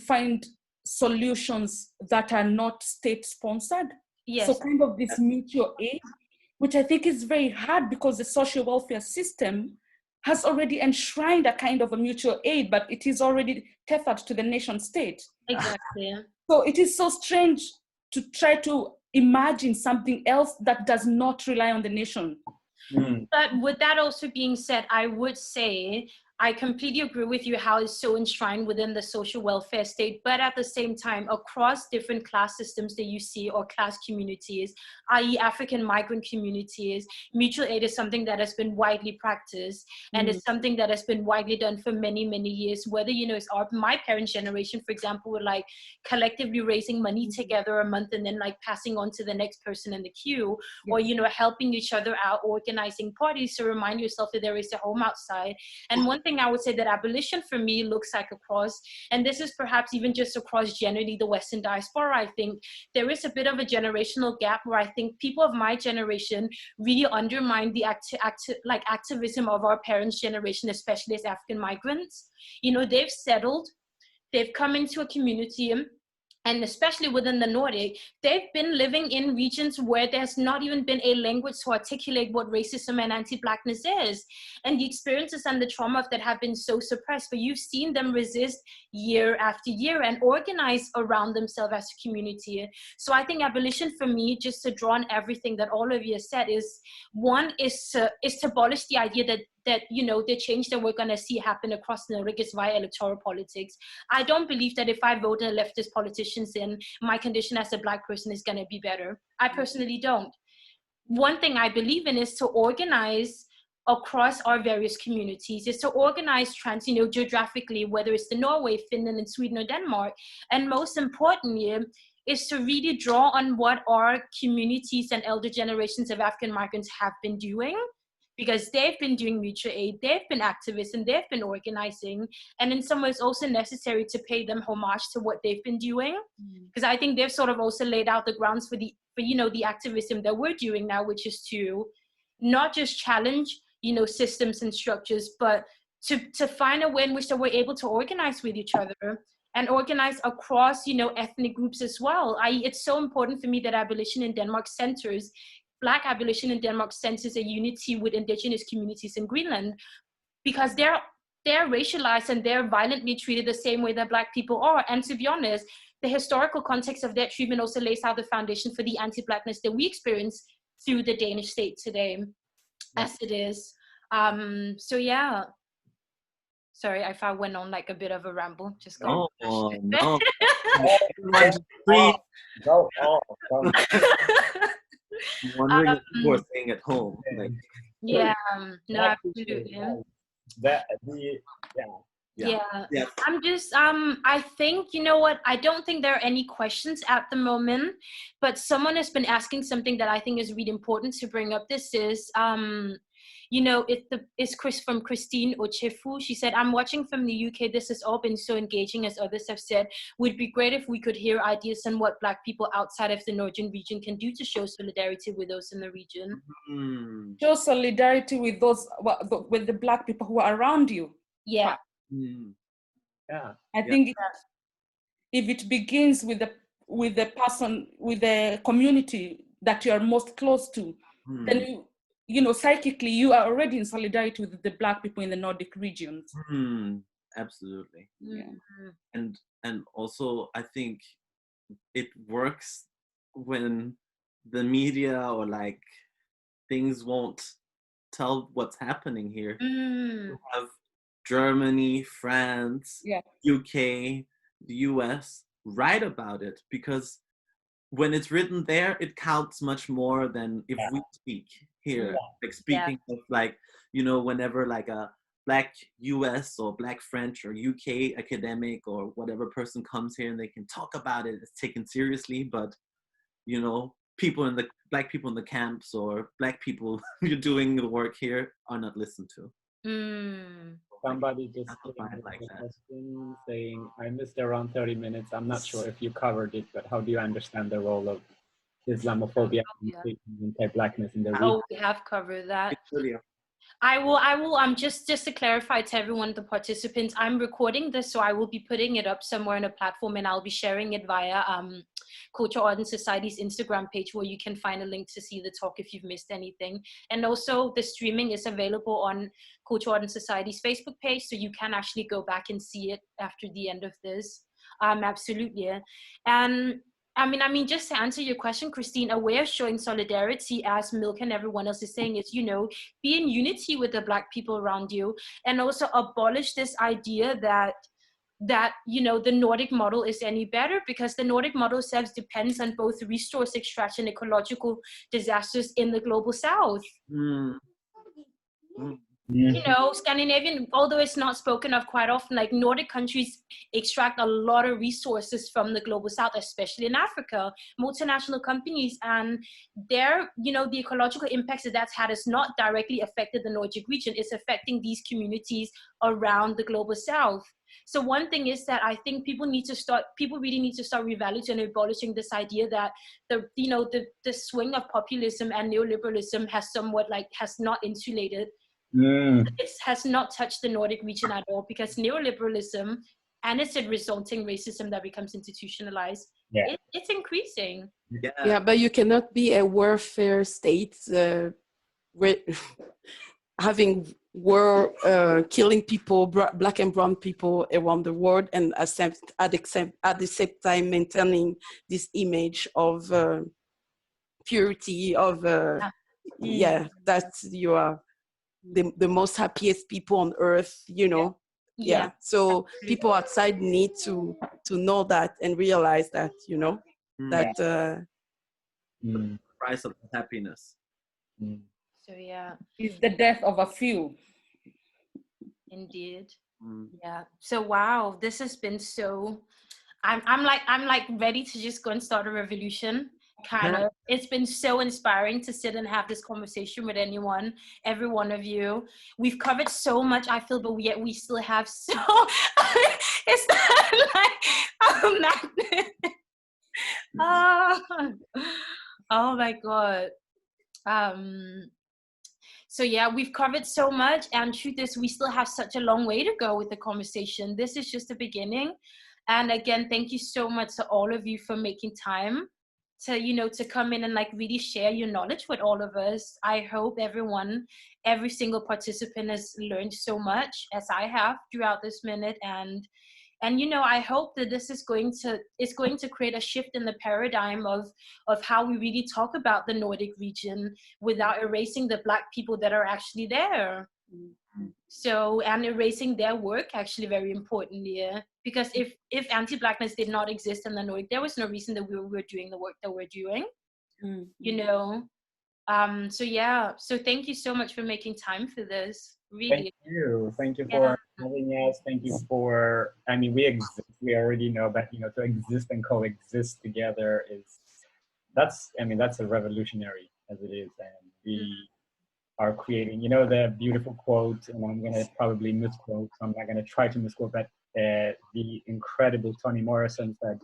find solutions that are not state-sponsored. Yes. So kind of this mutual aid, which I think is very hard because the social welfare system has already enshrined a kind of a mutual aid, but it is already tethered to the nation state. Exactly. So it is so strange to try to imagine something else that does not rely on the nation. But with that also being said, I would say I completely agree with you how it's so enshrined within the social welfare state, but at the same time, across different class systems that you see, or class communities, i.e. African migrant communities, mutual aid is something that has been widely practiced, and it's something that has been widely done for many, many years. Whether, it's my parents' generation, for example, were like collectively raising money together a month and then like passing on to the next person in the queue, or, helping each other out, organizing parties to remind yourself that there is a home outside. And one thing I would say that abolition for me looks like across, and this is perhaps even just across generally the Western diaspora, I think there is a bit of a generational gap where I think people of my generation really undermine the activism of our parents' generation, especially as African migrants. They've settled, they've come into a community, and especially within the Nordic, they've been living in regions where there's not even been a language to articulate what racism and anti-Blackness is. And the experiences and the trauma of that have been so suppressed, but you've seen them resist year after year and organize around themselves as a community. So I think abolition for me, just to draw on everything that all of you have said, is one is to abolish the idea that the change that we're going to see happen across the Nordic is via electoral politics. I don't believe that if I vote in leftist politicians in, my condition as a Black person is going to be better. I personally don't. One thing I believe in is to organize across our various communities, is to organize geographically, whether it's the Norway, Finland, and Sweden, or Denmark. And most importantly, is to really draw on what our communities and elder generations of African migrants have been doing, because they've been doing mutual aid, they've been activists, and they've been organizing, and in some ways also necessary to pay them homage to what they've been doing, because I think they've sort of also laid out the grounds for the activism that we're doing now, which is to not just challenge systems and structures, but to find a way in which that we're able to organize with each other and organize across ethnic groups as well. It's so important for me that abolition in Denmark centers Black abolition in Denmark centers a unity with indigenous communities in Greenland, because they're racialized and they're violently treated the same way that Black people are. And to be honest, the historical context of that treatment also lays out the foundation for the anti-Blackness that we experience through the Danish state today, as it is. So yeah. Sorry if I went on like a bit of a ramble. Just go. Oh, no. Go. I'm wondering what people are saying at home. No, absolutely. I'm just, I think, I don't think there are any questions at the moment, but someone has been asking something that I think is really important to bring up. This is, it's Chris from Christine Ochefu. She said, I'm watching from the UK. This has all been so engaging, as others have said. Would be great if we could hear ideas on what Black people outside of the Northern region can do to show solidarity with those in the region. Show solidarity with with the Black people who are around you. Yeah. Yeah. I think if it begins with the person, with the community that you are most close to, then psychically you are already in solidarity with the Black people in the Nordic regions. Absolutely. Yeah. And also I think it works when the media or like things won't tell what's happening here. You have Germany, France, UK, the US write about it, because when it's written there, it counts much more than if we speak here. Like speaking of like, whenever like a Black US or Black French or UK academic or whatever person comes here and they can talk about it, it's taken seriously. But, Black people in the camps or Black people who are doing the work here are not listened to. Somebody just like a question saying, I missed around 30 minutes. I'm not sure if you covered it, but how do you understand the role of Islamophobia and anti-Blackness in the region? Oh, we have covered that. I will just to clarify to everyone, the participants, I'm recording this, so I will be putting it up somewhere on a platform, and I'll be sharing it via Culture, Art and Society's Instagram page, where you can find a link to see the talk if you've missed anything. And also the streaming is available on Culture, Art and Society's Facebook page, so you can actually go back and see it after the end of this. Absolutely. And I mean, just to answer your question, Christine, a way of showing solidarity, as Milka and everyone else is saying, is, be in unity with the Black people around you, and also abolish this idea that the Nordic model is any better, because the Nordic model self depends on both resource extraction and ecological disasters in the global South. Scandinavian, although it's not spoken of quite often, like Nordic countries extract a lot of resources from the global South, especially in Africa, multinational companies, and the ecological impacts that's had has not directly affected the Nordic region. It's affecting these communities around the global South. So one thing is that I think people really need to start reevaluating and abolishing this idea that the swing of populism and neoliberalism has not insulated. It has not touched the Nordic region at all, because neoliberalism and its resulting racism that becomes institutionalized, it's increasing. Yeah, but you cannot be a warfare state having war, killing people, Black and brown people around the world, and at the same time maintaining this image of purity, of that you are the most happiest people on earth, so people outside need to know that and realize that, that price of happiness. So is the death of a few. Indeed. Yeah. So wow, this has been so. I'm like ready to just go and start a revolution. Kind of. It's been so inspiring to sit and have this conversation with every one of you. We've covered so much, I feel, but yet we still have so. It's not like oh my God. So we've covered so much, and truth is we still have such a long way to go with the conversation. This is just the beginning. And again, thank you so much to all of you for making time to come in and really share your knowledge with all of us. I hope every single participant has learned so much as I have throughout this minute. And I hope that this is going to create a shift in the paradigm of how we really talk about the Nordic region without erasing the Black people that are actually there. So, and erasing their work, actually very important here, because if anti-Blackness did not exist in the Nordic, there was no reason that we were doing the work that we're doing. So thank you so much for making time for this. Really. Thank you for having us. Thank you for, we exist, we already know, but to exist and coexist together that's a revolutionary as it is, and are creating. You know, the beautiful quote, and I'm going to probably misquote, so I'm not going to try to misquote, but the incredible Toni Morrison said,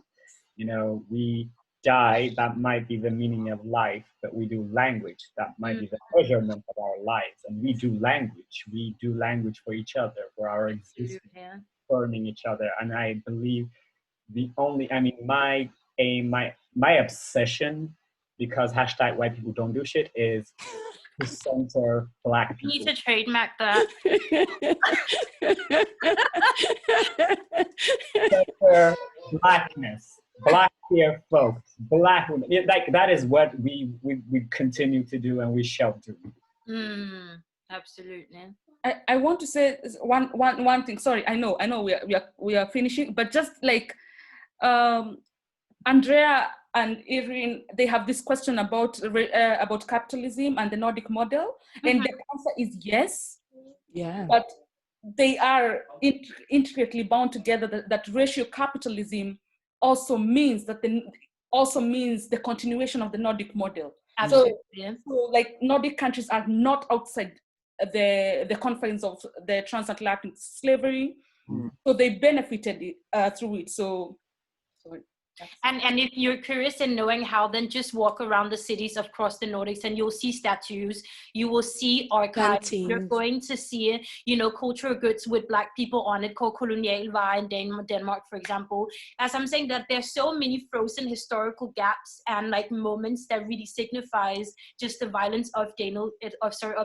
you know, we die, that might be the meaning of life, but we do language, that might be the measurement of our lives. And we do language for each other, for our existence, affirming each other. And I believe my aim, my obsession, because hashtag white people don't do shit, is to center Black people. You need to trademark that. Center Blackness, Black queer folks, Black women. Like that is what we continue to do, and we shall do. Absolutely. I want to say one thing. Sorry, I know we are finishing, but just like Andrea and Irene, they have this question about capitalism and the Nordic model, and the answer is yes. Yeah. But they are intricately bound together. That racial capitalism also means the continuation of the Nordic model. Absolutely. So like Nordic countries are not outside the confines of the transatlantic slavery, so they benefited through it. So. And if you're curious in knowing how, then just walk around the cities across the Nordics and you'll see statues, you will see archives, you're going to see, you know, cultural goods with Black people on it called Colonial in Denmark, for example. As I'm saying that there's so many frozen historical gaps and like moments that really signifies just the violence of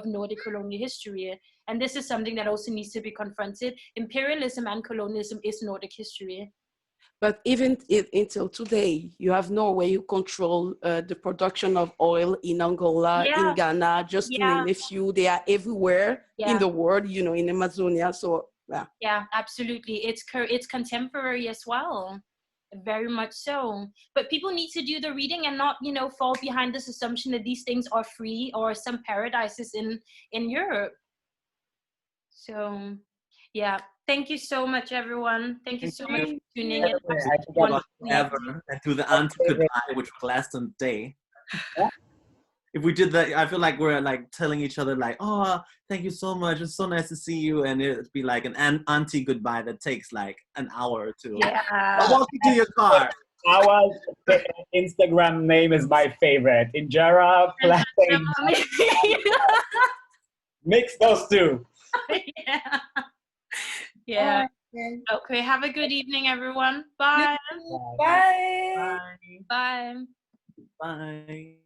Nordic colonial history. And this is something that also needs to be confronted. Imperialism and colonialism is Nordic history. But even until today, you have Norway who control the production of oil in Angola, in Ghana, just to name a few. They are everywhere in the world, you know, in Amazonia. So, yeah, absolutely. It's contemporary as well. Very much so. But people need to do the reading and not, you know, fall behind this assumption that these things are free or some paradises in Europe. So, yeah. Thank you so much, everyone. Thank you so much for tuning in. And do the anti-goodbye, which will last a day. If we did that, I feel like we're like telling each other like, oh, thank you so much. It's so nice to see you. And it'd be like an anti-goodbye that takes like an hour or two. Yeah. Walk you to your car. Our Instagram name is my favorite. Injera, mix those two. Yeah. Okay. Have a good evening, everyone. Bye. Bye. Bye. Bye. Bye.